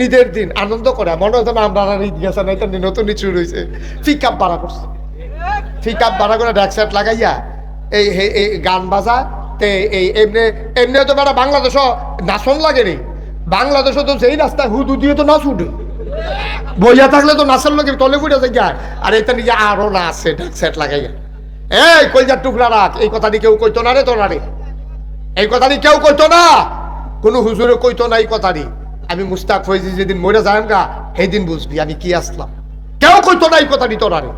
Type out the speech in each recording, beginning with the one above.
ঈদের দিন আনন্দ করে মনে হতো না আমরা ঈদ গেছে না, এটা নতুন শুরু হয়েছে। পিক আপ ভাড়া করছে, পিক আপ ভাড়া করে ড্যাক সেট লাগাইয়া এই গান বাজা। এই এমনি এমনি তো বেড়া বাংলাদেশও নাচন লাগে রে, বাংলাদেশও তো সেই রাস্তায় হুদু দিয়ে তো নাচ উঠে, বইয়া থাকলে তো নাচের লোকে তলে ফুটে যায়। আর এটা নিয়ে আরো না আছে ড্যাক সেট লাগাইয়া। এই কলজার টুকরা রাখ, এই কথাটি কেউ কইতো না রে তোরা রে, এই কথাটি কেউ কইতো না, কোনো হুজুরে কইতো না এই কথাটি। আমি মুস্তাক ফৈজি যেদিন মরে যাই গা সেই দিন বুঝবি আমি কি আসলাম। কেউ কইতো না এই কথাটি তোরা রে,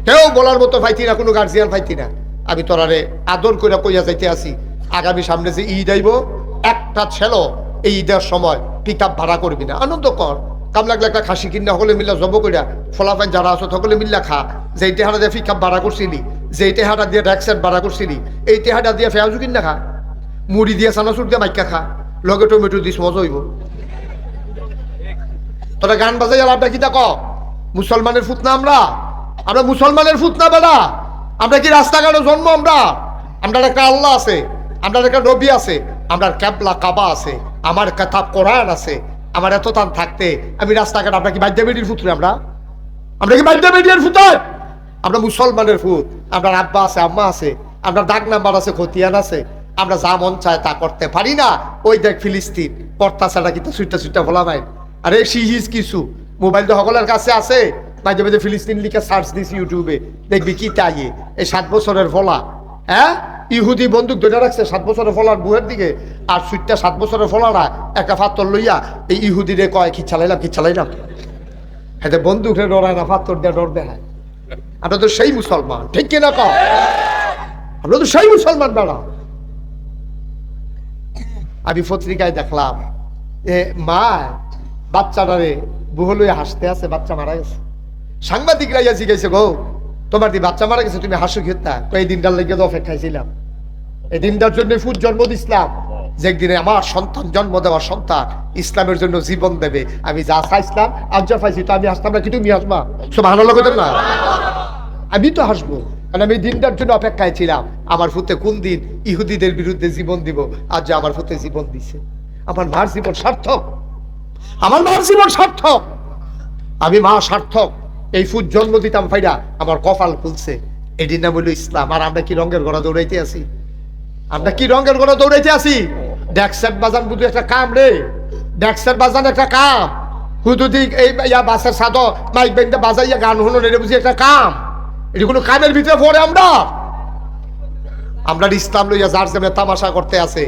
কেউ বলার মতো পাইতি না, কোনো গার্জিয়ান পাইতি না। আমি তোরারে আদর করে কইয়া যাইতে আসি, আগামী সামনে যে ঈদ আইব, একটা ছেলে এই ঈদের সময় পিক আপ ভাড়া করবি না, আনন্দ কর। কাম লাগলে একটা খাসি কিনা সকলে মিল্লা জব করিয়া ফলাফাইন যারা আছো সকলে মিল্লা খা। যে টেহাটা দিয়ে পিক আপ ভাড়া করছিলি, যে টেহাটা দিয়ে ড্যাক সেট ভাড়া করছিলি, এই টেহাটা দিয়ে ফেয়াজু কিনা খা, মুড়ি দিয়ে চানাচুর দিয়ে মাইকা খা, লগে টমেটো দিস মজা হইব। তোরা গান বাজাই লাভটা কি ক? মুসলমানের ফুত না আমরা, আমরা মুসলমানের ফুত না বেড়া। আমরা কি রাস্তাঘাটে জন্ম? আমরা একটা আল্লাহ আছে, আমরা একটা নবী আছে, আমরা ক্যাবলা কাবা আছে, আমার কিতাব কোরআন আছে। আমার এত তান থাকতে আমি রাস্তাঘাট, আমরা কি বাদ্যা বেডির ফুত? আমরা কি বাদ্যা বেডিয়ার ফুত? আমরা মুসলমানের ফুত। আমরা আব্বা আছে, আম্মা আছে, আমরা দাগ নাম্বার আছে, খতিয়ান আছে। আমরা যা মন চায় তা করতে পারি না। ওই দেখ ফিলিস্তিন কর্তা ছাড়া কিন্তু সুইটা সুইটা বলা ভাই। আরে সিহিজ কিছু মোবাইল তো সকলের কাছে আছে, মাঝে মাঝে ফিলিস্তিন লিখে সার্চ দিস ইউটিউবে, দেখবি কি তাই। এই 7 বছরের ফলা, হ্যাঁ, ইহুদি বন্দুক ধরে রাখছে 7 বছরের ফলার বুয়ের দিকে। আর সুইটটা 7 বছরের ফলারা একটা ফাত্তর লইয়া এই ইহুদিরে কয় কি চালাইলাম। হ্যাঁ, বন্দুকে ডরায় না, ফাত্তর দিয়ে ডর দেখায়। আমরা তো সেই মুসলমান, ঠিক কিনা কয়? আমরা তো সেই মুসলমান বেড়া। আমি পত্রিকায় দেখলাম মা বাচ্চাটারে বুহ লইয়া হাসতে আছে, বাচ্চা মারা গেছে। সাংবাদিকরা ইয়া জিজ্ঞাসা, গো তোমার দি বাচ্চা মারা গেছে, তুমি হাসো খেতা? এই দিনটার লেগে তো অপেক্ষায় এই দিনটার জন্য ফুট জন্ম দিছিলাম, যে একদিনে আমার সন্তান জন্ম দেওয়ার সন্তান ইসলামের জন্য জীবন দেবে। আমি যা চাইছিলাম আজ যা পাইছি, তো আমি হাসতাম না কি তুমি হাসবা? সুবহানাল্লাহ কইতেন না? আমি তো হাসবো, কারণ আমি দিনটার জন্য অপেক্ষায় ছিলাম। আমার ফুতে কোন দিন ইহুদিদের বিরুদ্ধে জীবন দিব, আজ যে আমার ফুতে জীবন দিছে। আমার মার জীবন সার্থক, আমার মার জীবন সার্থক, আমি মা সার্থক। এই ফুট জন্ম দিতাম ফাইডা আমার কপাল খুলছে। এটির নাম হইল ইসলাম। আর আমরা কি রঙের ঘোড়া দৌড়াইতে আছি? আমরা কি রঙের ঘোড়া দৌড়াইতে আছি? ড্যাকসেট বাজান বুঝু একটা কাম রে, ড্যাকসেট বাজান একটা কাম। হুদুদি এই বাসের সাথে মাইক বেঁধে বাজাইয়া গান হলো, এটা বুঝি একটা কাম? এটি কোনো কামের ভিতরে পড়ে? আমরা ইসলাম লইয়া যার যেমন তামাশা করতে আছে,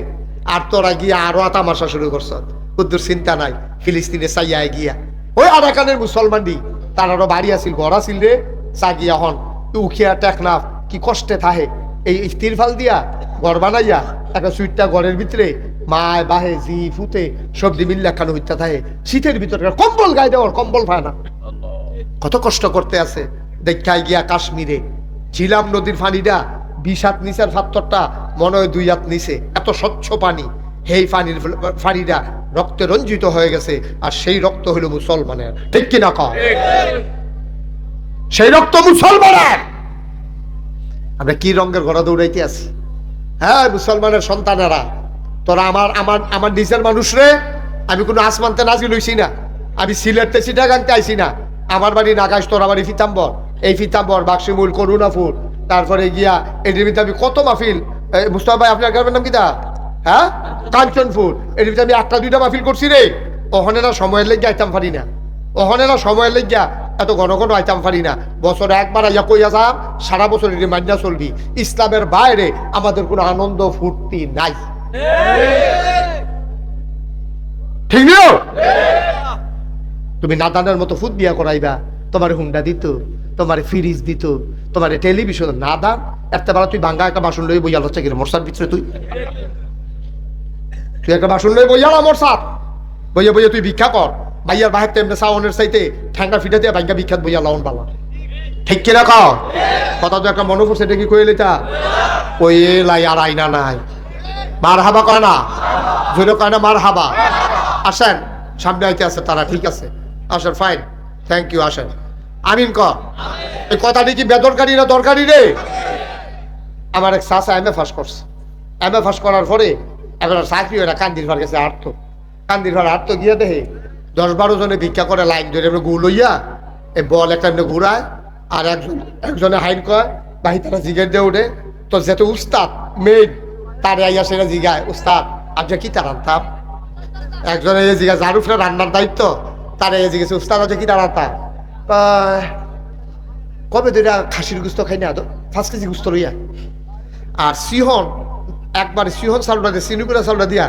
আর তোরা গিয়া আরো তামাশা শুরু করছ। কুদ্দুর চিন্তা নাই, ফিলিস্তিনে চাইয়া গিয়া ওই আরাকানের মুসলমানই তারারও বাড়ি আসিল, ঘর আসিল রে, চা গিয়া হন উখিয়া টেকনাফ কি কষ্টে থাহে। এই তিরফাল দিয়া ঘর বানাইয়া একটা সুইটটা ঘরের ভিতরে মায় বাহে জি ফুতে সবজি মিল্লা খানো হইতা থাকে। শীতের ভিতরে কম্বল গায়ে দেওয়ার কম্বল পায় না, কত কষ্ট করতে আছে। দেখাই গিয়া কাশ্মীরে ঝিলাম নদীর পানিটা 20 হাত নিচের পাথরটা মনে হয় 2 হাত নিচে, এত স্বচ্ছ পানি। সেই পানিটা রক্তে রঞ্জিত হয়ে গেছে, আর সেই রক্ত হইল মুসলমানের, ঠিক কিনা কয়? সেই রক্ত মুসলমানের। আমরা কি রঙের ঘোড়া দৌড়াইতে আছি? হ্যাঁ, মুসলমানের সন্তানেরা, তোরা আমার নিজের মানুষ রে। আমি কোনো আসমানতে নাজি লইছি না, আমি সিলেটতে চিটাগাংতে আইছি না। আমার বাড়ি নাগাইশ, তোরা বাড়ি ফিতাম্বর। এই ফিতাম্বর, বাক্সিমূল, করুণাপুর, তারপরে গিয়া এটির ভিতরে আমি কত মাহফিল। মুস্তাফা ভাই আপনার গ্রামের নাম কিতা? হ্যাঁ, কাঞ্চনপুর। এটির ভিতরে আমি 1টা 2টা মাহফিল করছি রে। ওখানে না সময়ের লেগে আইতাম পারি না, ওখানে না সময়ের লেগিয়া এত ঘন ঘন আইতাম পারি না। বছরে একবার আইয়া কইয়া যাম, সারা বছর এটি মাইনা চলবি। ইসলামের বাইরে আমাদের কোনো আনন্দ ফুর্তি নাই, ঠিক নিও? তুমি নাদানের মতো ফুট বিয়া করাইবা, তোমার হুন্ডা দিত, তোমার ফ্রিজ দিত, তোমার টেলিভিশন। নাদান একটা বেলা তুই ভাঙ্গা একটা বাসন লই বইয়াল হচ্ছে কিনা মরসার ভিতরে, তুই একটা বাসন লই বইয়াল মরসার বইয়া বইয়া তুই ভিক্ষা কর। ভাইয়ার বাহের তেমনি সাউনের চাইতে ঠ্যাঙ্গা ফিটা দিয়ে ভাঙ্গা বিখ্যাত বইয়া লাউন বালা, ঠিক কিনা কও? কথা তো একটা মনে পড়ছে, এটা কি কইলে তা ওই লাই আর আইনা নাই। মার হাবা কয় না, জোরে কয় না মার হাবা। আসেন, সামনে আইতে আছে তারা, ঠিক আছে আসেন, ফাইন, থ্যাংক ইউ, আসেন। আমিন ক। এই কথাটি কি বেদরকারি না দরকারি রে? আমার এক চাচা এম এ পাস করছে, এম এ পাস করার পরে এখন চাকরি হয় না, কান্দির ভার গেছে আর্থ, কান্দির ভার আর্থ গিয়ে দেখে 10-12 জনে ভিক্ষা করে লাইন ধরে গু লইয়া এই বল একটা এমনি ঘুরায়, আর একজনে হাইন কয় বাহি তারা জিগের দিয়ে উঠে। তো যেহেতু উস্তাদ মেয়ে তারে আইয়া সেটা জিগায়, উস্তাদ আজকে কি তার আনতাম? একজনে জিগা যার উপরে রান্নার দায়িত্ব তারে জিজ্ঞেস, উস্তাদ আজকে কি তার আনতাম? কবে দুইটা খাসির গুস্ত খাই না, 5 কেজি গুস্ত লইয়া। আর সিহন একবার সিহন চাউলটা দিয়ে সিনুকুড়া চাউলটা দিয়া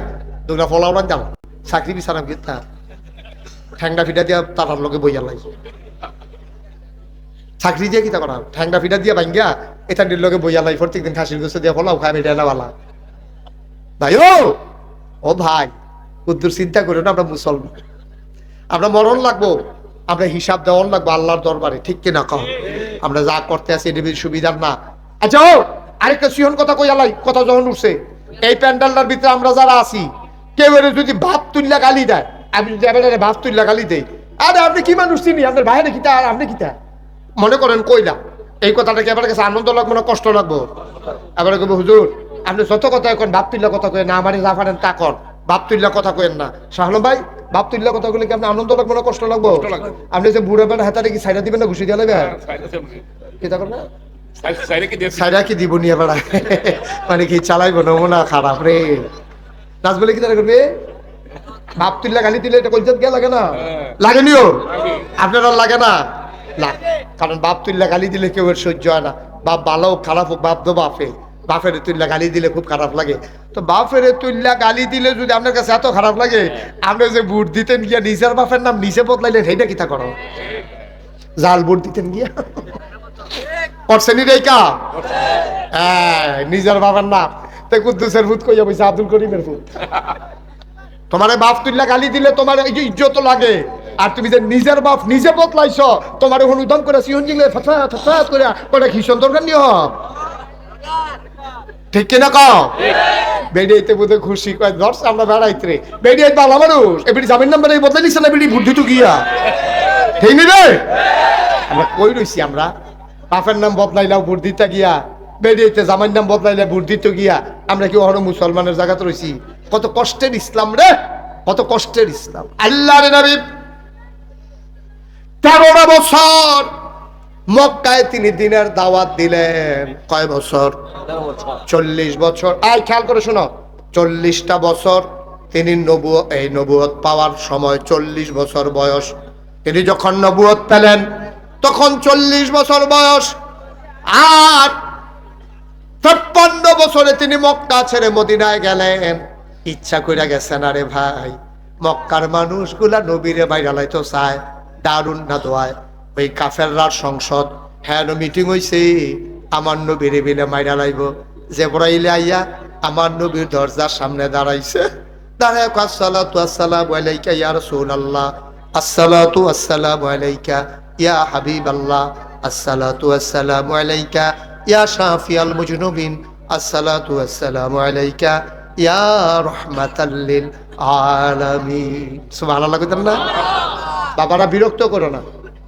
দুটা ফলাও রান্তাম, চাকরি বিচারাম কিন্তু ঠ্যাংটা ফিটা দিয়া তার লোকে বইয়া লাই চাকরি দিয়ে কিতা করা, ঠ্যাংটা ফিটা দিয়া ভাঙ্গিয়া এটার লোকে বইয়া লাই প্রত্যেকদিন খাসির গুস্ত দিয়া ফলাও খাই এটা এলাওয়ালা। ভাই ও ভাই উদ্দুর চিন্তা করো না, আমরা মুসলমান, আমরা মরণ লাগবো, আমরা হিসাব দেওয়ান লাগবো আল্লাহর দরবারে, ঠিক কিনা কহ? আমরা যা করতে আছি এটা সুবিধার না। আচ্ছা আরেকটা সিহন কথা কইয়ালাই, কথা যখন উঠছে এই প্যান্ডেলটার ভিতরে আমরা যারা আছি কেউ যদি ভাব তুললা গালি দেয়, আমি যদি এবারে ভাব তুললা গালি দেই, আরে আপনি কি মানুষ চিনি, আপনার ভাইয়ের কিতা আর আপনি কিতা মনে করেন কইলাম, এই কথাটাকে এবার কাছে আনন্দ লাগবো না কষ্ট লাগবো? এবারে কবে হুজুর আপনি যত কথা এখন ভাব তুললা কথা কয়েন না, আমারই যা পারেন তা কর, ভাব তুললা কথা কয়েন না। শাহলম ভাই ভাব তুললা কথা কইলে কি আপনি আনন্দ লাগবো না কষ্ট লাগবো? আপনি যে বুড়া বেড়া হাতারে কি সাইডা দিবেন না ঘুষি দিয়ে লাগবে? কিতা করবে সাইডা কি দিব নিয়ে বেড়া মানে কি চালাইবো নমুনা খারাপ রে। নাচ বলে কি তারা করবে? ভাব তুললা গালি দিলে এটা কইজত গিয়া লাগে না? লাগেনিও আপনারা লাগে না? কারণ বাপ তুল্লা গালি দিলে কেউ এর সহ্য হয় না, বাপ ভালো হোক খারাপ হোক, বাপ তো বাপে, বাপের তুল্লা গালি দিলে খুব খারাপ লাগে। তো বাপের তুল্লা গালি দিলে যদি আপনার কাছে এত খারাপ লাগে, আপনি যে বুট দিতেন গিয়া নিজের বাপের নাম নিজে বদলাইলেন, সেইটা কিতা করো? জাল বুট দিতেন গিয়া করছেনি রেখা, হ্যাঁ নিজের বাবার নাম তো কুদ্দুসের ভূত কইয়া বইছে আব্দুল করিমের ভূত। তোমার বাপ তুল্লা গালি দিলে তোমার এই যে ইজ্জত লাগে, আর তুমি যে নিজের বাপ নিজে বদলাইছ, তোমার এখন উদম করে সিহন জিলে ফসাদ করে কটা খিসন দরকার নিয়ে ঠিক কিনা কও? বেড়িয়েতে বোধহয় খুশি কয় ধরছে আমরা বেড়াইতে রে, বেড়িয়ে ভালো মানুষ এবারে জামিন নাম্বার এই বদলাই নিচ্ছে না, বেড়ি বুদ্ধি তো গিয়া ঠিক নি রে? আমরা কই রইছি, আমরা বাপের নাম বদলাইলাও ভোট দিতে গিয়া, বেড়িয়েতে জামাইর নাম বদলাইলে ভোট দিতে গিয়া, আমরা কি অহনো মুসলমানের জায়গাতে রইছি? কত কষ্টের ইসলাম রে, কত কষ্টের ইসলাম। আল্লাহর নবী 13টা বছর মক্কায় তিনি দিনের দাওয়াত দিলেন। কয় বছর? 40 বছর। আয় খেয়াল করে শোনো, 40টা বছর তিনি নবুয়ত পাওয়ার সময় 40 বছর বয়স। তিনি যখন নবুয়ত পেলেন তখন 40 বছর বয়স। আর 53 বছরে তিনি মক্কা ছেড়ে মদিনায় গেলেন। ইচ্ছা কইরা গেছেন, আরে ভাই মক্কার মানুষগুলা নবীরে বাইরালাইতো চায়, দারুন না দোয়ায় ওই কাফেররার সংসদ হ্যাঁ মিটিং হইছে, আমার নবীরে বিলে মাইরা লাইব। জিবরাইল আইয়া আমার নবীর দরজার সামনে দাঁড়াইছে, দাঁড়ায় আসসালাতু আসসালামু আলাইকা ইয়া রাসূলুল্লাহ, আসসালাতু আসসালামু আলাইকা ইয়া হাবিবাল্লাহ, আসসালাতু আসসালামু আলাইকা ইয়া শাফিয়াল মুজনুবিন, আসসালাতু আসসালামু আলাইকা ইয়া রাহমাতাল লিল আলামিন। সুবহানাল্লাহ কইতেন না? বাবারা বিরক্ত করো না,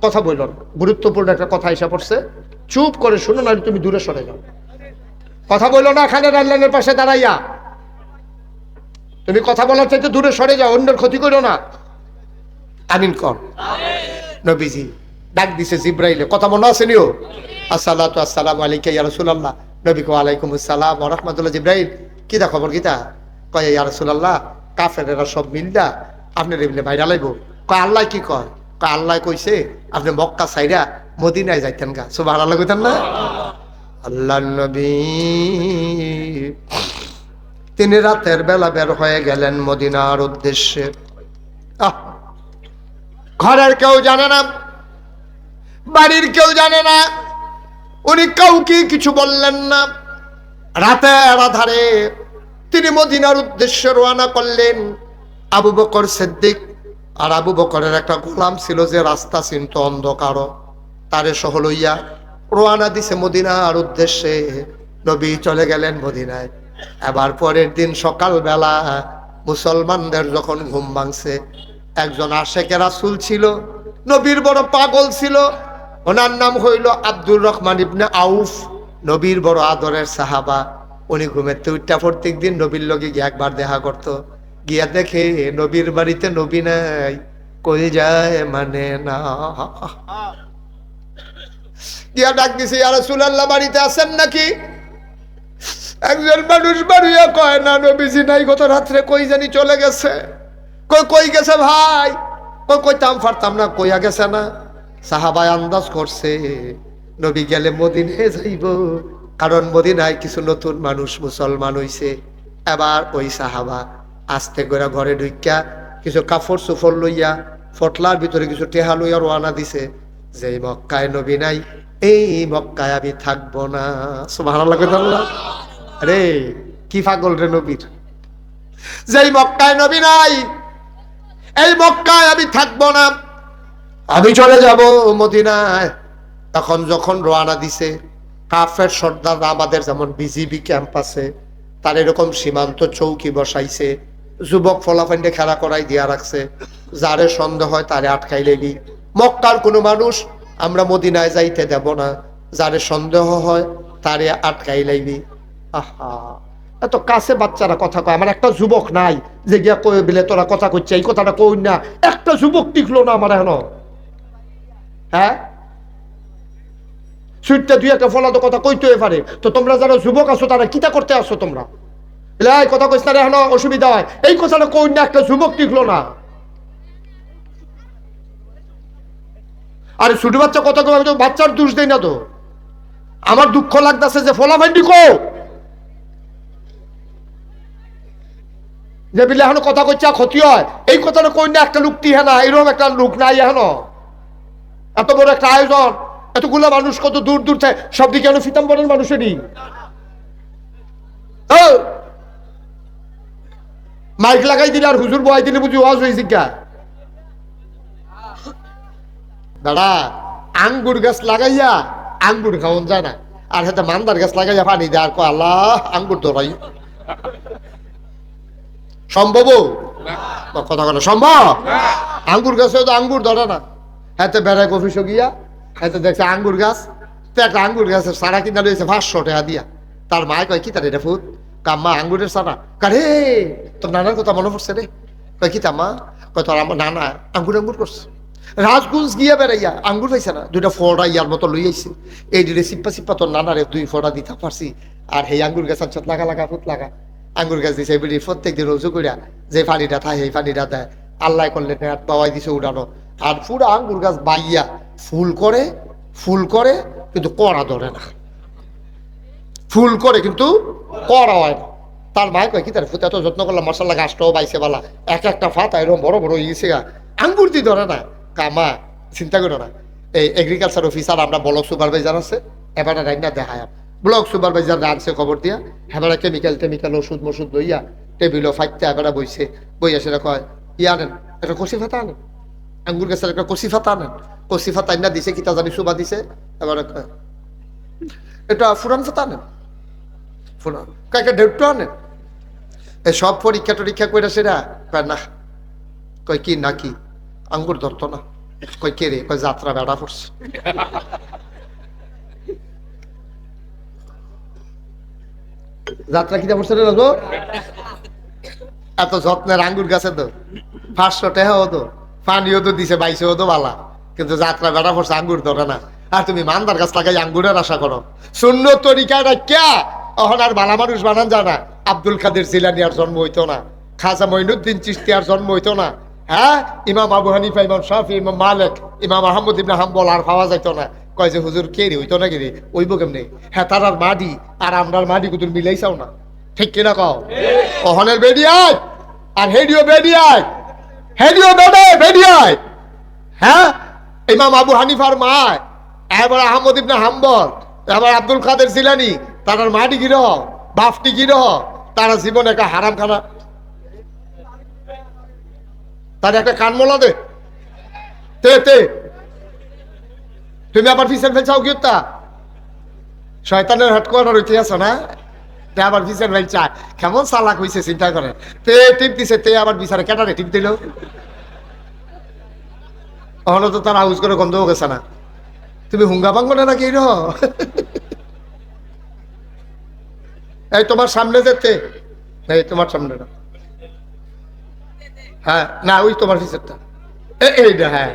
কথা বলল না, গুরুত্বপূর্ণ একটা কথা এসে পড়ছে, চুপ করে শুনো, না তুমি দূরে সরে যাও। কথা বললো না এখানে রেললাইনের পাশে দাঁড়াইয়া, তুমি কথা বলার চাইতে দূরে সরে যাও, অন্যের ক্ষতি করো না। আমিন কর। নবীজি ডাক দিছে জিব্রাইলে, কথা মনে আছে নিও? আসসালাতু আসসালামু আলাইকা ইয়া রাসূলুল্লাহ। নবী কো আলাইকুম আসসালাম ওয়া রাহমাতুল্লাহ। জিব্রাইল কিটা খবর কিটা? কয় ইয়া রাসূলুল্লাহ কাফেরেরা সব মিললা আপনার এমনি বাইরা লাইব। কয় আল্লাহ কি কয়? কয় আল্লাহ কইছে আপনি মক্কা ছাইরা মদিনায় যাইতেন গা। সুবহানাল্লাহ কইতেন না? আল্লাহর নবী তিনি রাতের বেলা বের হয়ে গেলেন মদিনার উদ্দেশ্যে। ঘরের কেউ জানে না, বাড়ির কেউ জানে না, উনি কাউকে কিছু বললেন না। রাতের আধারে তিনি মদিনার উদ্দেশ্যে রওনা করলেন। আবু বকর সিদ্দিক আর আবু বকরের একটা গোলাম ছিল যে রাস্তা চিনত অন্ধকার, তারে সহ লইয়া রওনা দিছে মদিনার উদ্দেশ্যে। নবী চলে গেলেন মদিনায়। এবার পরের দিন সকালবেলা মুসলমানদের যখন ঘুম ভাঙছে, একজন আশেকে রাসূল ছিল, নবীর বড় পাগল ছিল, ওনার নাম হইল আব্দুর রহমান ইবনে আউফ, নবীর বড় আদরের সাহাবা। উনি ঘুমেতে উঠা প্রত্যেক দিন নবীর লগে গিয়ে একবার দেখা করত। গিয়া দেখে নবীর বাড়িতে নবী নাই, কই যায় মানে না। গিয়া ডাক দিছে, ইয়া রাসূলুল্লাহ বাড়িতে আছেন নাকি? একজন মানুষ বাড়িয়া কয় না নবীজি নাই, গত রাত্রে কই জানি চলে গেছে। কই গেছে ভাই? কইতাম পারতাম না, কইয়া গেছে না। সাহাবায় আন্দাজ করছে নবী গেলে মদিনায় যাইব, কারণ মদিনায় কিছু নতুন মানুষ মুসলমান হইছে। এবার ওই সাহাবা আস্তে করে ঘরে ঢুকিয়া কিছু কাপড় চোপড় লইয়া ফটলার ভিতরে কিছু টেহা লইয়া রওনা দিছে, যে মক্কায় নবী নাই, এই মক্কায় আমি থাকবো না। সুবহানাল্লাহ কইতাল্লাহ। আরে কি পাগল রে নবীর, যেই মক্কায় নবী নাই, এই মক্কায় আমি থাকবো না, আমি চলে যাব মদিনায়। তখন যখন রওনা দিছে, কাফের সর্দাররা আমাদের যেমন বিজিবি ক্যাম্প আছে, তার এরকম সীমান্ত চৌকি বসাইছে, যুবক ফলাফান্ডে খেলা করাই দিয়া রাখছে, যারে সন্দেহ হয় তারে আটকাই লেবি। মক্কার কোনো মানুষ আমরা মদিনায় যাইতে দেব না, যারে সন্দেহ হয় তারে আটকাই লাইবি। আহা, এত কাছে বাচ্চারা কথা কয়, আমার একটা যুবক নাই যে গিয়া কই বিলে তোরা কথা কইছে, এই কথাটা কই না। একটা যুবক টিকলো না আমার এখন। হ্যাঁ, সুইটটা দুই একটা ফলা তো কথা কইতে পারে, তো তোমরা যারা যুবক আছো তারা কিতা করতে আসো তোমরা? এই কথা কইছ না এখন অসুবিধা হয়, এই কথাটা কই না, একটা যুবক টিকলো না। আরে ছোট বাচ্চা কথা কই, আমি তো বাচ্চার দোষ দেই না তো। আমার দুঃখ লাগতেছে যে ফলাফান্ডি কো যে বিলে এখন কথা কইছা ক্ষতি হয়, এই কথাটা কই না, একটা লোক টিহে না, এরকম একটা লোক নাই এখন। এত বড় একটা আয়োজন, এতগুলো মানুষ, কত দূর দূর থেকে, সব দিকে কেন ফিতাম্বরের মানুষেরই মাইক লাগাই দিলে আর হুজুর বয়াই দিলে বুঝি ওয়াজ হয়েছে গা। দাদা আঙ্গুর গাছ লাগাইয়া আঙ্গুর খাওয়ান যায় না, আর হাতে মান্দার গাছ লাগাইয়া পানি দেয় আর কয় আল্লাহ আঙ্গুর ধরাই। সম্ভব? কথা বলে সম্ভব? আঙ্গুর গাছে তো আঙ্গুর ধরে না। হাতে বেড়ায় অফিসে গিয়া হাতে দেখছে আঙ্গুর গাছ, তো একটা আঙ্গুর গাছের সারা কিনা রয়েছে 500 টাকা দিয়া। তার মায় কয় কি তার এটা ফুট? কাম্মা আঙ্গুরের সারা। কারে তোর নানার কথা মনে পড়ছে রে। কয় কি তাম্মা? কয় তোর আমার নানা আঙ্গুর করছে, রাজগুঞ্জ গিয়া বেড়াইয়া আঙ্গুর পাইছে না, 2টা ফোড়া ইয়ার মতো লই আইছে, এই দুটো সিপ্পা তোর নানারে 2 ফোড়া দিতে পারছি। আর সেই আঙ্গুর গাছ আনছত লাগা ফুট লাগা আঙ্গুর গাছ দিছে, এবারে প্রত্যেক দিন রোজু করিয়া যে পানিটা থাকে সেই পানিটা দেয়। আল্লাহ করলে নেট বাবাই দিছে উড়ানো, আর পুরো আঙ্গুর গাছ বাইয়া ফুল করে কিন্তু কড়া ধরে না, ফুল করে কিন্তু কড়া হয় না। তার মায় কয় কি তার ফুতে এত যত্ন করলাম, মশলা গাছটাও বাইছে বালা, একটা ফাতা এরকম বড় বড় ইয়েছে আঙ্গুর দিয়ে ধরে না। কামা চিন্তা করো না, এই এগ্রিকালচার অফিসার আমরা ব্লক সুপারভাইজার আছে, এবার রাইনা দেখায় ব্লক সুপারভাইজার আনছে খবর দিয়া, হেবারা কেমিক্যাল ওষুধ মষুধ লইয়া টেবিলও ফাইতে এবার বইছে, বইয়া সেটা কয় ইয়ে আনেন একটা কষি ফাতা আনেন, আঙ্গুর গাছের একটা কষি ফাতা আনেন। কষি ফাতা আইনা দিছে, কিতা জানি সুবা দিছে, এবার এটা ফুরান ফাতা আনেন, ফুরান কয়েকটা ডেটটো আনেন। এই সব পরীক্ষা টরীক্ষা করে সেরা কয় না। কয় কি নাকি আঙ্গুর ধরতো না? কয় কে রে? কয় যাত্রা বেড়া পড়ছে। যাত্রা কিতা পড়ছে রে? এত যত্নের আঙ্গুর গাছে তো 500 টাকাও তো, পানিও তো দিছে 2200 তো বালা, কিন্তু যাত্রা বেড়া পড়ছে আঙ্গুর ধরে না। আর তুমি মান্দার গাছ লাগাই আঙ্গুরের আশা করো? শূন্য তরিকাটা ক্যা অহন আর বালা মানুষ বানান জানা। আব্দুল কাদের জিলানী আর জন্ম হইতো না, খাজা মঈনুদ্দিন চিশতি আর জন্ম হইতো না, হ্যাঁ ইমাম আবু হানিফা, ইমাম শাফি, ইমাম মালিক, ইমাম আহমদ ইবনে হাম্বল আর পাওয়া যাইতো না। কয় যে হুজুর কে রে হইতো না কে রে? ওইব কেমনে? হ্যাঁ তার আর মাডি আর আমরার মাডি কুতুর মিলাইছাও না, ঠিক কিনা কও? অহনের বেডিয়ায় আর হেডিও বেডিয়ায়, হেডিও বেডিয়ায়। হ্যাঁ ইমাম আবু হানিফার মা, এবার আহমদ ইবনে হাম্বল, এবার আব্দুল কাদের জিলানী, তার মাটি গিরহ বাফটি গিরহ, তারা জীবনে একটা হারাম খানা, তার একটা কানমোলা দে তে তুমি আবার ফিসেন ফেলছাও কি তা শয়তানের হেডকোয়ার্টার হইতে আছো না? তে আবার ফিসেন ফেলছা, কেমন চালাক হইছে চিন্তা করে। তে টিপ দিছে, তে আবার বিচারে কেটারে টিপ দিল, অহনো তো তার হাউস করে গন্ধ গেছে না। তুমি হুঙ্গা ভাঙবো না নাকি? এই তোমার সামনে যেতে, এই তোমার সামনে না, হ্যাঁ না ওই তোমার ফিসেরটা, এইটা হ্যাঁ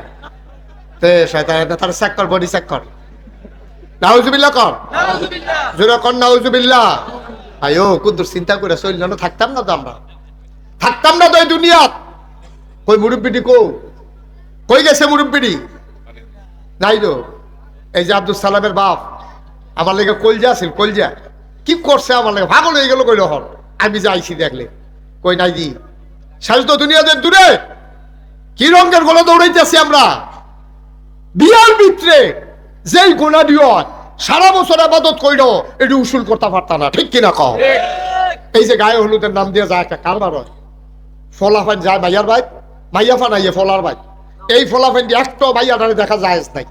তে শয়তান তার চেক কর, বডি চেক কর। নাউজুবিল্লাহ কর, জোরে কর নাউজুবিল্লাহ। আয়ো কুদ্দুর চিন্তা করে চলল না, থাকতাম না তো আমরা, থাকতাম না তো এই দুনিয়াত। কই মুরব্বিটি কই গেছে মুরব্বিটি? নাই তো। এই যে আব্দুল সালামের বাপ আমার লেগে কলজা আছিল, কলজা কি করছে আমার লেগে, পাগল হয়ে গেল। কইল হন আমি যে আইছি দেখলে, কই নাই দি শেষ তো দুনিয়াদের দূরে। কি রঙের গোলা দৌড়াইতেছি আমরা, বিয়ার ভিতরে যেই গোনা দিও সারা বছর আবাদত কইল এটি উসুল করতে পারতা না, ঠিক কিনা কও? এই যে গায়ে হলুদের নাম দিয়ে যায় একটা কারবার হয়, ফলাফান যায় মাইয়ার ভাই, মাইয়া ফানাইয়ে ফলার ভাই। এই ফলাফান দিয়ে একটা ভাইয়াটারে দেখা যায় নাই,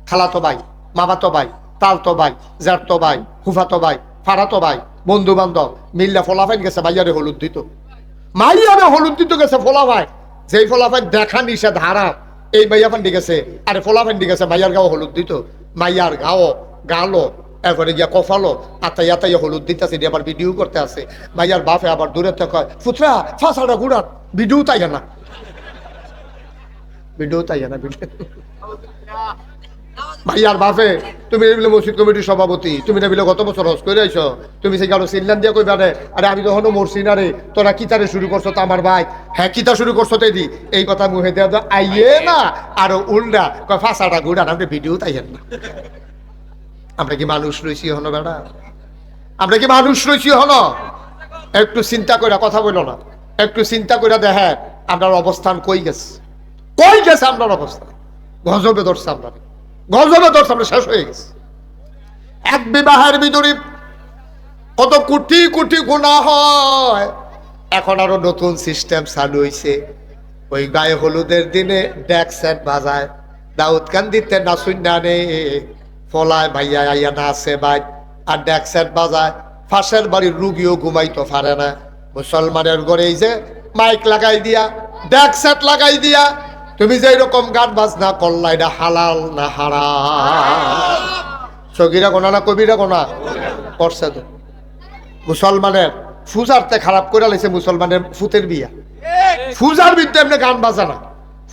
খালাতো ভাই, মামাতো ভাই, তালতো ভাই, জ্যাঠতো ভাই, ফুফাতো ভাই, ফাড়াতো ভাই, বন্ধু বান্ধব মিল্লা ফলাফান গেছে মাইয়ারে হলুদ দিত, মাইয়ারে হলুদ দিত গেছে ফলাফান। যেই ফলাফান দেখা নিষেধ হারাম, এই মাইয়া ফান্ডি গেছে, আরে ফলাফান দি গেছে মাইয়ার গাও হলুদ দিত, মাইয়ার গাও গালো এরপরে গিয়া কফালো আতাই আতাই হলুদ দিতেছে, আবার ভিডিও করতে আছে। মাইয়ার বাপে আবার দূরে থেকে ফুতরা ফাঁসাটা ঘুরান, ভিডিও তাই না, ভিডিও তাই না, ভাইয়ার বাপে তুমি বলে মসজিদ কমিটির সভাপতি, তুমি না বলে গত বছর হজ করে আইছো, তুমি সেই কারো সিনলান দিয়ে কইবা রে, আরে আমি তখনও মরছি না রে, তোরা কিতারে শুরু করছো তো আমার ভাই, হ্যাঁ কিতা শুরু করছো তো দি এই কথা মুখে দেওয়া আইয়ে না, আরো উল্টা কয় ফাঁসাটা ঘুরান, আপনি ভিডিও তাই না। আমরা কি মানুষ রয়েছি হনো বেড়া? আমরা কি মানুষ রয়েছি হনো? একটু চিন্তা করে কথা বলো না, একটু চিন্তা করে দেখে আপনার অবস্থান কই গেছে, কই গেছে আপনার অবস্থান। গজবে ধরছে আমরা, গজবে ধরছে আমরা, শেষ হয়ে গেছে। এক বিবাহের ভিতরে কত কোটি কোটি গুনাহ হয়। এখন আরো নতুন সিস্টেম চালু হয়েছে, ওই গায়ে হলুদের দিনে ডেক সেট বাজায়, দাউদ কান্দিতে নাচুন নানে ফলায় ভাইয়া আইয়া নাচে ভাই, আর ডেক সেট বাজায়। ফাঁসের বাড়ির রুগীও ঘুমাইতে পারে না। মুসলমানের ঘরে এই যে মাইক লাগাই দিয়া, ডেক সেট লাগাই দিয়া, তুমি যে এরকম গান বাজনা করলা, এটা হালাল না হারাম? সগীরা গোনা না কবিরা গোনা করছে তো। মুসলমানের ফুজারতে খারাপ করে লাইছে, মুসলমানের ফুতের বিয়া, ফুজার বিদ্যা এমনি গান বাজানা,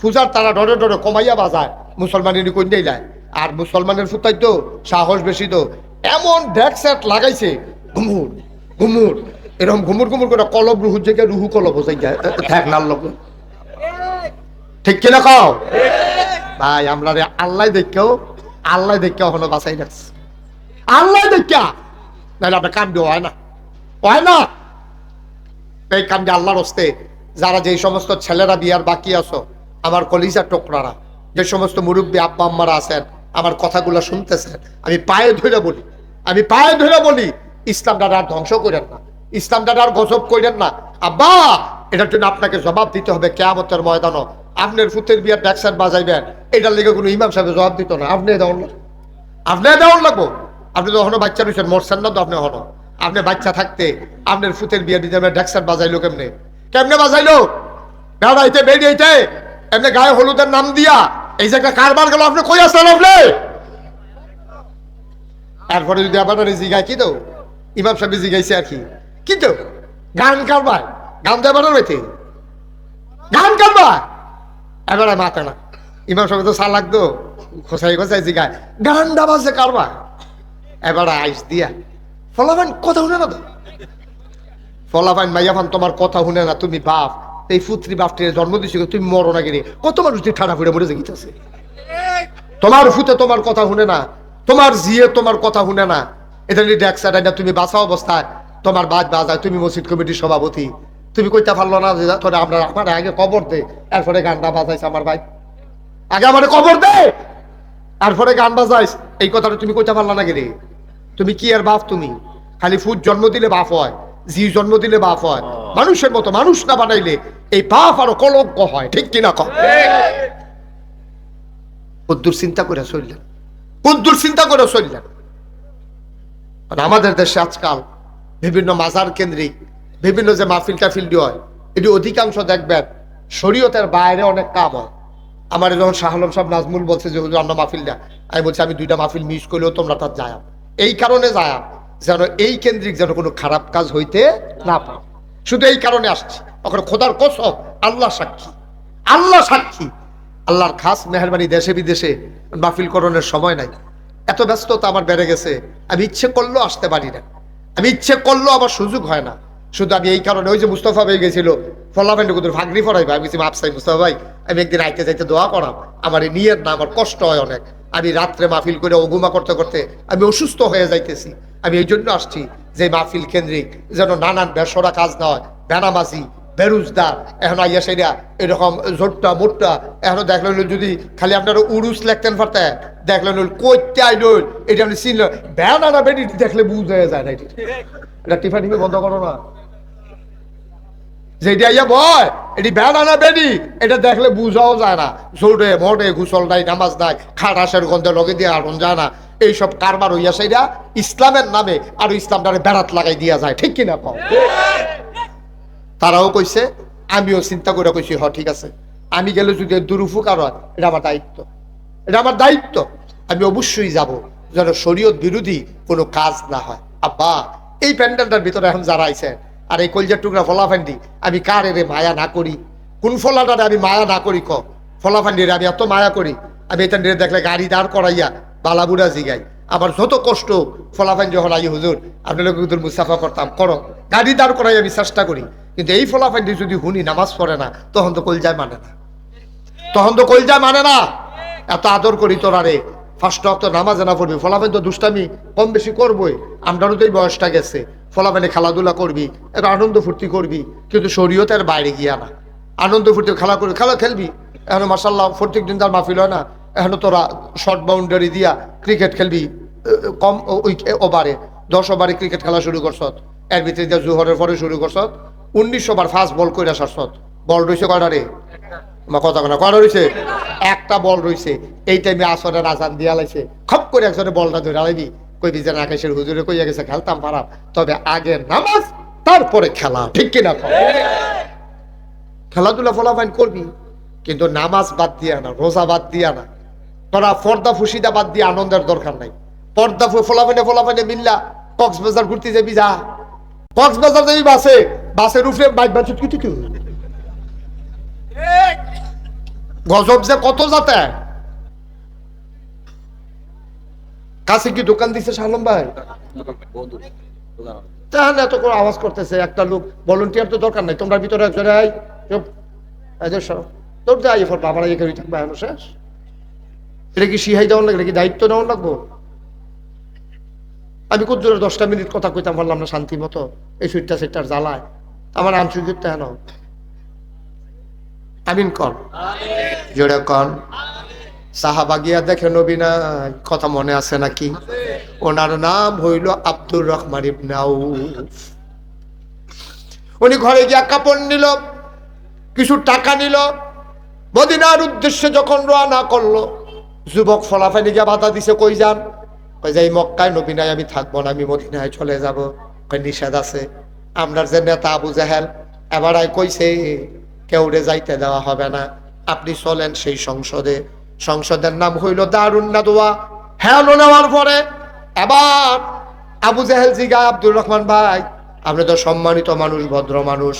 ফুজার তারা ডরে ডরে কমাইয়া বাজায়, মুসলমানের কন্যাই যায়। আর মুসলমানের ফুতাই তো সাহস বেশি, তো এমন ডেক সেট লাগাইছে ঘুমুর ঘুমুর, এরকম ঘুমুর ঘুমুর করে কলব রুহুর জায়গায় রুহু কলব বোঝাই যায়, ঠেক নাল লোক, ঠিক কিনা কও ভাই? আমরা রে আল্লাহ দেখেও, আল্লাহ দেখে এখনো বাঁচাই রাখছে, আল্লাহ দেখা নাহলে আপনার কাম দিয়ে হয় না, হয় না। এই কাম দিয়ে আল্লাহর হস্তে যারা যে সমস্ত ছেলেরা বিয়ার বাকি আছো, আমার কলিজার টোকরারা, যে সমস্ত মুরব্বী আব্বা আম্মারা আছেন, আমার কথাগুলো শুনতেছেন, আমি পায়ে ধরে বলি, আমি পায়ে ধরে বলি, ইসলামটা আর ধ্বংস করেন না, ইসলামটা আর গজব করেন না। আব্বা এটার জন্য আপনাকে জবাব দিতে হবে কিয়ামতের ময়দানে। আপনার ফুতের বিয়ার ড্যাকসার বাজাইবেন, এটার লেগে কোনো ইমাম সাহেব জবাব দিত না, আপনি দেওয়ান, আপনি দেওয়ান লাগবো। আপনি তো এখনো বাচ্চা রয়েছেন, মরছেন না তো আপনি এখনো। আপনি বাচ্চা থাকতে আপনার ফুতের বিয়া দিতে ড্যাকসার বাজাইলো কেমনে, কেমনে বাজাইলো? বেড়াইতে বেরিয়েতে এমনি গায়ে হলুদের নাম দিয়া এই যে একটা কারবার গেল, আপনি কই আসলেন আপনি? এরপরে যদি আপনার জিগায় কি তো ইমাম সাহেব জিগাইছে আর কি, কিন্তু গান কারবার, গান দেবার রয়েছে, গান কারবার এবারে মাথা না। ইমাম সাহেব তো সাল লাগতো, খোসাই খোসাই জিগায় গান ডাবাছে কারবার, এবারে আইস দিয়া ফলাফান কথা শুনে না তো, ফলাফান মাইয়াফান তোমার কথা শুনে না। তুমি বাপ, এই পুত্রী বাপটির জন্ম দিচ্ছি, তুমি মরো না গেলে কত মানুষ ঠাড়া ফুড়ে মরে গেছে। তোমার ফুতে তোমার কথা শুনে না, তোমার জিয়ে তোমার কথা শুনে না, এটা নিয়ে ড্যাক্সার না, তুমি বাঁচা অবস্থায় তোমার বাজ বাজায়, তুমি মসজিদ কমিটির সভাপতি, তুমি কইতে পারলো না যে তোরা আমরা আমার আগে কবর দে, এরপরে গানটা বাজাইছে আমার ভাই, আগে আমার কবর দে তারপরে গান বাজাইস, এই কথাটা তুমি কইতে পারলো না গেলে। তুমি কি আর বাপ? তুমি খালি ফুট জন্ম দিলে বাপ হয়, জি জন্ম দিলে বাপ হয়, মানুষের মতো মানুষ না বানাইলে এই বাপ আরো কলঙ্ক হয়, ঠিক কিনা কম? কদ্দুর চিন্তা করে চললেন, কদ্দুর চিন্তা করে চললেন। আমাদের দেশে আজকাল বিভিন্ন মাজার কেন্দ্রিক বিভিন্ন যে মাহফিল টাফিল হয়, এটি অধিকাংশ দেখবেন শরীয়তের বাইরে অনেক কাম হয়। আমার যখন শাহ আলম সাহেব নাজমুল বলছে যে হুজুর আমরা মাহফিল দেয়, আমি বলছি আমি 2টা মাহফিল মিস করলেও তোমরা তার যায়, এই কারণে যায় যেন এই কেন্দ্রিক যেন কোনো খারাপ কাজ হইতে না পারে, শুধু এই কারণে আসছি। ওখানে খোদার কসম, আল্লাহ সাক্ষী, আল্লাহ সাক্ষী, আল্লাহর খাস মেহরবানি, দেশে বিদেশে মাহফিল করণের সময় নাই, এত ব্যস্ততা আমার বেড়ে গেছে, আমি ইচ্ছে করলেও আসতে পারি না, আমি ইচ্ছে করলেও আমার সুযোগ হয় না। শুধু আমি এই কারণে, ওই যে মুস্তফা ভাই গেছিল ফলাফেন্ড কুতুর ফাগরি ফরাইবা, আমি মাপসাই মুস্তফা ভাই আমি একদিন আইতে যাইতে দোয়া করাম, আমার এই নিয়ত না, আমার কষ্ট হয় অনেক, আমি রাত্রে মাহফিল করে অগুমা করতে করতে আমি অসুস্থ হয়ে যাইতেছি, আমি এই জন্য আসছি যে মাহফিল কেন্দ্রিক যেন নানান বেসরা কাজ না হয়, বেনামাজি বেরুজদার এখন আইয়া সেরা এরকম জোটটা মোটটা এখন দেখলেন যদি খালি আপনারা উরুস লেখতেন পারতে দেখলেন কইতে আইল এটা আপনি চিনল বেনানা বেডি দেখলে বুঝা যায় না, এটা টিফা টিফি বন্ধ করো না, যেটা ইয়া বয় এটি বেনানা বেডি এটা দেখলে বুঝাও যায় না, জোরে মোটে গুসল নাই, নামাজ নাই, খাটাসের গন্ধে লগে দিয়ে আগুন যায় না, এইসব কারবার হইয়া সেইটা ইসলামের নামে আর ইসলামটারে বেড়াত লাগাই দিয়া যায়, ঠিক কিনা কম? তারাও কইছে, আমিও চিন্তা করে কইছি হ ঠিক আছে, আমি গেলে যদি দুরুপকার হয় এটা আমার দায়িত্ব, এটা আমার দায়িত্ব, আমি অবশ্যই যাব যেন শরীয়ত বিরোধী কোনো কাজ না হয়। আব্বা এই প্যান্ডেলটার ভিতরে এখন যারা আইছে আর এই কলজার টুকরা ফলাফান্ডি, আমি কার এরে মায়া না করি, কোন ফলাটারে আমি মায়া না করি, ফলাফান্ডিরে আমি এত মায়া করি, আমি এটা দেখলে গাড়ি দাঁড় করাইয়া বালাবুড়া জিগাই, আমার যত কষ্ট ফলাফান যখন আই হুজুর আপনি লোক মুসাফা করতাম করো, গাড়ি দাঁড় করাই আমি চেষ্টা করি, কিন্তু এই ফলাফান্ডি যদি হুনি নামাজ পড়ে না তখন তো কলজায় মানে না, তখন তো কলজায় মানে না, এত আদর করি তোরা রে, ফার্স্ট অফ তো নামাজে না পড়বি, ফলাফান তো দুষ্টামি কম বেশি করবোই, আমরাও তো এই বয়সটা গেছে, ফলাফানে খেলাধুলা করবি, একটু আনন্দ ফুর্তি করবি, কিন্তু শরীয়তের বাইরে গিয়া না, আনন্দ ফুর্তি খেলা করবি, খেলা খেলবি, এখন মার্শাল্লাহ প্রত্যেক দিন তার মাহফিল হয় না, এখন তোরা শর্ট বাউন্ডারি দিয়া ক্রিকেট খেলবি, কম ওভারে 10 ওভারে ক্রিকেট খেলা শুরু করছ, এর ভিতরে দিয়া জোহরের পরে শুরু করছ, 19 ওভার ফার্স্ট বল কইরা সারছ, বল রয়েছে কয়টা রে, কথা কথা কয়টা রয়েছে, একটা বল রয়েছে, এই টাইমে আসরের আজান দিয়া লাইছে, খপ করে একজনে বলটা ধরে আলাইবি, কইবি যে আকাশের হুজুরে কইয়া গেছে খেলতাম পারাম, তবে আগে নামাজ তারপরে খেলা, ঠিক কিনা? খেলাধুলা ফলাফাইন করবি, কিন্তু নামাজ বাদ দিয়া না, রোজা বাদ দিয়া না, তোরা পর্দা ফুসিদা বাদ দিয়ে আনন্দের দরকার নাই, পর্দা ফলাফাইনে মিল্লা কক্সবাজার ঘুরতে যাবি, যা কক্সবাজার যাবি, বাসের উপরে বাইক বাঁচুত কি গজব যে কত যাতে কাছে কি দোকান দিছে শালম ভাই, তাহলে এত করে আওয়াজ করতেছে, একটা লোক ভলেন্টিয়ার তো দরকার নাই, তোমরা ভিতরে একজনে তোর যাই বাবার থাকবে এখন শেষ, এটা কি শিহাই দেওয়ার লাগবে, কি দায়িত্ব নেওয়ার লাগবো? আমি খুব জোরে 10টা মিনিট কথা কইতাম পারলাম না শান্তি মতো, এই সুইটটা সেটার জ্বালায় আমার আন্তরিকতা হেন, আমিন কন জোরে কন। সাহাবা গিয়া দেখে নবী নাই, কথা মনে আছে নাকি? ওনার নাম হইল আব্দুর রহমান ইবনে আউফ। উনি ঘরে গিয়া কাপড় নিল, কিছু টাকা নিল, মদিনার উদ্দেশ্যে যখন রওনা করলো, যুবক ফলাফানি গিয়া বাধা দিছে, কই যান? কই যাই মক্কায় নবী নাই, আমি থাকবো না, আমি মদিনায় চলে যাব। কই নিষেধ আছে, আমরার যে নেতা আবু জাহেল এবার কইছে কেউরে যাইতে দেওয়া হবে না, আপনি চলেন সেই সংসদে, সংসদের নাম হইল দারুন নাদওয়া। হ্যাঁ নেওয়ার পরে এবার আবু জাহেল জিগা, আব্দুর রহমান ভাই আপনি তো সম্মানিত মানুষ, ভদ্র মানুষ,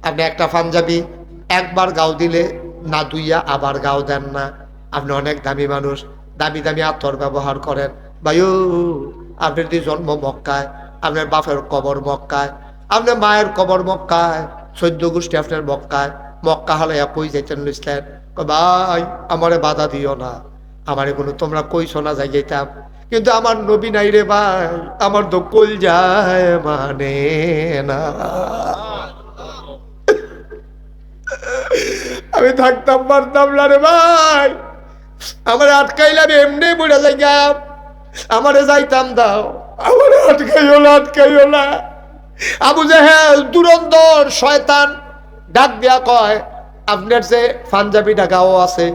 আপনি একটা পাঞ্জাবি একবার গাও দিলে না দুইয়া আবার গাও দেন না, আপনি অনেক দামি মানুষ, দামি দামি আতর ব্যবহার করেন, ভাইও আপনার দি জন্ম মক্কায়, আপনার বাপের কবর মক্কায়, আপনার মায়ের কবর মক্কায়, 14 গোষ্ঠী আপনার মক্কায়, মক্কা হলে কই যাইতেন নিসলেন? ভাই আমারে বাধা দিও না, আমারে কোনো তোমরা কইছো না যাই যাইতাম, কিন্তু আমার নবী নাই রে ভাই, আমার তো কল যায় মানে না, আমি থাকতাম পারতাম না রে ভাই, আমার আটকাইলাম এমনি বুড়া যাইতাম, আমারে যাইতাম দাও, আমার আটকাইও না। আবু জাহেল দুরন্দর শয়তান ডাক দিয়া কয়, আপনার যে পাঞ্জাবি ঢাকাও আছে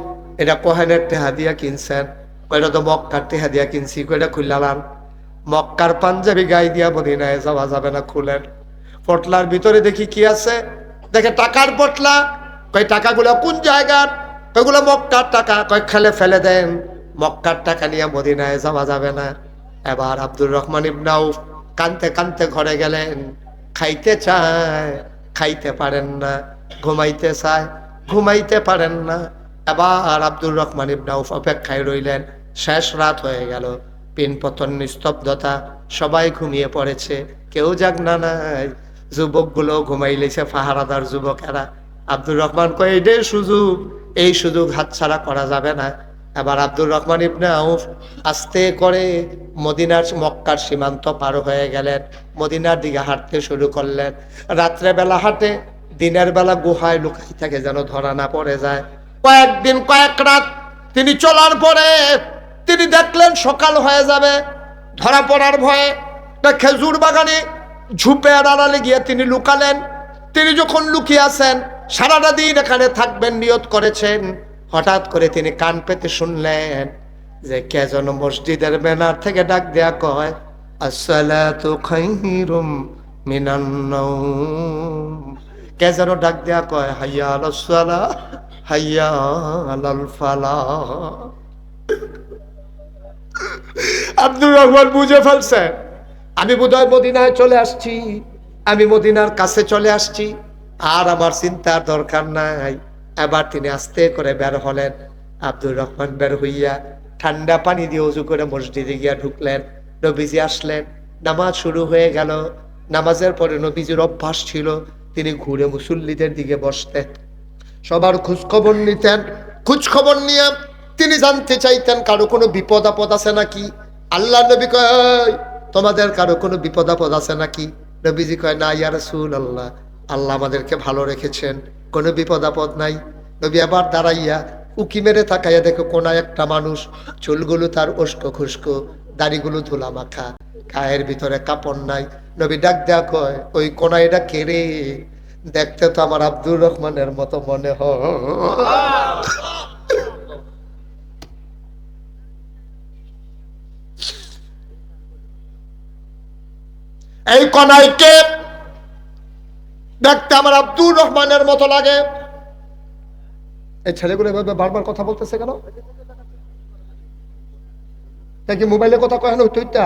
এটা কোহেনের টেহা দিয়া কিনছেন? কয়টা তো মক্কার টেহা দিয়া কিনছি, কয়টা খুললাম, মক্কার পাঞ্জাবি গায়ে দিয়া মদিনায় যাওয়া যাবে না, খুলেন। পটলার ভিতরে দেখি কি আছে, দেখে টাকার পটলা, কয় টাকাগুলো কোন জায়গার? কয়গুলো মক্কার টাকা, কয় খেলে ফেলে দেন, মক্কার টাকা নিয়ে মদিনায় যাওয়া যাবে না। এবার আব্দুর রহমান ইবনে আউফ কানতে কানতে ঘরে গেলেন, খাইতে চায় খাইতে পারেন না, ঘুমাইতে চায় ঘুমাইতে পারেন না, এবার আব্দুর রহমান ইবনে আউফ অপেক্ষায় রইলেন। শেষ রাত হয়ে গেল, পিনপতন নিস্তব্ধতা, সবাই ঘুমিয়ে পড়েছে, কেউ জাগনা নাই। যুবকগুলো ঘুমাইলেছে, পাহারাদার যুবকেরা। আব্দুর রহমান কয় এটাই সুযোগ, এই সুযোগ হাতছাড়া করা যাবে না। এবার আব্দুর রহমান ইবনে আউফ আস্তে করে মদিনার মক্কার সীমান্ত পার হয়ে গেলেন, মদিনার দিকে হাঁটতে শুরু করলেন। রাত্রে বেলা হাঁটে, দিনের বেলা গুহায় লুকাই থাকে যেন ধরা না পড়ে যায়। কয়েকদিন কয়েক রাত তিনি চলার পরে তিনি দেখলেন সকাল হয়ে যাবে, ধরা পড়ার ভয়ে খেজুর বাগানে ঝুপের আড়ালে গিয়ে তিনি লুকালেন। তিনি যখন লুকিয়ে আছেন, সারাটা দিন এখানে থাকবেন নিয়ত করেছেন, হঠাৎ করে তিনি কান পেতে শুনলেন যে কে যেন মসজিদের ব্যানার থেকে ডাক দেয়া কয়, আসসালাতু খায়রুম মিনান নাওম। কে যেন ডাক দেয়া কয়, হাইয়া আলাস সালাহ হাইয়া আলাল ফালাহ। আব্দুর রহমান বুঝে ফেলছে আমি বোধহয় মদিনায় চলে আসছি, আমি মদিনার কাছে চলে আসছি, আর আমার চিন্তার দরকার নাই। এবার তিনি আস্তে করে বের হলেন। আব্দুর রহমান বের হইয়া ঠান্ডা পানি দিয়ে উজু করে মসজিদে গিয়া ঢুকলেন। নবীজি আসলেন, নামাজ শুরু হয়ে গেল। নামাজের পরে নবীজির অভ্যাস ছিল তিনি ঘুরে মুসল্লিদের দিকে বসতেন, সবার খোঁজখবর নিতেন। খোঁজখবর নিয়ে তিনি জানতে চাইতেন কারো কোনো বিপদ আপদ আছে নাকি। আল্লাহ নবী কয় তোমাদের কারো কোনো বিপদ আপদ আছে নাকি? নবীজি কয় না ইয়া রাসূলুল্লাহ, আল্লাহ আমাদেরকে ভালো রেখেছেন, কোনো বিপদ আপদ নাই। নবী আবার দাঁড়াইয়া উকি মেরে তাকাইয়া দেখো কোনায় একটা মানুষ, চুলগুলো তার উস্কো খুস্কো, দাড়িগুলো ধুলা মাখা, গায়ের ভিতরে কাপড় নাই। নবী ডাক দেয়া কয় ওই কোনায় এটা কে রে? দেখতে তো আমার আব্দুর রহমানের মতো মনে হয়। এই কনাইকে দেখতে আমার আব্দুর রহমানের মতো লাগে। এই ছেলেগুলো এভাবে বারবার কথা বলতেছে কেন? কি মোবাইলে কথা কয় না? তুইটা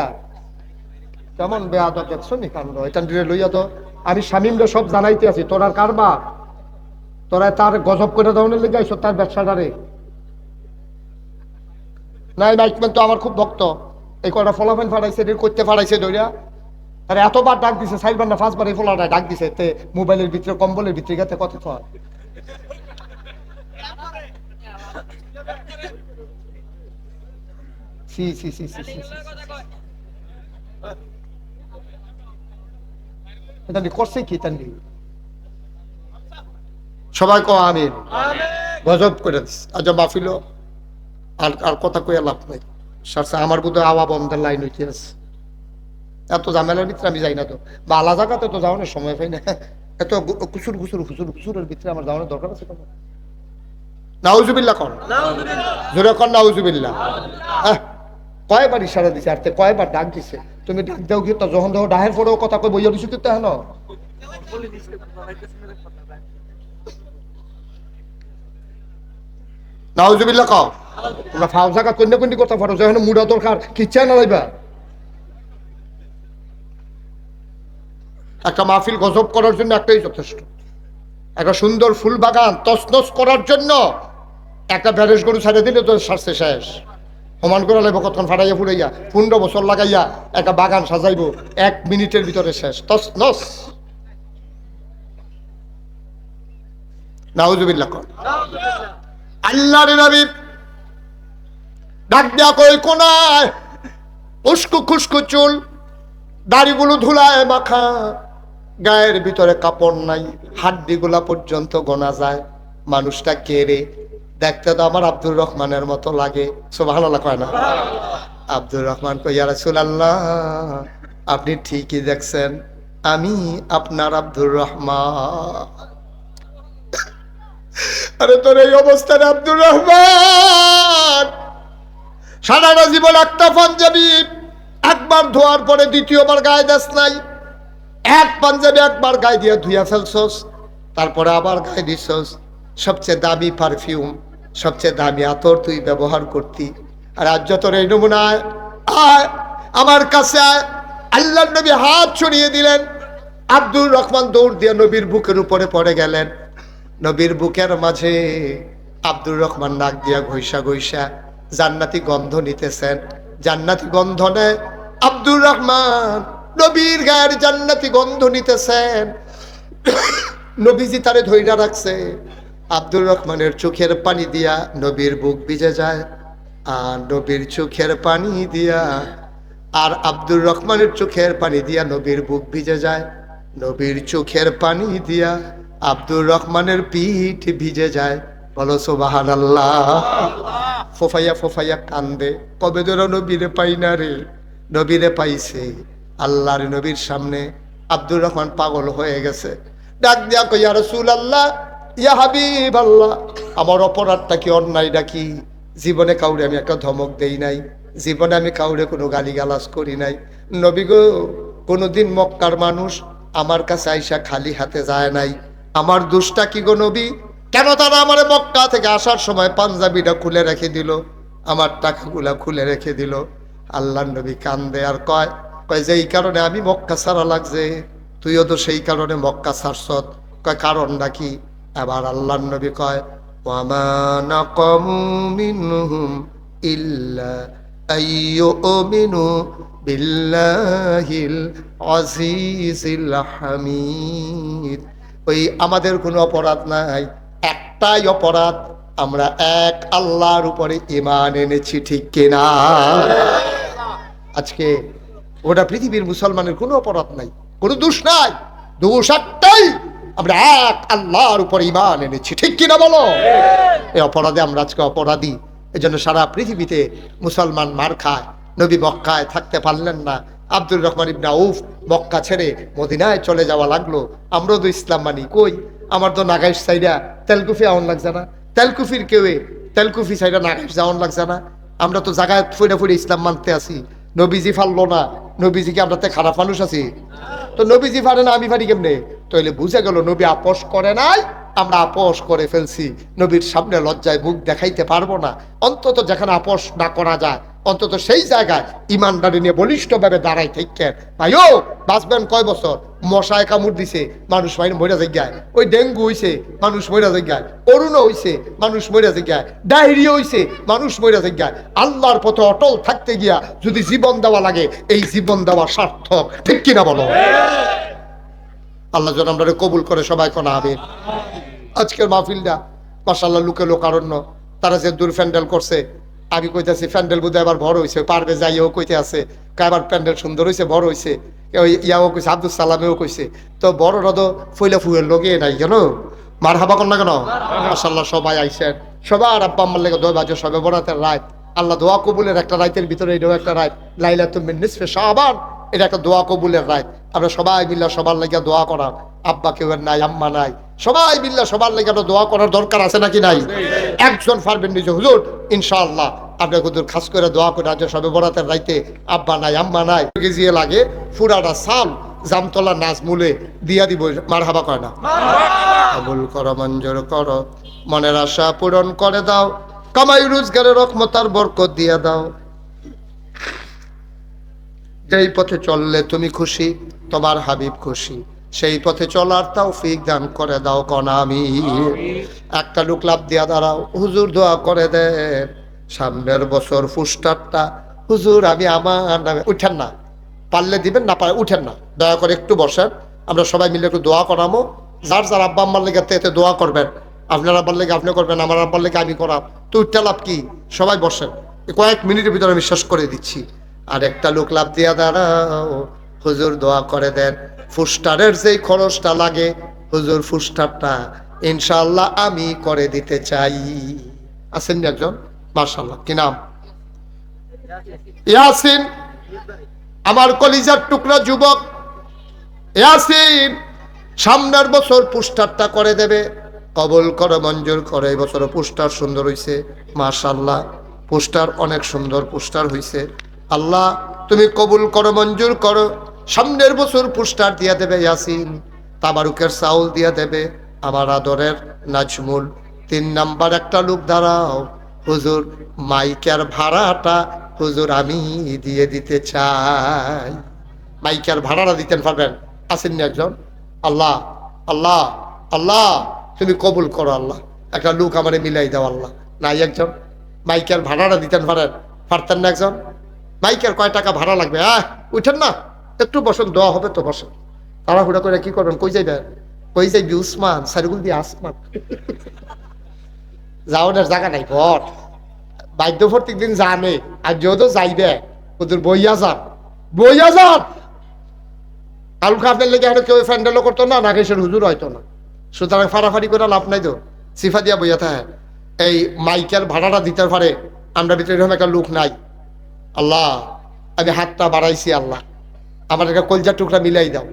কেমন বেয়াদব দেখছো নি কাণ্ড। এটা লইয়া তো আমি শামিমরে সব জানাইতে আছি, তোরার কারবা, তোরা তার গজব করে দেওয়ার লেগে আইছো তার ব্যবসাটারে। নাই মাইকম্যান তো আমার খুব ভক্ত, এই কটা ফলাফল ফাটাইছে, করতে ফাটাইছে ধরিয়া। আরে এতবার ডাক দিছে, 4বার না 5বার এই ফলাটায় ডাক দিছে, তে মোবাইলের ভিতরে কম্বলের ভিতরে গেতে কথা তো সি সি সি সি সি এটা করছে কি তান্ডি? সবাই কো আমিন। গজব করে দিস। আজ মাহফিল আর আর কথা কইয়া লাভ নাই। সারসা আমার বোধ আওয়া বন্ধের লাইন হইতে আছে। এত ঝামেলার ভিতরে আমি যাই না তো, বা আলা জায়গাতে তো যাওয়ানোর সময় পাই না। এত কুসুর ঘুসুর ঘুসুর ঘুসুরের ভিতরে আমার যাওয়ানোর দরকার আছে কোনো? নাউজুবিল্লাহ কর, জোরে কর নাউজুবিল্লাহ। কয়বার ইশারা দিছে আর কয়বার ডাক দিছে, তুমি ডাক দাও কি? তো যখন দেখো ডাহের পরেও কথা কই বইয়া দিছো তো হেন। নাউজুবিল্লাহ কও। তোমরা ফাও জায়গা কন্যা কন্যা কথা পারো, যখন মুড়া দরকার কি চাই না লাইবা। একটা মাহফিল গজব করার জন্য একটাই যথেষ্ট, একটা সুন্দর ফুল বাগান তছনছ করার জন্য একটা ব্যারেজ গরু ছাড়ে দিলে তো সারছে শেষ। সমান করে লাগবো কতক্ষণ ফাটাইয়া ফুটাইয়া 15 বছর লাগাইয়া একটা বাগান সাজাইবো, 1 মিনিটের ভিতরে শেষ তছনছ। নাউজুবিল্লাহ কর। আল্লাহর নবী ডাক দেয়া কই কোনায়, উস্কো খুস্কো চুল, দাড়িগুলো ধুলায় মাখা, গায়ের ভিতরে কাপড় নাই, হাড্ডিগুলা পর্যন্ত গোনা যায়। মানুষটা কে রে? দেখতে তো আমার আব্দুর রহমানের মতো লাগে। সুবহানাল্লাহ কয় না? আব্দুর রহমান কই ইয়া রাসূলুল্লাহ আপনি ঠিকই দেখছেন, আমি আপনার আব্দুর রহমান। আরে তোর এই অবস্থানে আব্দুর রহমান সারাটা জীবন একটা পাঞ্জাবি একবার ধোয়ার পরে দ্বিতীয়বার গায়ে দেশ নাই, এক পাঞ্জাবি একবার গায়ে দিয়ে ধুইয়া ফেলছস, তারপরে আবার গায়ে দিছস। সবচেয়ে দামি পারফিউম, সবচেয়ে দামি আতর তুই ব্যবহার করতি। আর আজ তোর এই নমুনায় আয় আমার কাছে আয়। আল্লাহ নবী হাত ছড়িয়ে দিলেন, আব্দুর রহমান দৌড় দিয়ে নবীর বুকের উপরে পড়ে গেলেন। নবীর বুকের মাঝে আব্দুর রহমান নাক দিয়া ঘইসা ঘইসা জান্নাতি গন্ধ নিতেছেন। জান্নাতি গন্ধ নেয় আব্দুর রহমান, নবীর গায়ের জান্নাতি গন্ধ নিতেছেন। নবীজি তারে ধইরা রাখছে। আব্দুর রহমানের চোখের পানি দিয়া নবীর বুক ভিজে যায়, আর নবীর চোখের পানি দিয়া, আর আব্দুর রহমানের চোখের পানি দিয়া নবীর বুক ভিজে যায়। নবীর চোখের পানি দিয়া আব্দুর রহমানের পিঠ ভিজে যায়। বলো সুবহানাল্লাহ। ফোফাইয়া ফোফাইয়া কান্দে, কবে ধরো নবীরে পাই না রে। নবীরে পাইছে, আল্লাহর নবীর সামনে আব্দুর রহমান পাগল হয়ে গেছে। ডাক দিয়া কই, ইয়া রাসূলুল্লাহ, ইয়া হাবিবাল্লাহ, আমার অপরাধটা কি, অন্যায়টা কি? জীবনে কাউরে আমি একটা ধমক দেই নাই, জীবনে আমি কাউরে কোনো গালিগালাজ করি নাই। নবী গো, কোনোদিন মক্কার মানুষ আমার কাছে আইসা খালি হাতে যায় নাই। আমার দোষটা কি গো নবী? কেন তারা আমার মক্কা থেকে আসার সময় পাঞ্জাবিটা খুলে রেখে দিল, আমার টাকাগুলা খুলে রেখে দিল? আল্লাহর নবী কান্দে আর কয় যে এই কারণে আমি মক্কা ছাড়া লাগছে, তুইও তো সেই কারণে মক্কা ছাড়ছত। কয় কারণটা কি? আবার আল্লাহর নবী কয়, ওয়ামা নাকামু মিনহুম ইল্লা আইয়ুমিনু বিল্লাহিল আজিজিল হামিদ। ওই আমাদের কোনো অপরাধ নাই, একটাই অপরাধ, আমরা এক আল্লাহর উপরে ঈমান এনেছি, ঠিক কিনা? আজকে ওটা পৃথিবীর মুসলমানের কোনো অপরাধ নাই, কোনো দোষ নাই, দোষ একটাই, আমরা এক আল্লাহর উপরে ঈমান এনেছি, ঠিক কিনা বলো? এই অপরাধে আমরা আজকে অপরাধী। এই জন্য সারা পৃথিবীতে মুসলমান মার খায়। নবী মক্কায় থাকতে পারলেন না, আব্দুর রহমান ইবনে আউফ মক্কা ছেড়ে মদিনায় চলে যাওয়া লাগলো। আমরাও তো ইসলাম মানি, কই আমার তো নাগাইশ সাইডা তেলকুফি আউন লাগছে না, তেলকুফির কেউে তেলকুফি সাইডা নাগাইশ যাওয়ান লাগছে না। আমরা তো জায়গায় ফুড়ে ফুড়ে ইসলাম মানতে আসি। নবীজি ফারলো না, নবীজিকে আমরা তো খারাপ মানুষ আছি? তো নবীজি পারে না, আমি পারি কেমনে? তাইলে বুঝে গেল নবী আপোষ করে নাই, আমরা আপোষ করে ফেলছি। নবীর সামনে লজ্জায় মুখ দেখাইতে পারবো না। অন্তত যেখানে আপোষ না করা যায়, অন্তত সেই জায়গায় ইমানদারি নিয়ে বলিষ্ঠভাবে দাঁড়াই থাকেন। ভাইও বাঁচবেন কয় বছর? মশায় কামড় দিছে, মানুষ মরে জায়গায়। ওই ডেঙ্গু হইছে, মানুষ মরে জায়গায়। করোনা হইছে, মানুষ মরে জায়গায়। ডায়রিয়া হইছে, মানুষ মরে জায়গায়। আল্লাহর পথে অটল থাকতে গিয়া যদি জীবন দেওয়া লাগে, এই জীবন দেওয়া সার্থক, ঠিক কিনা বলো? আল্লাহ যেন আমরা কবুল করে, সবাই কোনা আমিন। আজকের মাহফিলটা মাশাআল্লাহ লোকে লোকারণ্য, তারা যে দূর প্যান্ডেল করছে। আমি কইতেছি প্যান্ডেল বোধহয় এবার বড় হয়েছে, পারবে যাইও কইতে আছে, এবার প্যান্ডেল সুন্দর হয়েছে, বড় হয়েছে। ইয়াও কইছে, আব্দুল সালামেও কইছে। তো বড়রা তো ফইলা ফুয়ের লগে নাই, কেন মার হাবা কর না কেন? মাশাআল্লাহ সবাই আইসেন, সবার আব্বা আম্মার লেগে দোয়া বাজে। সবে বরাতের রাত, আল্লাহ দোয়া কবুলের একটা রাতের ভিতরে এটাও একটা রাত, লাইলাতুম মিন নিসফি শাবান, এটা একটা দোয়া কবুলের রাত। আমরা সবাই মিল্লা সবার লাগিয়া দোয়া করা। আব্বা কেউ নাই, আম্মা নাই, সবাই মিল্লা সবার লাগিয়া দোয়া করার দরকার আছে নাকি নাই? একজন পারবেন নিজে, হুজুর ইনশাআল্লাহ আপনার হুজুর খাস করে দোয়া করে আজ সবে বরাতের রাইতে আব্বা নাই, আম্মা নাই, গিয়ে লাগে ফুরাটা সাল জামতলা নাজমুলে দিয়া দিব। মার হাবা কয় না? কবুল করো, মঞ্জুর করো, মনের আশা পূরণ করে দাও, কামাই রোজগারের রহমত আর বরকত দিয়া দাও। যেই পথে চললে তুমি খুশি, তোমার হাবিব খুশি, সেই পথে চলার তৌফিক দান করে দাও, কোন আমিন। একটা লোক লাভ দিয়া দাঁড়াও, হুজুর দোয়া করে দেন সামনের বছর পুস্টারটা হুজুর আমি আমার নামে। উঠেন না, পারলে দিবেন, না পারলে উঠেন না, দয়া করে একটু বসেন। আমরা সবাই মিলে একটু দোয়া করামো। যার যার আব্বা আম্মার লেগে এতে দোয়া করবেন, আপনার আব্বার লেগে আপনি করবেন, আমার আব্বার লেগে আমি করাম। তো উঠতে লাভ কি? সবাই বসেন, কয়েক মিনিটের ভিতরে আমি শেষ করে দিচ্ছি। আর একটা লোক লাভ দিয়া দাঁড়াও, হুজুর দোয়া করে দেন ফুস্টারের যেই খরচটা লাগে, হুজুর ফুস্টারটা ইনশাআল্লাহ আমি করে দিতে চাই। আছেন একজন? মাশাআল্লাহ, কি নাম? ইয়াসিন, আমার কলিজার টুকরা যুবক ইয়াসিন সামনের বছর পুস্টারটা করে দেবে। কবুল করো, মঞ্জুর করো। এই বছর পুস্টার সুন্দর হইছে, মাশাআল্লাহ, পুস্টার অনেক সুন্দর পুস্টার হইছে। আল্লাহ তুমি কবুল করো, মঞ্জুর করো। সামনের বছর পুস্টার দিয়া দেবে ইয়াসিন, তাবারুকের চাউল দিয়া দেবে আমার আদরের নাজমুল। 3 নাম্বার একটা লোক দাঁড়াও, হুজুর মাইকের ভাড়াটা হুজুর আমি দিয়ে দিতে চাই। মাইকের ভাড়াটা দিতেন পারবেন? আসেননি একজন? আল্লাহ আল্লাহ আল্লাহ তুমি কবুল করো, আল্লাহ একটা লোক আমারে মিলাই দাও আল্লাহ। নাই একজন মাইকের ভাড়াটা দিতেন পারতেন না একজন? মাইকের কয় টাকা ভাড়া লাগবে? উঠেন না, একটু বসেন, দোয়া হবে তো, বসেন। তাড়াহুড়া করে কি করবেন? কই যাইবেন? কই যাইবি উসমান? সারিগুল দিয়ে আসমান যাওয়ার জায়গা নাই ঘর। বাধ্য প্রত্যেক দিন জানে, আর যেহেতু যাইবে ওদের বইয়া যান। কালকে আপনার লেগে আর কেউ ফ্যান্ডেলও করতো না, নাগেশের হুজুর হয়তো না। সুতরাং ফাড়াফাড়ি করে লাভ নাই তো, সিফা দিয়া বইয়া থাকে। এই মাইকের ভাড়াটা দিতে পারে, আমরা ভিতরে এরকম একটা লোক নাই। আল্লাহ, আমি হাতটা বাড়াইছি, আল্লাহ আমার একটা কলজার টুকরা মিলাই দাও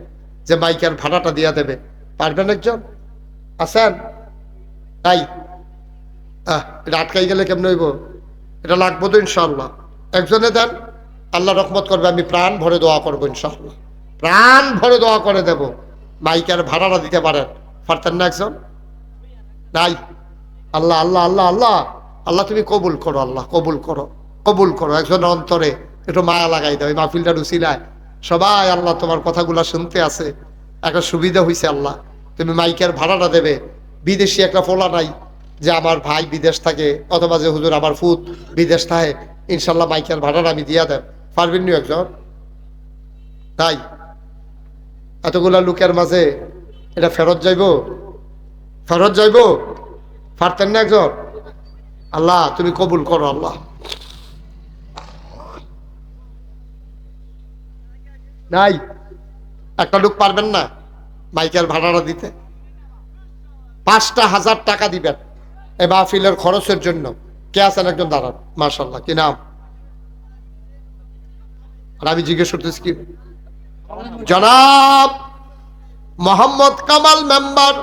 যে মাইকের ভাড়াটা দিয়া দেবে। পারবেন একজন? আছেন? তাই এটা আটকাই গেলে কেমন হইব? এটা লাগবো তো ইনশাল্লাহ। একজনে দেন, আল্লাহ রহমত করবে। আমি প্রাণ ভরে দোয়া করবো ইনশাল্লাহ, প্রাণ ভরে দোয়া করে দেব। মাইকের ভাড়াটা দিতে পারেন, পারতেন না একজন? নাই? আল্লাহ আল্লাহ আল্লাহ আল্লাহ আল্লাহ, তুমি কবুল করো, আল্লাহ কবুল করো, কবুল করো। একজনের অন্তরে একটু মায়া লাগাই দাও। এই মাহফিলটা রুচিলায় সবাই আল্লাহ তোমার কথাগুলা শুনতে আছে, একটা সুবিধা হয়েছে। আল্লাহ তুমি মাইকের ভাড়াটা দেবে। বিদেশি একটা ফোলা নাই যে আমার ভাই বিদেশ থাকে, অথবা যে হুজুর আমার ফুত বিদেশ থাকে, ইনশাল্লাহ মাইকের ভাড়াটা আমি দিয়া দেব। পারবেন নি একজন? তাই এতগুলা লোকের মাঝে এটা ফেরত যাইব? পারতেন না একজন? আল্লাহ তুমি কবুল করো আল্লাহ। নাই? একটা লোক পারবেন না মাইকের ভাড়াটা দিতে? 5,000 টাকা দিবেন এই মাহফিলের খরচের জন্য। কে আছেন একজন? দাঁড়ান। মাশাআল্লাহ, কি নাম? আর আমি জিজ্ঞেস করতেছি কি? জনাব মোহাম্মদ কামাল মেম্বার,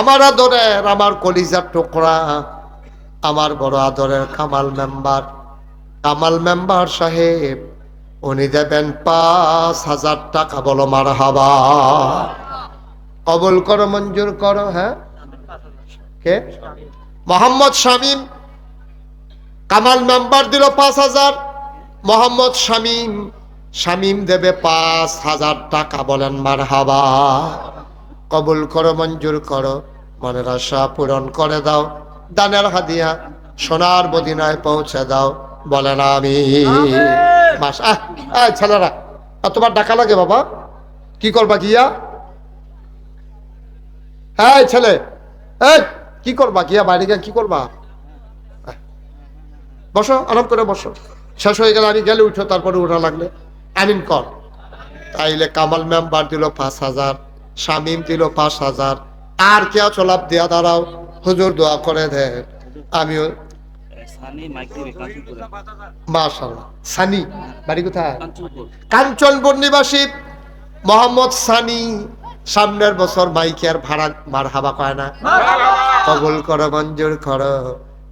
আমার আদরের, আমার কলিজার টুকরা, আমার বড় আদরের কামাল মেম্বার সাহেব, উনি দেবেন 5,000 টাকা। বলো মারহাবা। কবুল করো, মঞ্জুর করো। হ্যাঁ, কে? মোহাম্মদ শামীম। কামাল মেম্বার দিল 5,000, মোহাম্মদ শামীম দেবে 5,000 টাকা। বলেন মারহাবা। কবুল করো, মঞ্জুর করো, মনের আশা পূরণ করে দাও, দানের হাদিয়া সোনার মদিনায় পৌঁছে দাও। বলেন আমিন। মাস ছেলেরা তোমার ডাকা লাগে বাবা, কি করবা গিয়া? হ্যাঁ ছেলে, কি করবা গিয়া? বাইরে গিয়া কি করবা? বসো, আরাম করে বসো। শেষ হয়ে গেলে আমি গেলে উঠো, তারপরে উঠা লাগলে আমিন কর। তাইলে কামাল মেম্বার দিল 5,000, শামীম দিল 5,000। আর কে আছো? লাভ দিয়া দাঁড়াও, হুজুর দোয়া করে দেন। আমিও। মাশাআল্লাহ। সানি বাড়ি কোথায়? কাঞ্চনপুর নিবাসী মোহাম্মদ সানি। সামনের বছর মাইকের ভাড়া মারহাবা কয় না? কবুল করো, মঞ্জুর করো,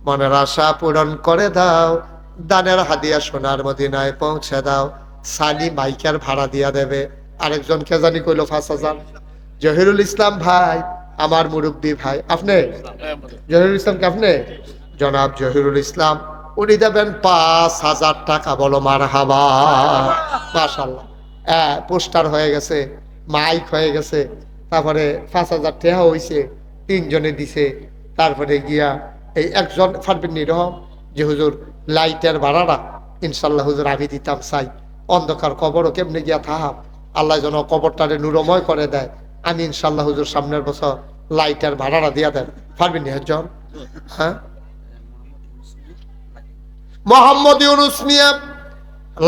মনের আশা পূরণ করে দাও, দানের হাদিয়া সোনার মদিনায় পৌঁছে দাও। সানি মাইকের ভাড়া দিয়া দেবে। আরেকজন কে জানি কইল 5,000, জহিরুল ইসলাম ভাই, আমার মুরব্বী ভাই। আপনি জহিরুল ইসলাম কে? আপনি জনাব জহিরুল ইসলাম, উনি দেবেন 5,000 টাকা। বলো মারহাবা। মাশাআল্লাহ। পোস্টার হয়ে গেছে, মাইক হয়ে গেছে, তারপরে 5,000 টাকা হয়েছে, 3 জনে দিছে। তারপরে গিয়া এই একজন ফারবেন নিরহম যে হুজুর লাইটের ভাড়াটা ইনশাল্লাহ হুজুর আমি দিতাম চাই। অন্ধকার কবরও কেমনে গিয়া থাহাম, আল্লাহ যেন কবরটারে নুরময় করে দেয়। আমি ইনশাল্লাহ হুজুর সামনের বছর লাইটের ভাড়াটা দিয়া দেন। পারবেন নি একজন? হ্যাঁ, মোহাম্মদ ইউনুস মিয়া,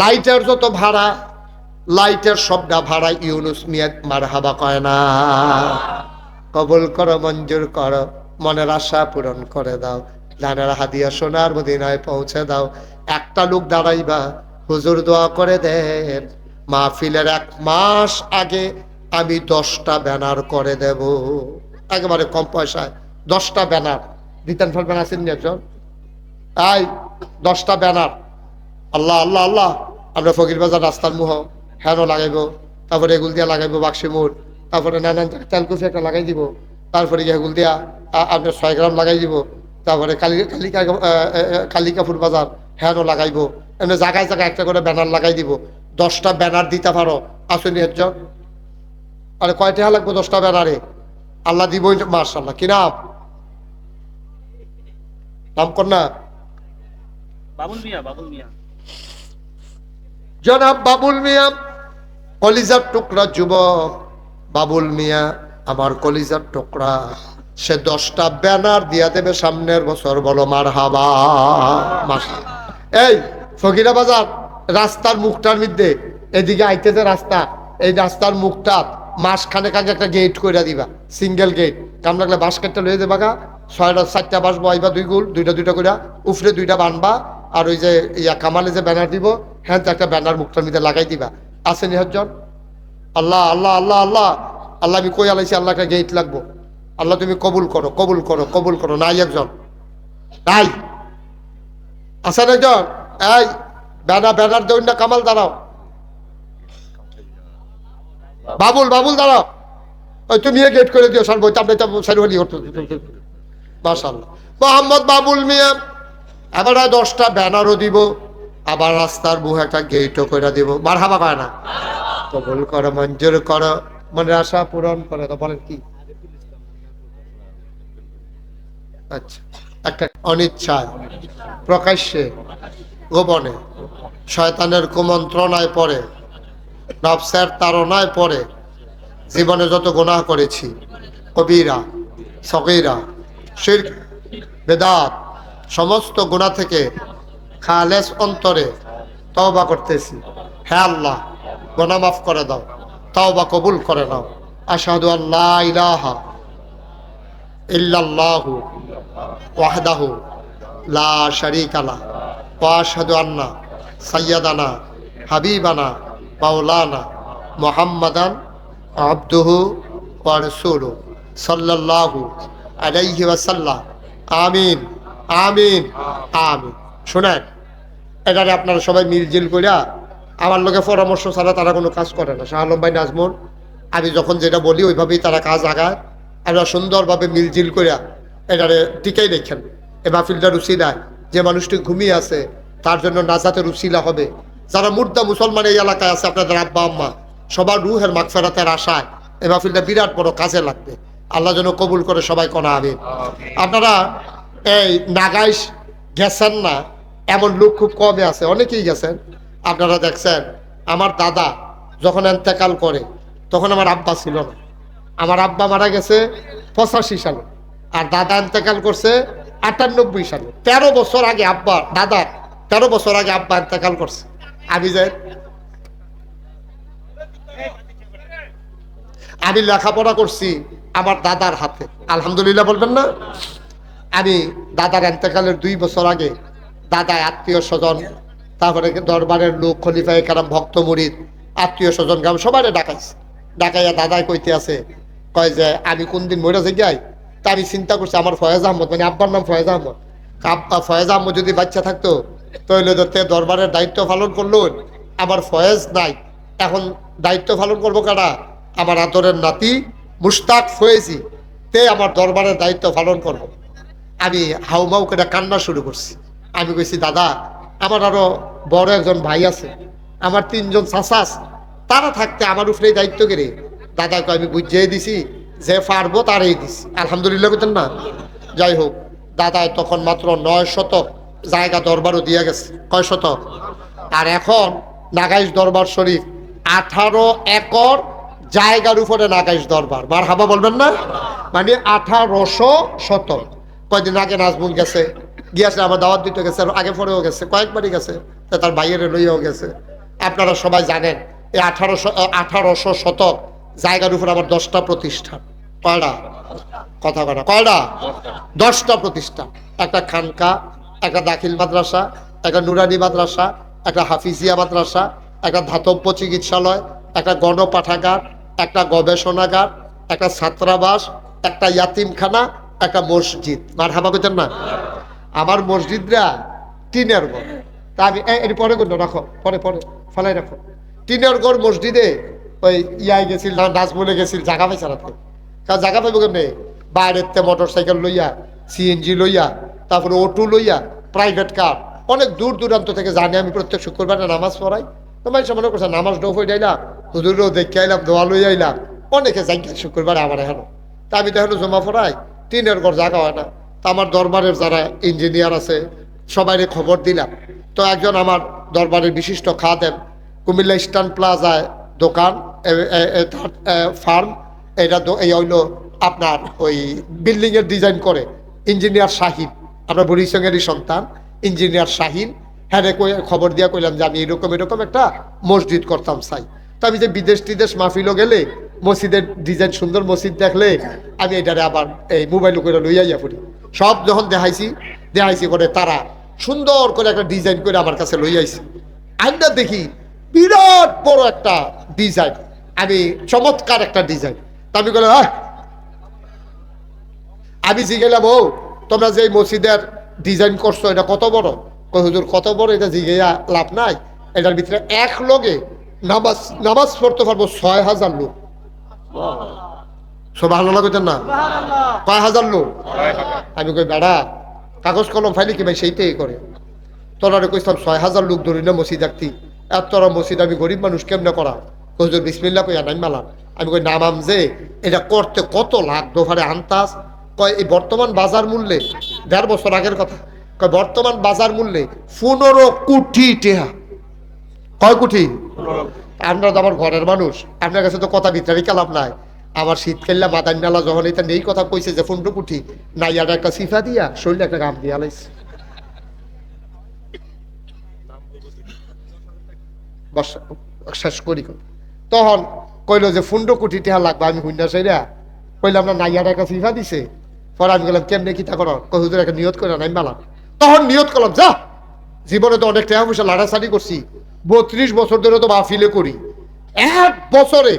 লাইটের যত ভাড়া, লাইটের সবটা ভাড়া ইউনুস মিয়া মারহাবা কয় না? কবুল করো, মঞ্জুর করো, মনের আশা পূরণ করে দাও, দানের হাদিয়া সোনার মদিনায় পৌঁছে দাও। একটা লোক দাঁড়াইবা, হুজুর দোয়া করে দেন, মাহফিলের 1 মাস আগে আমি 10টা ব্যানার করে দেব। একেবারে কম পয়সায় 10টা ব্যানার দিতেন। ফেলবেন আসেন নি একজন? 10টা ব্যানার। আল্লাহ আল্লাহ আল্লাহ। আমরা ফকির বাজার রাস্তার মুহ হ্যানো লাগাইবো, তারপরে এগুল দিয়া লাগাইবো বাক্সিমুর, তারপরে নানান তেলকুচি একটা লাগাই দিব, তারপরে এগুল দিয়া আপনার 6 গ্রাম লাগাই দিব, তারপরে কালিকাপুর বাজার হ্যানো লাগাইবো। এমনি জায়গায় জায়গায় একটা করে ব্যানার লাগাই দিব। 10টা ব্যানার দিতে পারো? আসেনি একজন? আরে কয়টা লাগবো 10টা ব্যানারে? আল্লাহ দিবই। মাশাআল্লাহ। কি নাম? নাম কর না, বাবুল মিয়া, বাবুল মিয়া। জনাব বাবুল মিয়া, কলিজার টুকরা যুবক বাবুল মিয়া, আমার কলিজার টুকরা। সে 10টা ব্যানার দিয়া দেবে সামনের বছর, বলো মারহাবা। এই ফকিরা বাজার রাস্তার মুখটার মধ্যে এদিকে আইতেছে রাস্তা, এই রাস্তার মুখটা মাসখানেক আগে একটা গেট করে দিবা, সিঙ্গেল গেট। কাম লাগলে বাঁশ কাটটা লয়ে দেবা গা, 6টা বাঁশ বইবা, 2 গুল, 2টা করে, উফরে 2টা বানবা। আর ওই যে কামালে যে ব্যানার দিব, হ্যাঁ একটা ব্যানার মুখটার মধ্যে লাগাই দিবা। আসেনি হজ্জন? আল্লাহ আল্লাহ আল্লাহ আল্লাহ আল্লাহ, আমি কই আলাইছি, আল্লাহ একটা গেট লাগবো। আল্লাহ তুমি কবুল করো, কবুল করো, কবুল করো। নাই একজন, নাই আসেন একজন। এই ব্যানার দেউন না, কামাল দাঁড়াও, বাবুল বাবুল দাঁড়াও। ওই তুমি গেট করে দিও, সার বইতে আমরা সারি হতো। মাশাআল্লাহ, মোহাম্মদ বাবুল মিয়া। এবার 10টা ব্যানারও দিব, আবার রাস্তার মুখে একটা গেটও করে দিব। মারহাবা কয় না? কবুল করো, মঞ্জুর করো, মনের আশা পূরণ করে। তো বলেন কি? আচ্ছা, একটা অনিচ্ছায়, প্রকাশ্যে, গোপনে, শয়তানের কুমন্ত্রণায় পড়ে, নফসের তাড়নায় পড়ে জীবনে যত গুনাহ করেছি, কবিরা সগীরা, শিরক বেদাত, সমস্ত গুনাহ থেকে খালেস অন্তরে তওবা করতেছি। হে আল্লাহ, গুনাহ মাফ করে দাও, তওবা কবুল করে নাও। আশহাদু আল্লা ইলাহা ইল্লাল্লাহু ওয়াহদাহু লা শারীকা লাহু ওয়া আশহাদু আন্না সাইয়্যিদানা হাবিবানা মাওলানা মুহাম্মাদান আবদুহু ওয়া রাসূলুহু সাল্লাল্লাহু আলাইহি ওয়াসাল্লাম। আমিন আমিন আমিন। শুনেন, এটারে আপনারা সবাই মিলজিল করিয়া, আমার লোকে পরামর্শ ছাড়া তারা কোনো কাজ করে না। শাহ আলম ভাই, নাজমুল, আমি যখন যেটা বলি ওইভাবেই তারা কাজ আগায়। আমরা সুন্দরভাবে মিলজিল করিয়া এটারে টিকাই রেখেন। এ মাহফিলটা রুসিলায় যে মানুষটি ঘুমিয়ে আছে তার জন্য নাজাতের রুসিলা হবে। যারা মুর্দা মুসলমান এই এলাকায় আছে, আপনাদের আব্বা আম্মা, সবার রুহের মাগফিরাতের আশায় এই মাহফিলটা বিরাট বড় কাজে লাগবে। আল্লাহ যেন কবুল করে, সবাই কোনা আমিন। আপনারা এই নাগাইশ গেছেন না এমন লোক খুব কমে আছে, অনেকেই গেছেন। আপনারা দেখছেন, আমার দাদা যখন এন্তেকাল করে তখন আমার আব্বা ছিল না। আমার আব্বা মারা গেছে 85 সালে, আর দাদা এন্তেকাল করছে 98 সালে। 13 বছর আগে আব্বা, দাদা 13 বছর আগে আব্বা এন্তেকাল করছে। আমি লেখাপড়া করছি আমার দাদার হাতে, আলহামদুলিল্লাহ বলবেন না? আমি দাদার এন্তেকালের 2 বছর আগে দাদা আত্মীয় স্বজন, তারপরে দরবারের লোক, খলিফায়ে কেরাম, ভক্ত মুরিদ, আত্মীয় স্বজন গ্রাম সবাই ডাকাইছে। ডাকাইয়া দাদাই কইতে আছে, কয় যে আমি কোন দিন মরে যাই। তা আমি চিন্তা করছি, আমার ফয়েজ আহমদ, মানে আব্বার নাম ফয়েজ আহমদ, আব্বা ফয়েজ আহমদ যদি বাচ্চা থাকতো তাহলে তে দরবারের দায়িত্ব পালন করলো। আমার ফয়েজ নাই, এখন দায়িত্ব পালন করবো কারা? আমার আদরের নাতি মুশতাক ফয়েজি, তে আমার দরবারের দায়িত্ব পালন করবো। আমি হাউমাউ করে কান্না শুরু করছি। আমি কইছি, দাদা, আমার আরো বড় একজন ভাই আছে, আমার 3 জন চাচা আছে, তারা থাকতে আমার উপরে দায়িত্ব কেড়ে। দাদাকে আমি বুঝিয়ে দিছি যে পারবো তারই দিছি, আলহামদুলিল্লাহ বলতেন না? যাই হোক, দাদায় তখন মাত্র 9 শতক জায়গা দরবারও দিয়ে গেছে। কয় শতক? আর এখন নাগাইশ দরবার শরীফ 18 একর জায়গার উপরে নাগাইশ দরবার। মারহাবা বলবেন না? মানে 1800 শতক। কয়দিন আগে নাজমুল গেছে, গিয়েছে আমার দাওয়াত দিতে গেছে, আগে পরেও গেছে, কয়েকবারই গেছে, তার ভাইয়ের লইয়াও গেছে। আপনারা সবাই জানেন, এই 1800 শতক জায়গার উপর আমার 10টা প্রতিষ্ঠান। কয়টা? কথা বলা, কয়টা? 10টা প্রতিষ্ঠান। একটা খানকা, একটা দাখিল মাদ্রাসা, একটা নুরানি মাদ্রাসা, একটা হাফিজিয়া মাদ্রাসা, একটা ধাতব্য চিকিৎসালয়, একটা গণপাঠাগার, একটা গবেষণাগার, একটা ছাত্রাবাস, একটা ইয়াতিমখানা, একটা মসজিদ। মারহাবা কইতেন না? আমার মসজিদরা টিনের ঘর। তা আমি এর পরে করলো, রাখো, পরে পরে ফেলাই রাখো। টিনের ঘর মসজিদে ওই ইয়াই গেছিল, নাজমুলে গেছিল, জায়গা পাইছে না। কারণ জায়গা পাইব কেমনি? বাইরের তে মোটর সাইকেল লইয়া, সিএনজি লইয়া, তারপরে অটো লইয়া, প্রাইভেট কার, অনেক দূর দূরান্ত থেকে জানি। আমি প্রত্যেক শুক্রবার নামাজ পড়াই। তো মানুষ মনে করছে নামাজ ডোফ হয়ে যাইলাম, হুজুরও দেখে আইলাম, দোয়া লই আইলাম। অনেকে যাই শুক্রবার আমার এখন। তা আমি তো এখন জমা পড়াই, টিনের ঘর জায়গা হয় না। তা আমার দরবারের যারা ইঞ্জিনিয়ার আছে সবাইরে খবর দিলাম। তো একজন আমার দরবারের বিশিষ্ট খাদেম, কুমিল্লা ইস্টার্ন প্লাজায় দোকান, ফার্ম, এটা এই হইলো আপনার ওই বিল্ডিংয়ের ডিজাইন করে ইঞ্জিনিয়ার শাহিন, আপনার বুড়িসঙ্গেরই সন্তান ইঞ্জিনিয়ার শাহিন। হ্যাঁ খবর দিয়া কইলাম যে আমি এরকম এরকম একটা মসজিদ করতাম চাই। তো আমি যে বিদেশ টিদেশ মাহফিলও গেলে মসজিদের ডিজাইন সুন্দর মসজিদ দেখলে আমি এটারে আবার এই মোবাইল করে লইয়া পড়ি। সব যখন দেখাইছি করে তারা সুন্দর করে একটা ডিজাইন করে আমার কাছে লইয়াইছি। আমরা দেখি বিরাট বড় একটা ডিজাইন, আমি চমৎকার একটা ডিজাইন। তা আমি বললাম আমি জিগেলাম, ও তোমরা যে মসজিদের ডিজাইন করছো এটা কত বড়? হুজুর কত বড় এটা জিগেয়া লাভ নাই, এটার ভিতরে এক লগে নামাজ পড়তে পারবো ৬,০০০ লোক। সুবহানাল্লাহ কইতেন না? কয় হাজার লোক? আমি কই বেড়া কাগজ কলম ফাইলে কি ভাই সেইটাই করে। তোরা কইতাম ৬,০০০ লোক ধরি না মসজিদ দেখতি, এত তোরা মসজিদ আমি গরিব মানুষ কেমনে করা? হুজুর বিসমিল্লাহ কইয়া নাই মালাম। আমি কই নামাম যে এটা করতে কত লাখ দোফারে আনতাস? কয় এই বর্তমান বাজার মূল্যে, ১.৫ বছর আগের কথা, কয় বর্তমান বাজার মূল্যে ১৫ কোটি টাকা। কয় কোটি? আমরা তো আমার ঘরের মানুষ, আপনার কাছে তো কথা ভিতরে কালাম নাই। আমার শীতকাল্লা মাদান নালা যখন এটা নেই কথা কইছে যে ১৫ কোটি নাই, আর একটা সিফা দিয়া শরীরে একটা গাম দিয়া লাইছে। শেষ করি তখন কইলো যে ১৫ কোটি টাকা লাগবে। আমি হুন্ডা সেইরা কইলাম না, নাইয়ার একটা সিফা দিছে। পরে আমি গেলাম কেমনে কিতা করো? হুজুর একটা নিয়ত করে নাই মালাম। তখন নিয়ত করলাম যা, জীবনে তো অনেক টাকা পয়সা লাড়াছাড়ি করছি, ৩২ বছর ধরে তো মাহফিলে করি, ১ বছরে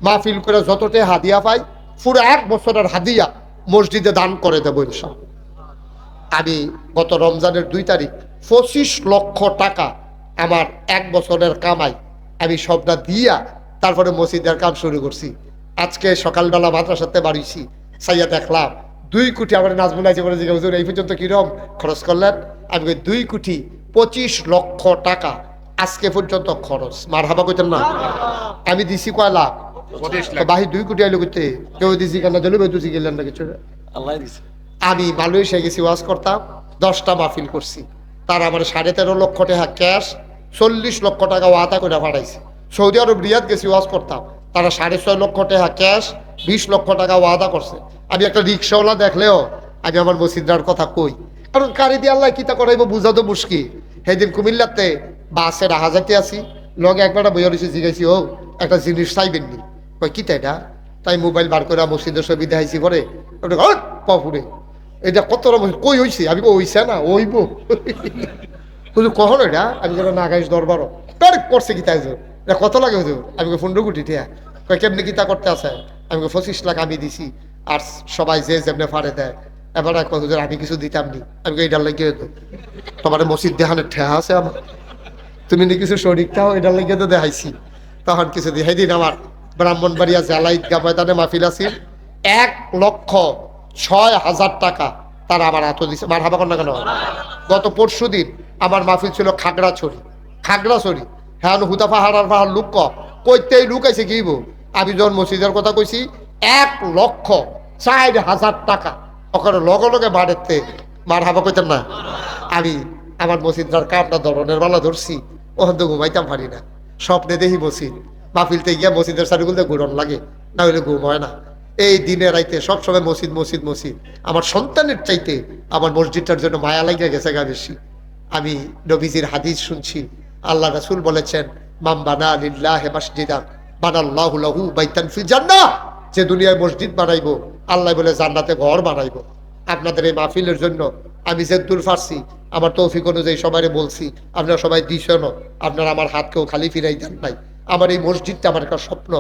মাহফিল করে যত টাকা হাদিয়া পাই পুরো ১ বছরের হাদিয়া মসজিদে দান করে দেবো ইনশাআল্লাহ। আমি গত রমজানের ২ তারিখ ২৫ লক্ষ টাকা আমার ১ বছরের কামাই আমি সবটা দিয়া তারপরে মসজিদের কাম শুরু করছি। আজকে সকালবেলা মাদ্রাসাতে বাড়িছি, সাইয়া দেখলাম ২ কোটি। আমার নাজমুল আছে বলে যে হুজুর এই পর্যন্ত কিরম খরচ করলেন? আমি ২ কোটি ২৫ লক্ষ টাকা আজকে পর্যন্ত খরচ। মারহাবা কইতেন না? আমি দিছি কয় লাখ? বাহি ২ কোটি আইলো করতে কেউ দিছি কেন জলে বেঁধুছি গেলেন না কিছু। আমি মালয়েশিয়া গেছি, ওয়াজ করতাম, 10টা মাহফিল করছি, তার আমার ১৩.৫ লক্ষ টাকা ক্যাশ, ৪০ লক্ষ টাকা ওয়াদা করে পাঠাইছি। সৌদি আরব রিয়াদ গেছি, ওয়াজ করতাম, তারা ৬.৫ লক্ষ টাকা ক্যাশ, ২০ লক্ষ টাকা ওয়াদা করছে। আমি একটা রিক্সাওয়ালা দেখলেও আমি আমার মসজিদার কথা কই, কারণ কারি দিয়ে আল্লাহ কিতা করাইব বুঝা তো মুশকিল। সেদিন কুমিল্লাতে বাসে রাহাজাতে আছি, লগে একবার বইয়া রয়েছে, জিজ্ঞাসি ও একটা জিনিস চাইবেননি? কই কিতা এটা? তাই মোবাইল বার করে মসজিদের ছবি দেখাইছি, পরে পুরে এটা কত কই হয়েছে? আমি ওইছে না ওইব হুজুর কখন এটা? আমি যেন নাগাইশ দরবারও করছে কিতা এটা কত লাগে হুজুর? আমি ১৫ কোটি টাকা। কয় কেমনি কিতা করতে আছে? আমি ২৫ লাখ আমি দিছি, আর সবাই যে যেমনি ফাড়ে দেয়। এবার হুজুর আমি কিছু দিতাম নি। আমি এইটার লাগে তোমার মসজিদ দেখানোর ঠেহা আছে আমার, তুমি নি কিছু শরীর থাও, এটার লাগে তো দেখাইছি। তখন কিছু দিই। সেদিন আমার ব্রাহ্মণবাড়িয়া জেলা ঈদগাহ ময়দানে মাহফিল আছিল, ১,০৬,০০০ টাকা তারা আমার হাতও দিছে। মার হাবা কন্যা কেন? গত পরশু দিন আমার মাহফিল ছিল খাগড়াছড়ি। হ্যাঁ হুদাফা হারার পাহাড় লুক কইতেই লুক আইছে কি আমি যখন মসজিদের কথা কইছি ১,০৪,০০০ টাকা ওখানে লগে লগে বাড়েতে। মার হাবা কইতেন না? আমি আমার মসজিদার কামটা ধরনের বেলা ধরছি, ওখান তো ঘুমাইতাম পারি না, স্বপ্নে দেখি মসজিদ। মাহফিলতে গিয়া মসজিদের চারিগুলোতে ঘুরন লাগে, না হলে ঘুম হয় না। এই দিনে রাইতে সবসময় মসজিদ মসজিদ মসজিদ। আমার সন্তানের চাইতে আমার মসজিদটার জন্য মায়া লাগে গেছে গা বেশি। আমি নবীজির হাদিস শুনছি, আল্লাহ রাসূল বলেছেন, মাম বানা লিল্লাহি মাসজিদান বানাল্লাহু লাহু বাইতান ফিল জান্নাহ। যে দুনিয়ায় মসজিদ বানাইবো, আল্লাহ বলে জান্নাতে ঘর বানাইবো। আপনাদের এই মাহফিলের জন্য আমি যে দূর ফারছি, আমার তৌফিক অনুযায়ী সবাই বলছি, আপনারা সবাই দিছেন, আপনারা আমার হাতকেও খালি ফিরাই দেন নাই। আমার এই মসজিদটা আমার একটা স্বপ্ন,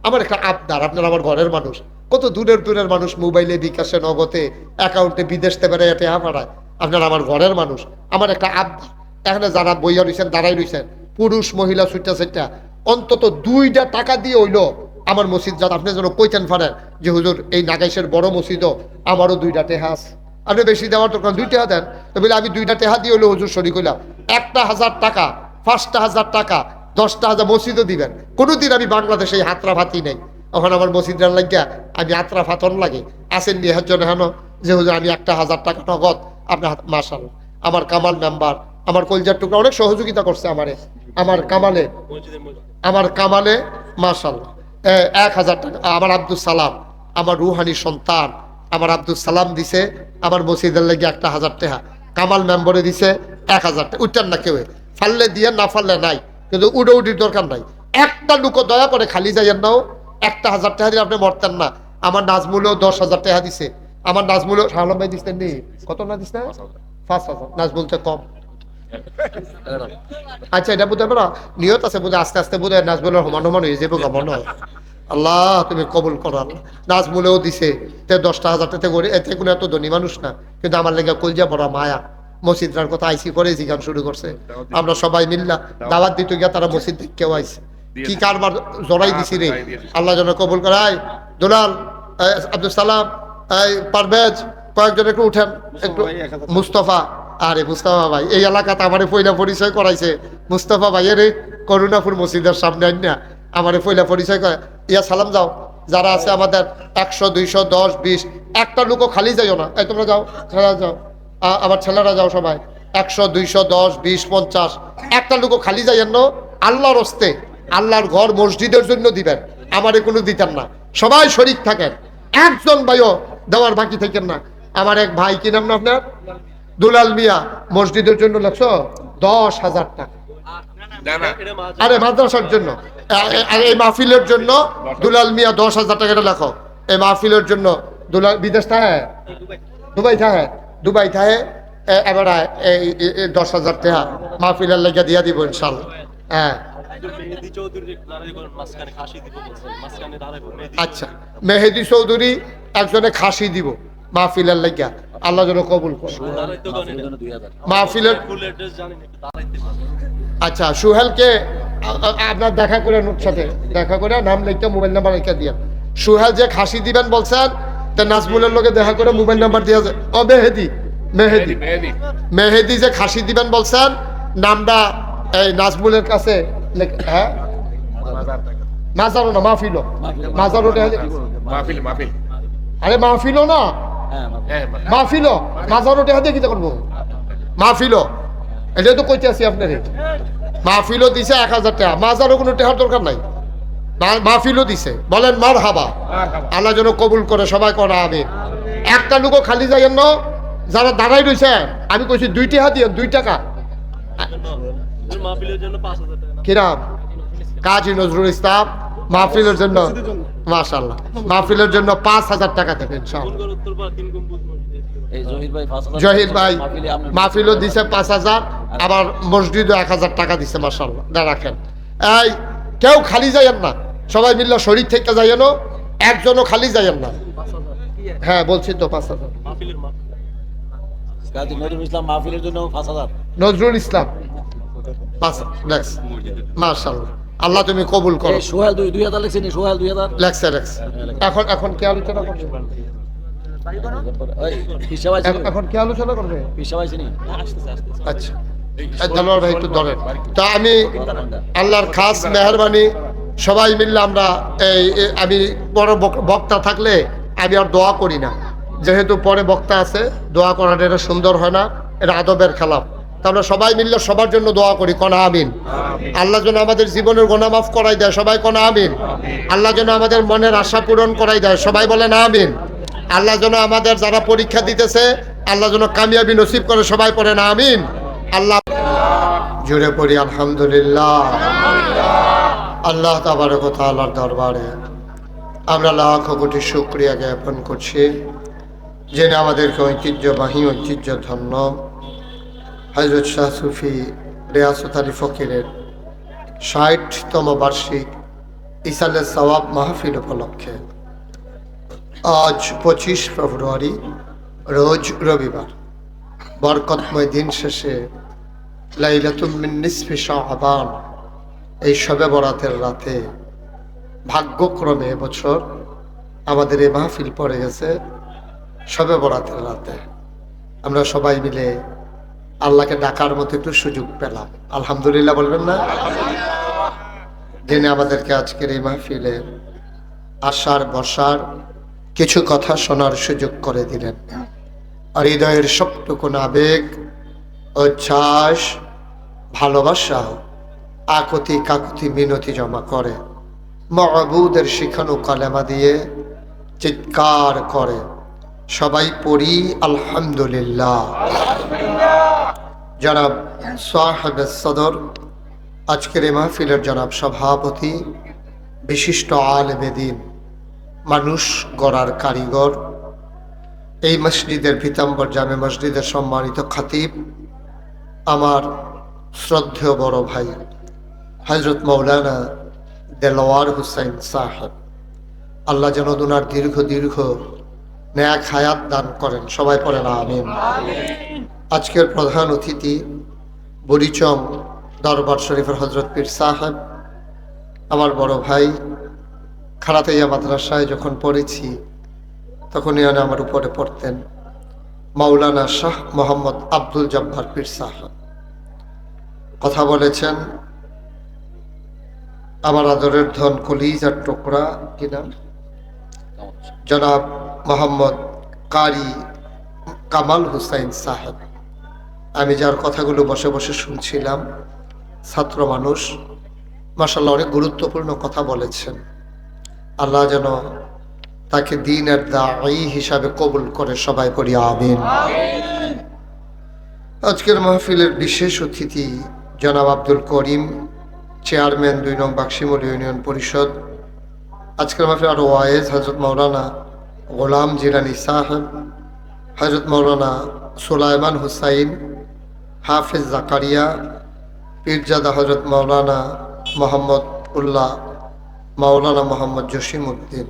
আমার একটা আবদার। আপনারা আমার ঘরের মানুষ, কত দূরের দূরের মানুষ মোবাইলে, বিকাশে, নগদে, অ্যাকাউন্টে বিদেশ থেকে বেড়ায় টেহা পাঠায়। আপনারা আমার ঘরের মানুষ, আমার একটা আবদার। এখানে যারা বইয়া রয়েছেন, দাঁড়াই রয়েছেন, পুরুষ মহিলা ছুটটা অন্তত 2টা টাকা দিয়ে হইলো আমার মসজিদ যাতে আপনি যেন কইতেন পারেন যে হুজুর এই নাগাইশের বড় মসজিদও আমারও 2টা টেহা আছে। আপনি বেশি দেওয়ার দরকার 2 টাকা দেন, তো বলে আমি 2টা টেহা দিয়ে হইলো হুজুর শরীক হইলাম। 1,000 টাকা, 5টা হাজার টাকা, 10টা হাজার মসজিদও দিবেন। কোনোদিন আমি বাংলাদেশে হাতরা ভাতি নেই। ওখানে আমার মসজিদের লাগিয়া আমি হাতরা ফাতন লাগে আসেন নি, এর জন্য হেন যে হুজুর আমি 1,000 টাকা নগদ আপনার হাতে, মাশাআল্লাহ। আমার কামাল মেম্বার, আমার কলজার টুকরা অনেক সহযোগিতা করছে আমার কামালে মাশাআল্লাহ 1,000 টাকা। আমার আব্দুল সালাম, আমার রুহানি সন্তান আমার আব্দুল সালাম দিছে আমার মসজিদের লেগে 1,000 টাকা। কামাল মেম্বরে দিছে 1,000 টাকা। উঠতেন না কেউ, ফাললে দিয়ে না ফাললে নাই, কিন্তু উড়ির দরকার নাই। একটা লুকো দয়া করে খালি যাইয়েন নাও, 1,000 টাকা দিয়ে আপনি মরতেন না। আমার নাজমুলেও 10,000 টাকা দিছে। আমার নাজমুলেও শাহলাম ভাই দিচ্ছেন নি, কত না দিস না? 5,000। নাজমুলতে কম। আচ্ছা, এটা বোধ হয় নিয়ত আছে, বোধ আস্তে আস্তে বোধ হয় নাজমুলের সমান হয়ে যাবো মনে হয়। আল্লাহ তুমি কবুল করো। আল্লাহ নাজমুলেও দিছে 10,000 টাকা করে, এতে কোনো এত ধনী মানুষ না, কিন্তু আমার লেগে কলজা বড় মায়া। মসজিদটার কথা আইসি করে জিজ্ঞান শুরু করছে। আমরা সবাই মিল্লা দাওয়াত দিতে গিয়া তারা মসজিদ কেউ আইছে, কি কারবার জড়াই দিছি রে। আল্লাহ যেন কবুল করায়। দুলাল, আব্দুল সালাম, পারভেজ, কয়েকজন একটু উঠেন, একটু মুস্তফা। আরে মুস্তফা ভাই এই এলাকাতে আমারে পয়লা পরিচয় করাইছে। মুস্তফা ভাইয়ের করুণাপুর মসজিদের সামনে আইনা আমারে পয়লা পরিচয় করে। ইয়া সালাম যাও, যারা আছে আমাদের 100, 200, 10, 20, একটা লোকও খালি যাইও না। এই তোমরা যাও, ছেলেরা যাও, আমার ছেলেরা যাও সবাই। 100, 200, 10, 20, 50, একটা লোকও খালি যাইয়েন না। আল্লাহর হস্তে আল্লাহর ঘর মসজিদের জন্য দিবেন, আমারে কোনো দিতেন না। সবাই শরীক থাকেন, একজন ভাইও দেওয়ার বাকি থাকেন না। আমার এক ভাই, কি নাম না আপনার? দুলাল মিয়া, মসজিদের জন্য লাগছো 10,000 টাকা। আরে মাদ্রাসার জন্য, এই মাহফিলের জন্য দুলাল মিয়া 10,000 টাকাটা লেখো। এই মাহফিলের জন্য দুলাল বিদেশ থাকে, দুবাই থাকে এবার এই 10,000 টাকা মাহফিলের লেগে দিয়া দিব ইনশাল্লাহ। হ্যাঁ আচ্ছা, মেহেদি চৌধুরী একজনে খাসি দিব মাহফিলের লেগে, আল্লাহ যেন কবুল করে মাহফিলের। আচ্ছা, সুহেলকে আপনার দেখা করে নোট সাথে দেখা করে নাম লিখতে মোবাইল নাম্বার লিখে দিয়ে। সুহেল যে খাসি দিবেন বলছেন, তা নাজমুলের লোকে দেখা করে মোবাইল নাম্বার দিয়ে। ও মেহেদি যে খাসি দিবেন বলছেন, নামটা এই নাজমুলের কাছে। হ্যাঁ মাজারও না, মাহফিলও। মাজারও আরে মাহফিলও না, মাহফিলও মাজারও টেহা দিয়ে কি করবো? মাহফিলও এটা তো কইতে আছি আপনার। মাহফিলও দিছে 1,000 টাকা, মাজারও কোনো টেহার দরকার নাই, মাহফিলও দিছে। বলেন মার হাবা, আল্লাহ যেন কবুল করে। সবাই করা আমিন। একটা লোকও খালি যাইয়েন না। যারা দাঁড়াই রয়েছে আমি কইছি 2 টাকা দিয়ে, 2 টাকা। কিরাম কাজী নজরুল ইসলাম মাহফিলের জন্য মাশাআল্লাহ, মাহফিলের জন্য 5,000 টাকা দেবেন ইনশাআল্লাহ। জহির ভাই মাহফিলও দিছে 5,000, আবার মসজিদও 1,000 টাকা দিছে মাশাআল্লাহ। রাখেন, এই কেউ খালি যাইয়েন না, সবাই মিল্লা শরীর থেকে যাইয়েন, একজনও খালি যাইয়েন না। হ্যাঁ বলছি তো 5,000 নজরুল ইসলাম মাহফিলের জন্য 5,000। নজরুল ইসলাম মাশাআল্লাহ, আল্লাহ তুমি কবুল করো। সোহেল 2,000 লিখছেন, সোহেল 2,000 লেখছে। এখন কি আলোচনা করবে? এখন কি আলোচনা করবে? আচ্ছা জানোয়ার ভাই একটু ধরেন। তা আমি আল্লাহর খাস মেহরবানি সবাই মিললে আমরা আমি বড় বক্তা থাকলে আমি আর দোয়া করি না, যেহেতু পরে বক্তা আছে। দোয়া করাটা এটা সুন্দর হয় না, এটা আদবের খেলাফ। আমরা সবাই মিললে সবার জন্য দোয়া করি, কোনা আমিন। আল্লাহ যেন আমাদের জীবনের গুনাহ মাফ করাই দেয়, সবাই কোনা আমিন। আল্লাহ যেন আমাদের মনের আশা পূরণ করাই দেয়, সবাই বলেন আমিন। আল্লাহ যেন আমাদের যারা পরীক্ষা দিতেছে আল্লাহ যেন কামিয়াবি নসিব করে, সবাই পড়েন আমিন। আল্লাহ জুড়ে পড়ি আলহামদুলিল্লাহ। আল্লাহ তাবারক ওয়া তাআলার দরবারে আমরা লাখ কোটি শুকরিয়া জ্ঞাপন করছি, যিনি আমাদেরকে ঐতিহ্যবাহী ঐতিহ্যধন্য হযরত শাহ সুফি রিয়াসত আলী ফকিরের ৬০তম বার্ষিক ইসালে সওয়াব মাহফিল উপলক্ষে আজ 25 ফেব্রুয়ারি রোজ রবিবার বরকতময় দিন শেষে লাইলাতুম মিন নিসফি শাবান এই শবে বরাতের রাতে ভাগ্যক্রমে এবছর আমাদের এই মাহফিল পড়ে গেছে শবে বরাতের রাতে। আমরা সবাই মিলে আল্লাহকে ডাকার মতো একটু সুযোগ পেলাম, আলহামদুলিল্লাহ বলবেন না? যিনি আমাদেরকে আজকের এই মাহফিলে আসার বসার কিছু কথা শোনার সুযোগ করে দিলেন। আর হৃদয়ের সবটুকু আবেগ, উচ্ছ্বাস, ভালোবাসা আকুতি কাকুতি মিনতি জমা করে মাবুদের শিখানো কালেমা দিয়ে চিৎকার করে সবাই পড়ি আলহামদুলিল্লাহ। জনাব সাহেব সদর, আজকের এই মাহফিলের জনাব সভাপতি, বিশিষ্ট আলেমে দ্বীন, মানুষ গড়ার কারিগর, এই মসজিদের পীতাম্বর জামে মসজিদের সম্মানিত খতিব, আমার শ্রদ্ধেয় বড় ভাই হযরত মাওলানা দেলোয়ার হুসাইন সাহেব, আল্লাহ যেন দুনার দীর্ঘ দীর্ঘ নেক হায়াত দান করেন, সবাই পড়েন আমিন। আজকের প্রধান অতিথি বুড়িচং দরবার শরীফের হযরত পীর সাহেব, আমার বড় ভাই। খারাতাইয়া মাদ্রাসায় যখন পড়েছি তখনই আমার উপরে পড়তেন মাওলানা শাহ মোহাম্মদ আব্দুল জব্বার পীর সাহেব। কথা বলেছেন আমার আদরের ধন কলিজার টুকরা কিনা জনাব মোহাম্মদ কারি কামাল হুসাইন সাহেব। আমি যার কথাগুলো বসে বসে শুনছিলাম, ছাত্র মানুষ, মাশাআল্লাহ অনেক গুরুত্বপূর্ণ কথা বলেছেন। আল্লাহ যেন তাকে দ্বীনের দাঈ হিসাবে কবুল করে, সবাই পড়ি আমিন। আজকের মাহফিলের বিশেষ অতিথি জনাব আব্দুল করিম, চেয়ারম্যান ২ নং বাক্সিমুল ইউনিয়ন পরিষদ। আজকের মাহফিল আরো ওয়াইজ হযরত মাওলানা গোলাম জিলানী সাহেব, হযরত মাওলানা সুলাইমান হুসাইন, হাফিজ জাকারিয়া, পীরজাদা হযরত মাওলানা মোহাম্মদ উল্লাহ, মাওলানা মোহাম্মদ জসিম উদ্দিন।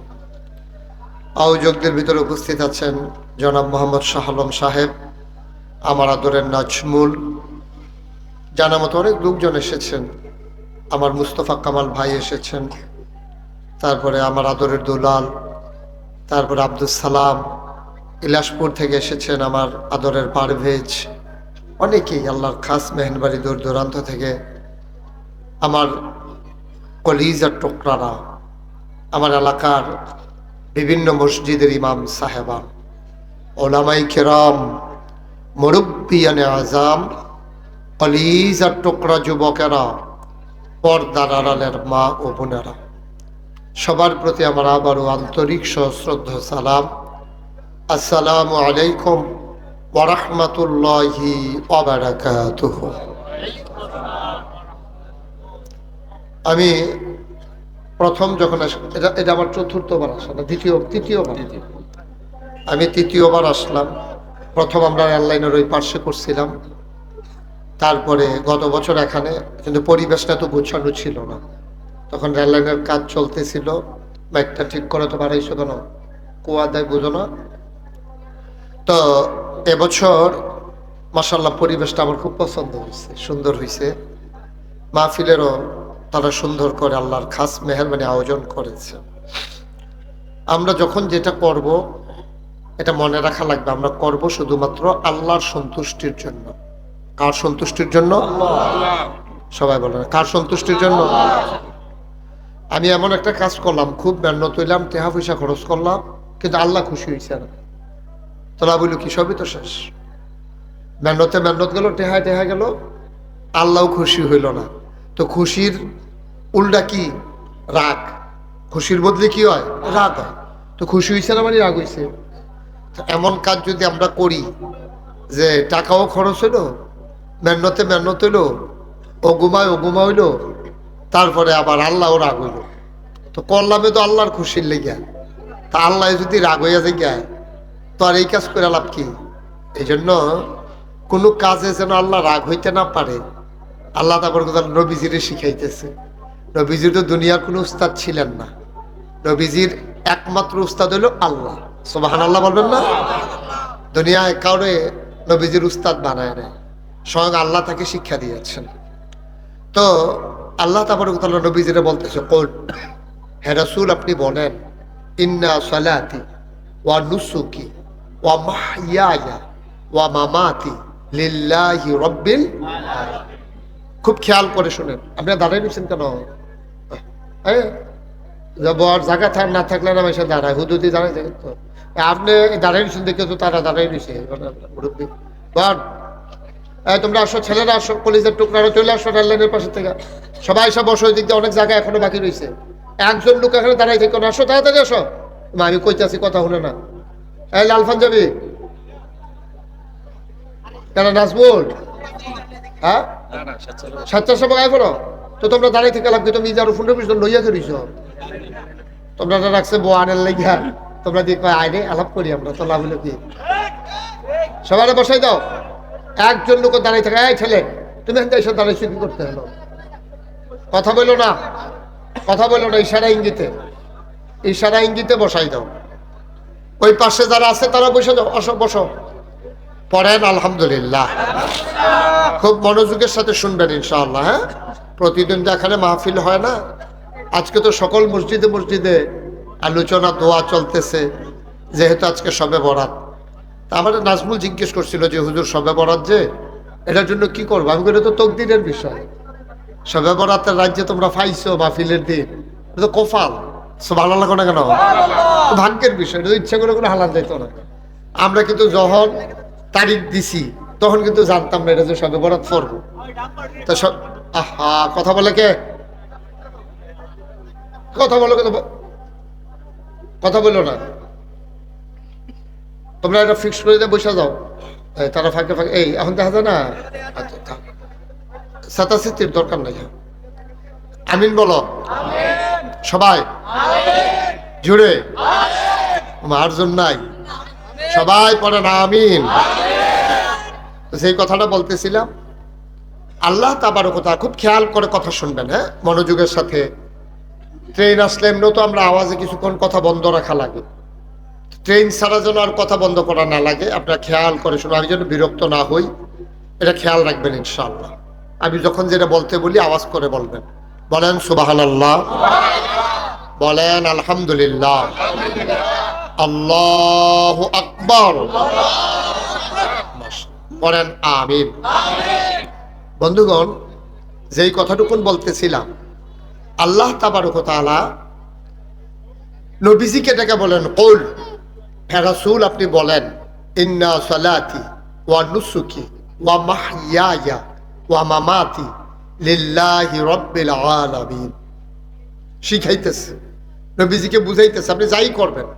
আয়োজকদের ভিতরে উপস্থিত আছেন জনাব মোহাম্মদ শাহ আলম সাহেব, আমার আদরের নাজমুল, জানা মতো অনেক লোকজন এসেছেন। আমার মুস্তফা কামাল ভাই এসেছেন, তারপরে আমার আদরের দুলাল, তারপরে আব্দুল সালাম, ইলাসপুর থেকে এসেছেন আমার আদরের পারভেজ, অনেকেই আল্লাহর খাস মেহনবাড়ি দূর দূরান্ত থেকে, আমার কলিজার টুকরারা, আমার এলাকার বিভিন্ন মসজিদের ইমাম সাহেবান, ওলামাই কেরাম, মুরব্বিয়ানে আজাম, কলিজার টুকরা যুবকেরা, পর্দার আড়ালের মা ও বোনেরা, সবার প্রতি আমার আবারও আন্তরিক সশ্রদ্ধ সালাম। আসসালামু আলাইকুম ওয়া রাহমাতুল্লাহি ওয়া বারাকাতুহু। আমি প্রথম যখন এটা আমার চতুর্থবার আসা না, তৃতীয়বার। আমি তৃতীয়বার আসলাম। প্রথম আমরা রেললাইনের ওই পার্শ্বে করছিলাম, তারপরে গত বছর এখানে, কিন্তু পরিবেশটা তো গোছানো ছিল না, তখন রেললাইনের কাজ চলতেছিল। বাইকটা ঠিক করে তো বাড়াইছো কেন, কুয়া দেয় বুঝো না। তো এবছর মাশাআল্লাহ পরিবেশটা আমার খুব পছন্দ হয়েছে, সুন্দর হয়েছে। মাহফিলেরও তারা সুন্দর করে আল্লাহর খাস মেহেরবানি আয়োজন করেছে। আমরা যখন যেটা করব এটা মনে রাখা লাগবে, আমরা করব শুধুমাত্র আল্লাহর সন্তুষ্টির জন্য। কার সন্তুষ্টির জন্য? সবাই বলেন, কার সন্তুষ্টির জন্য? আমি এমন একটা কাজ করলাম, খুব মেহনত হইলাম, টাকা পয়সা খরচ করলাম, কিন্তু আল্লাহ খুশি হয়েছে না। তোলা বলল কি, সবই তো শেষ। মেহনত গেল, টেহা গেল, আল্লাহও খুশি হইল না। তো খুশির উল্টা কি? রাগ। খুশির বদলে কি হয়? রাগ হয়। তো খুশি হয়েছে না মানে রাগ হয়েছে। এমন কাজ যদি আমরা করি যে টাকাও খরচ হইলো, মেহনত হইলো, ও ঘুমা হইলো, তারপরে আবার আল্লাহও রাগ হইল, তো করলামে তো আল্লাহর খুশির লেগে। তা আল্লাহ যদি রাগ হইয়া যায় তো আর এই কাজ করে লাভ কি? এই জন্য কোনো কাজে যেন আল্লাহ রাগ হইতে না পারে, আল্লাহ তারপর নবীজিরে শিখাইতেছে। নবীজির তো দুনিয়ার কোনো উস্তাদ ছিলেন না, নবীজির একমাত্র উস্তাদ হইল আল্লাহ। সুবহানাল্লাহ বলবেন না? দুনিয়ায় কাউরে নবীজির উস্তাদ বানায় নেয়, স্বয়ং আল্লাহ তাকে শিক্ষা দিয়েছেন। তো আল্লাহ তাবারক ওয়া তাআলা নবীজিরে বলতেছে, কুল হে রাসূল আপনি বলেন, ইন্না সালাতি ওয়া নুসুকি ওয়া মাহইয়ায়া ওয়া মামাতি লিল্লাহি রাব্বিল আলামিন। খুব খেয়াল করে শুনেন। আপনারা দাঁড়াই নিচ্ছেন কেন? বর জায়গা না থাকলে না এসে দাঁড়ায় হুদুদি দাঁড়ায় থাকে তো আপনি দাঁড়াই নিচ্ছেন দেখে তো তারা দাঁড়াই নিছে মুরব্বী বর এই তোমরা আসো, ছেলেরা আসো, কলিজের টুকরারা চলে আসো রেললাইনের পাশে থেকে, সবাই সব বসো। ওই দিক দিয়ে অনেক জায়গা এখনো বাকি রয়েছে, একজন লোক এখানে দাঁড়াই থেকে না, আসো তাড়াতাড়ি আসো। আমি কইতে আছি কথা শুনে না। এই লালফান যাবি কেন নাজমুল? হ্যাঁ সাতটার সময় গায়ে পড়ো তো তোমরা দাঁড়াই থেকে লাভ কি? তুমি যার ফোনের পিছন লইয়া করিস তোমরা রাখছে বোয়ানের লেগা, তোমরা দিয়ে আইনে আলাপ করি আমরা, তো লাভ হলো কি? সবাই বসাই দাও। একজন লোক দাঁড়িয়ে থাকে, এই ছেলে তুমি এসে দাঁড়িয়েছো কি করতে হলো? কথা বলো না, কথা বলো না, ইশারা ইঙ্গিতে, ইশারা ইঙ্গিতে বসাই দাও। ওই পাশে যারা আছে তারা বসে দাও, আসো বসো, পড়েন আলহামদুলিল্লাহ। খুব মনোযোগের সাথে শুনবেন ইনশাআল্লাহ। হ্যাঁ, প্রতিদিন তো এখানে মাহফিল হয় না, আজকে তো সকল মসজিদে মসজিদে আলোচনা দোয়া চলতেছে, যেহেতু আজকে শবে বরাত। তা আমাদের নাজমুল জিজ্ঞেস করছিল যে হুজুর শবে বরাত যে, এটার জন্য কি করবো? আমি বলি তো তকদিরের বিষয়, শবে বরাতের রাজ্যে তোমরা পাইছো মাহফিলের দিন, এটা তো কপাল, ভালো লাগো না কেন? ভাগ্যের বিষয়, এটা ইচ্ছা করে কোনো হালাত যাইতো না। আমরা কিন্তু যখন তারিখ দিছি তখন কিন্তু জানতাম না এটা যে শবে বরাত পড়বো। তা সব আহা কথা বলে কে? কথা বলো, কথা বললো না। তোমরা এটা ফিক্স করে দিয়ে বসে যাও, তারা ফাঁকে ফাঁকে। এই এখন দেখা যায় না, সাতাশির দরকার নাই। আমিন বলো সবাই জুড়ে, মারজন নাই, সবাই পড়ে না আমিন। সেই কথাটা বলতেছিলাম, আল্লাহ তাবারক ওয়া তাআলা খুব খেয়াল করে কথা শুনবেন, হ্যাঁ মনোযোগের সাথে। ট্রেন আসলে এমনিও তো আমরা আওয়াজে কিছুক্ষণ কথা বন্ধ রাখা লাগে, ট্রেন ছাড়া যেন আর কথা বন্ধ করা না লাগে, আপনারা খেয়াল করে শুনুন, আমি যেন বিরক্ত না হই এটা খেয়াল রাখবেন ইনশাআল্লাহ। আমি যখন যেটা বলতে বলি আওয়াজ করে বলবেন। বলেন সুবহানাল্লাহ, বলেন আলহামদুলিল্লাহ, আল্লাহু আকবার, বলেন আমিন। বন্ধুগণ, যেই কথাটুকুন বলতেছিলাম, আল্লাহ তাবারক ওয়া তাআলা নবীজিকে ডেকে বলেন কুল, হে রাসূল আপনি বলেন, ইন্না সালাতি ওয়া নুসুকি ওয়া মাহইয়ায়া ওয়া মামাতি লিল্লাহি রাব্বিল আলামিন। শিখাইতেছে, নবীজিকে বুঝাইতেছে, আপনি যাই করবেন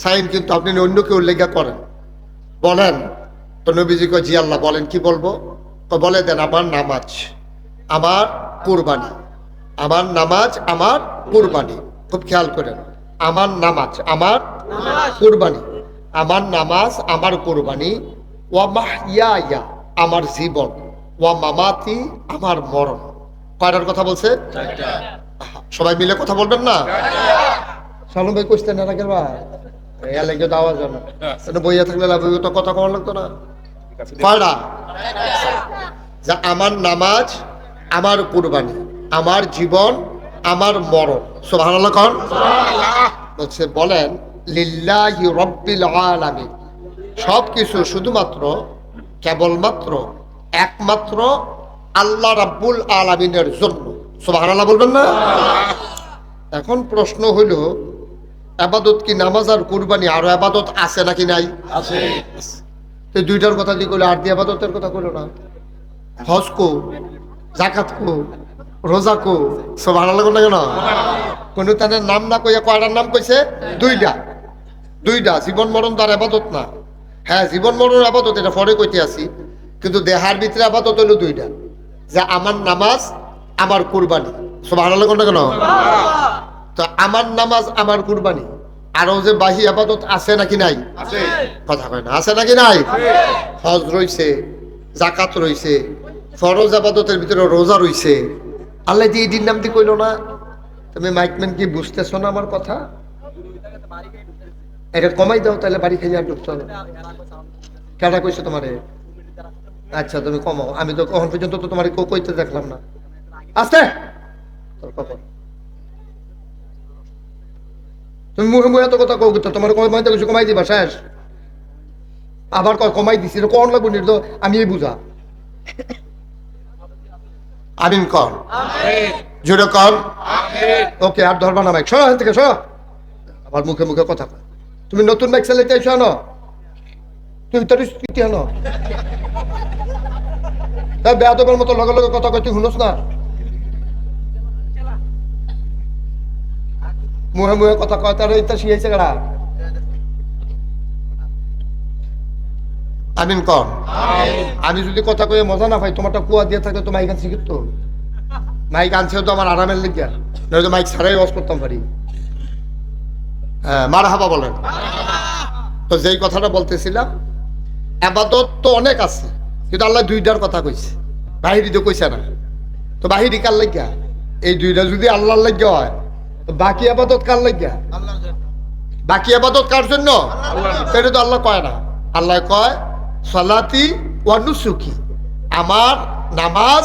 সাইন কিন্তু আপনি অন্য কেউ লেখা করেন, বলেন। তো নবীজি কয় জি আল্লাহ বলেন, কি বলবো? তো বলে দেন, আমার নামাজ আমার কুরবানি, আমার নামাজ আমার কুরবানি। খুব খেয়াল করেন, আমার নামাজ আমার কুরবানি, আমার নামাজ আমার কুরবানি, ওয়া মাহইয়ায়া আমার জীবন, ওয়া মামাতি আমার মরণ। কয়টার কথা বলছে? সবাই মিলে কথা বলবেন না? সালম ভাই কইতেন না রাখের ভাই এ লাগে দাওয়া জানো, এটা বইয়া থাকলে লাভ হইতো, কথা কওয়া লাগতো না। কয়টা? যা আমার নামাজ আমার কুরবানি, আমার জীবন আমার মরণ। সুবহানাল্লাহ কোন? বলছে বলেন লিল্লাহি রাব্বিল আলামিন, সবকিছু শুধুমাত্র কেবলমাত্র একমাত্র আল্লাহ রাব্বুল আলামিনের জন্য। সুবহানাল্লাহ বলবেন না? এখন প্রশ্ন হইল, ইবাদত কি নামাজ আর কুরবানি আরো ইবাদত আছে নাকি নাই? আছে। তো দুইটার কথা দিয়ে কইলো, আর দিয়ে ইবাদতের কথা কইলো না? হজ কো, যাকাত কো, রোজা কো, সুবহানাল্লাহ কোন কেন? কোন তাদের নাম না কইয়া কয়টার নাম কইছে? দুইটা, দুইটা। জীবন মরণ তার ইবাদত না। হ্যাঁ জীবন মরণ ইবাদত, এটা পরে কইতে আসি, কিন্তু দেহার ভিতরে ইবাদত হইলো দুইটা, যে আমার নামাজ আমার কুরবানি। সুবহানাল্লাহ কোন কেন? তো আমার নামাজ আমার কুরবানি, আরো যে বাহি ইবাদত আছে নাকি নাই? আছে। কথা কয় না, আছে নাকি নাই? হজ রইছে, যাকাত রইছে, ফরজ ইবাদতের ভিতরে রোজা রইছে। আল্লাহ দিয়ে এটির নাম দিয়ে কইলো না? তুমি মাইকম্যান কি বুঝতেছো না আমার কথা? এটা কমাই দাও, তাহলে বাড়ি খাইয়া ঢুকছো। কেটা কইছো তোমারে? আচ্ছা তুমি কমাও, আমি তো কখন পর্যন্ত তো তোমার কেউ কইতে দেখলাম না। আস্তে তোর কখন তুমি মুখে মুখে এত কথা কও, তোমার কমাইতে কিছু কমাই দিবা শেষ। আবার কমাই দিছি, কোন লাগবো নির্দ আমি এই বুঝা। আমিন কর। জোরে কর ওকে। আর ধরবা না মাইক, শোনো এখান থেকে, শোনো আবার মুখে মুখে কথা কয়। তুমি নতুন মাইক চালাইতে আইছো আনো, তুই তোর স্মৃতি আনো, তাই বেয়াদবের মতো লগে লগে কথা কয়, তুই শুনোস না? মুহে মুহে কথা কয়, তার ইত্যা শিখাইছে কারা? আমিন কর। আমি যদি কথা কয়ে মজা না পাই, তোমারটা কুয়া দিয়ে থাকলে তো মাইক আনছি কিন্তু, মাইক আনছে তো আমার আরামের লেগে, নয়তো মাইক ছাড়াই ওয়াজ করতাম পারি। হ্যাঁ, মারহাবা বলেন। তো যেই কথাটা বলতেছিলাম, আবাদত তো অনেক আছে, কিন্তু আল্লাহ দুইটার কথা কইছে, বাহিরি তো কইছে না। তো বাহিরি কার লাগিয়া? এই দুইটা যদি আল্লাহর লাগিয়া হয়, তো বাকি আবাদত কার লাগিয়া? বাকি আবাদত কার জন্য? সেটা তো আল্লাহ কয় না। আল্লাহ কয় সালাতি ওয়া নুসুকি, আমার নামাজ,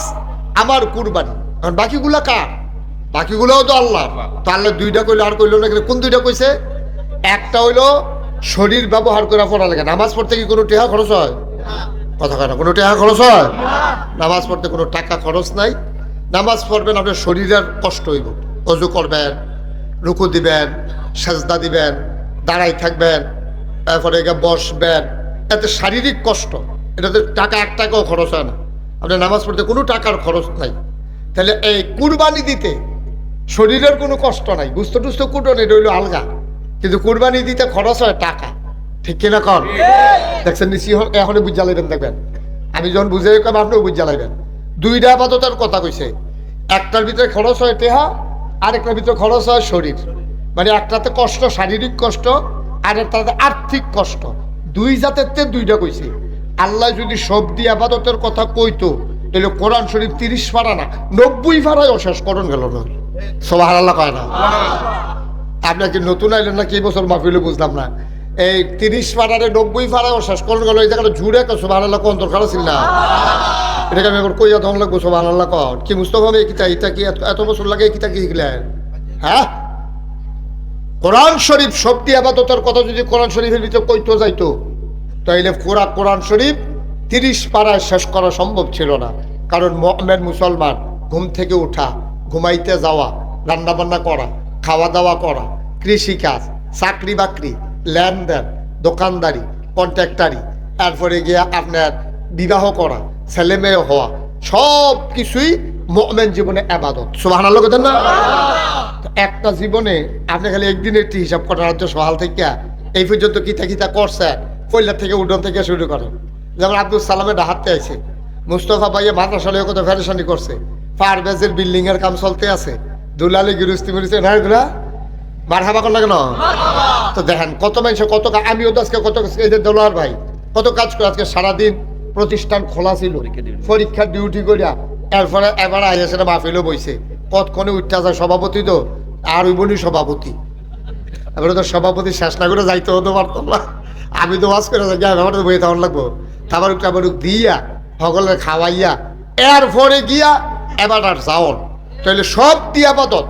আমার কুরবানি। কারণ বাকিগুলা কার? বাকিগুলোও তো আল্লাহ। তো আল্লাহ দুইটা কইলো, আর কইলো না। কোন দুইটা কইছে? একটা হইলো শরীর ব্যবহার করে পড়া লাগে। নামাজ পড়তে কি কোনো টাকা খরচ হয়? কথা কয় না, কোনো টাকা খরচ হয়? নামাজ পড়তে কোনো টাকা খরচ নাই। নামাজ পড়বেন, আপনার শরীরের কষ্ট হইব। অজু করবেন, রুকু দিবেন, সাজদা দিবেন, দাঁড়াই থাকবেন, তারপরে বসবেন, এতে শারীরিক কষ্ট। এটাতে টাকা এক টাকাও খরচ হয় না। আপনার নামাজ পড়তে কোনো টাকার খরচ নাই। তাহলে এই কুরবানি দিতে শরীরের কোনো কষ্ট নাই, গুস্ত টুস্ত কুটন, এটা হইলো আলগা। কিন্তু কুরবানি দিতে খরচ হয় টাকা, ঠিক কিনা কর? দেখছেন নিশ্চি এখনই বুঝ জ্বালাইবেন, দেখবেন আমি যখন বুঝে কম আপনিও বুঝ জ্বালাইবেন। দুইটা আপাততার কথা কইছে, একটার ভিতরে খরচ হয় টেহা, আরেকটার ভিতরে খরচ হয় শরীর। মানে একটাতে কষ্ট, শারীরিক কষ্ট, আর একটাতে আর্থিক কষ্ট। দুই জাতের তে দুইটা কইছে। আল্লাহ যদি সব দিয়ে আবাদতের কথা কইতো, তাহলে কোরআন শরীফ 30 পারা না 90 পারায় অশেষ করণ গেল না। সুবহানাল্লাহ কয় না? আপনার কি নতুন আইলেন না কি বছর মাহফিলে বুঝলাম না। এই 30 পারারে 90 পারায় অশেষ করণ গেল। এই জায়গাটা জুড়ে সুবহানাল্লাহ কোন দরকার ছিল না? এটাকে আমি এবার কইয়া তখন লাগবো সুবহানাল্লাহ কন। কি মুস্তফা মেয়ে কিতা ইটা কি এত বছর লাগে কিতা কি শিখলেন? হ্যাঁ, কোরআন শরীফ সব দিয়ে আবাদতের কথা যদি কোরআন শরীফের ভিতরে কইতো যাইতো, তাইলে কোরআন শরীফ 30 পারায় শেষ করা সম্ভব ছিল না। কারণ মুমিন মুসলমান ঘুম থেকে উঠা, ঘুমাইতে যাওয়া, রান্না বান্না করা, খাওয়া দাওয়া করা, কৃষিকাজ, চাকরি বাকরি, লেনদেন, দোকানদারি, কন্ট্রাক্টারি, তারপরে গিয়ে আপনার বিবাহ করা, ছেলে মেয়ে হওয়া, সব কিছুই মুমিন জীবনে ইবাদত। সুবহানাল্লাহ কইতেন না? একটা জীবনে আপনি খালি একদিনের একটি হিসাব করার রাজ্য সহাল থেকে এই পর্যন্ত কিতা কিতা করছে, পয়লা থেকে উডন থেকে শুরু করেন। যেমন আব্দুল সালামের হাতে আছে, মুস্তফা ভাইয়া মাদ্রাসালয় কত ফেরেশানি করছে, ফারবেজের বিল্ডিং এর কাম চলতে আছে, দুলালি গিরস্তি মরিছে না, এগুলা মারহাবা কর লাগে না? তো দেখেন কত মানুষ কত, আমিও তো আজকে কত দোলার ভাই কত কাজ করে, আজকে সারাদিন প্রতিষ্ঠান খোলা ছিল, পরীক্ষার ডিউটি করিয়া এরপরে এবার আইয়া সেটা মাহফিলও বইছে। কতক্ষণে উঠতে যায় সভাপতি, তো আর ওইবনি সভাপতি, এবারে তো সভাপতি শেষ না করে যাইতে হতে পারতাম না। আমি তো ওয়াজ করে যাই, আমার তো বইয়ে তখন লাগবো। তারপর দিয়া সকলের খাওয়াইয়া এরপরে গিয়া এবার আর যাওন, তাহলে সব দিয়ে আবাদত।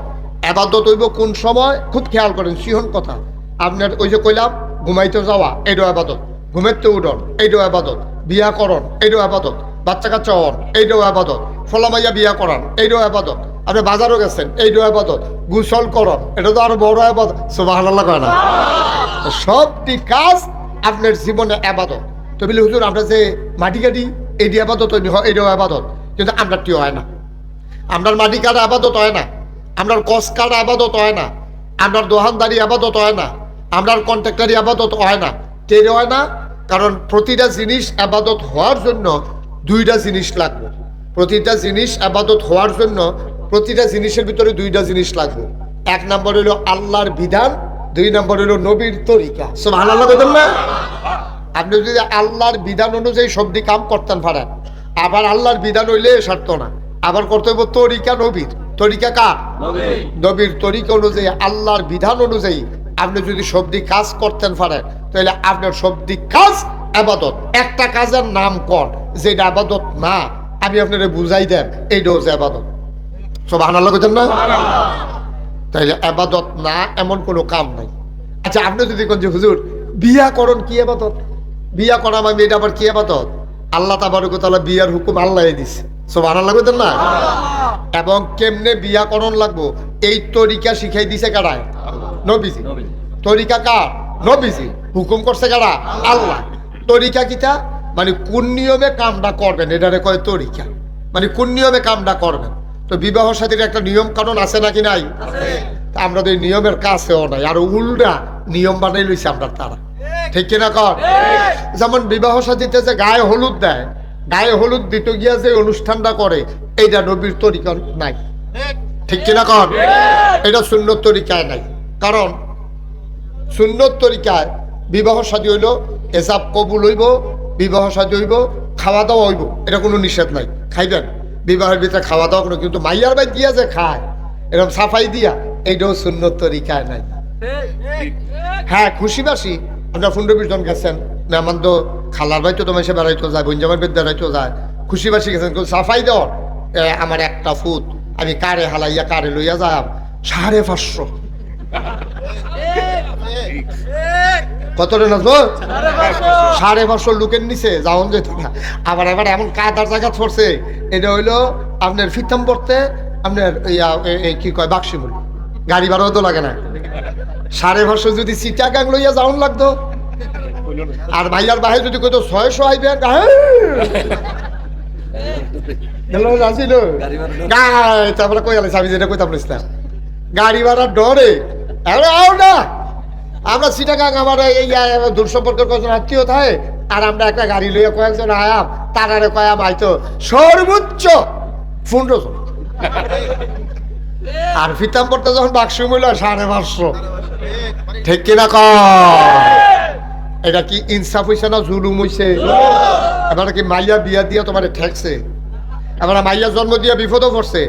আবাদত হইব কোন সময়? খুব খেয়াল করেন, সিহন কথা। আপনার ওই যে কইলাম ঘুমাইতে যাওয়া, এইটাও আবাদত। ঘুমাইতে উঠন, এইটাও আবাদত। বিয়া করন, এইটাও আবাদত। বাচ্চা কাচ্চা হন, এইটাও আবাদত। ফলামাইয়া বিয়া করান, এইটাও আবাদত। আপনি বাজারও গেছেন, এইটাও আবাদত। গোসল করন, এটা তো আরো বড় আবাদত। সুবহানাল্লাহ কয় না? সবটি কাজ আপনার জীবনে আবাদত। তো বলি হুজুর আমরা যে মাটি কাটি এইটি আবাদত, এইটাও আবাদত, কিন্তু আমরাটিও হয় না। আমরার মাটি কাটা আবাদত হয় না, আমরার কস কাটা আবাদত হয় না, আমরার দোকানদারি আবাদত হয় না, আমরার কন্ট্রাক্টারি আবাদত হয় না। টের হয় না? কারণ প্রতিটা জিনিস আবাদত হওয়ার জন্য দুইটা জিনিস লাগবে। প্রতিটা জিনিস আবাদত হওয়ার জন্য প্রতিটা জিনিসের ভিতরে দুইটা জিনিস লাগবে। এক নম্বর হলো আল্লাহর বিধান, দুই নম্বর হলো নবীর তরিকা। সুবহানাল্লাহ বলেন না? আপনি যদি আল্লাহর বিধান অনুযায়ী সবটি কাম করতেন পারেন, আবার আল্লাহর বিধান হইলে সারত না, আবার করতে হবে তরিকা নবীর। তরিকা কার? নবীর তরিকা অনুযায়ী, আল্লাহর বিধান অনুযায়ী আপনি যদি সবটি কাজ করতেন পারেন, তাহলে আপনার সবটি কাজ আবাদত। একটা কাজের নাম কর যেটা আবাদত না, আমি আপনারা বুঝাই দেন এইটাও যে আবাদত। সুবহানাল্লাহ কইতেন না? তাইলে আবাদত না এমন কোনো কাম নাই। আচ্ছা, আপনি যদি কোন যে হুজুর বিয়া করন কি আবাদত? বিয়া করা মানে এটা আবার কি আবাদত? আল্লাহ তাবারক ওয়া তাআলা বিয়ার হুকুম আল্লাহ দিছে। সুবহানাল্লাহ কইতেন না? এবং কেমনে বিয়া করণ লাগবো এই তরিকা শিখাই দিছে কারায়? নবীজি। তরিকা কার? নবীজি। হুকুম করছে কারা? আল্লাহ। তরিকা কিটা? মানে কোন নিয়মে কামটা করবেন এটারে কয় তরিকা। মানে কোন নিয়মে কামটা করবেন। তো বিবাহ সাথীর একটা নিয়ম কানুন আছে নাকি নাই? তা আমরা তো এই নিয়মের কাছেও নাই, আর উল্টা নিয়ম বানাই লইছে আমরা তারা। ঠিক কিনা কর? যেমন বিবাহ সাথীতে যে গায়ে হলুদ দেয়, গায়ে হলুদ দিতে গিয়া যে অনুষ্ঠানটা করে এইটা নবীর তরিকা নাই। ঠিক কিনা কর? এটা সুন্নত তরিকায় নাই। কারণ সুন্নত তরিকায় বিবাহ সাথী হইল এসাব কবুল হইব, বিবাহ সাথী হইব, খাওয়া দাওয়া হইব, এটা কোনো নিষেধ নাই, খাইবেন বিবাহের ভিতরে খাওয়া দাওয়া কোনো। কিন্তু মাইয়ার বাই দিয়া যে খায় এরকম সাফাই দিয়া, এইটাও সুন্নত তরিকায় নাই। হ্যাঁ খুশিবাসী আমরা 15-20 জন গেছেন, মেহমান তো খালার ভাই তো তোমার সে বেড়াইতে যায়, বঞ্জামের বেদ বেড়াইতে যায়, খুশিবাসী গেছেন। কিন্তু সাফাই দেওয়ার আমার একটা ফুট আমি কারে হালাইয়া কারে লইয়া যাম 550। কত রে নাচবো? 550 লোকের নিচে যাওন যেত না। আবার এবার এমন কাদার জায়গা পড়ছে, এটা হইলো আপনার ফিতাম পড়তে আপনার কি কয় বাক্সিমুল, গাড়ি ভাড়াও তো লাগে না। 550 যদি চিটাগাং লইয়া যাওন লাগতো, আর ভাইয়ার বাহে যদি কইতো 600 আইবেন তারপরে কই আলাইছে আমি যেটা কইতাম ইসলাম গাড়ি ভাড়ার ডরে না। আমরা চিটাগাং আমার এই দূর সম্পর্কের কয়েকজন আত্মীয় থাকে, আর আমরা একটা গাড়ি লইয়া কয়েকজন আয়াম, তারারে কয়াম আইতো সর্বোচ্চ 15 জন। আর ফিতাম পড়তে যখন বাক্স মূল্য 550। ঠিক কিনা কর? এটা কি ইনসাফ হইছে না জুলুম হইছে? এবার কি মাইয়া বিয়া দিয়া তোমার ঠেকছে? এবার মাইয়া জন্ম দিয়া বিপদও পড়ছে।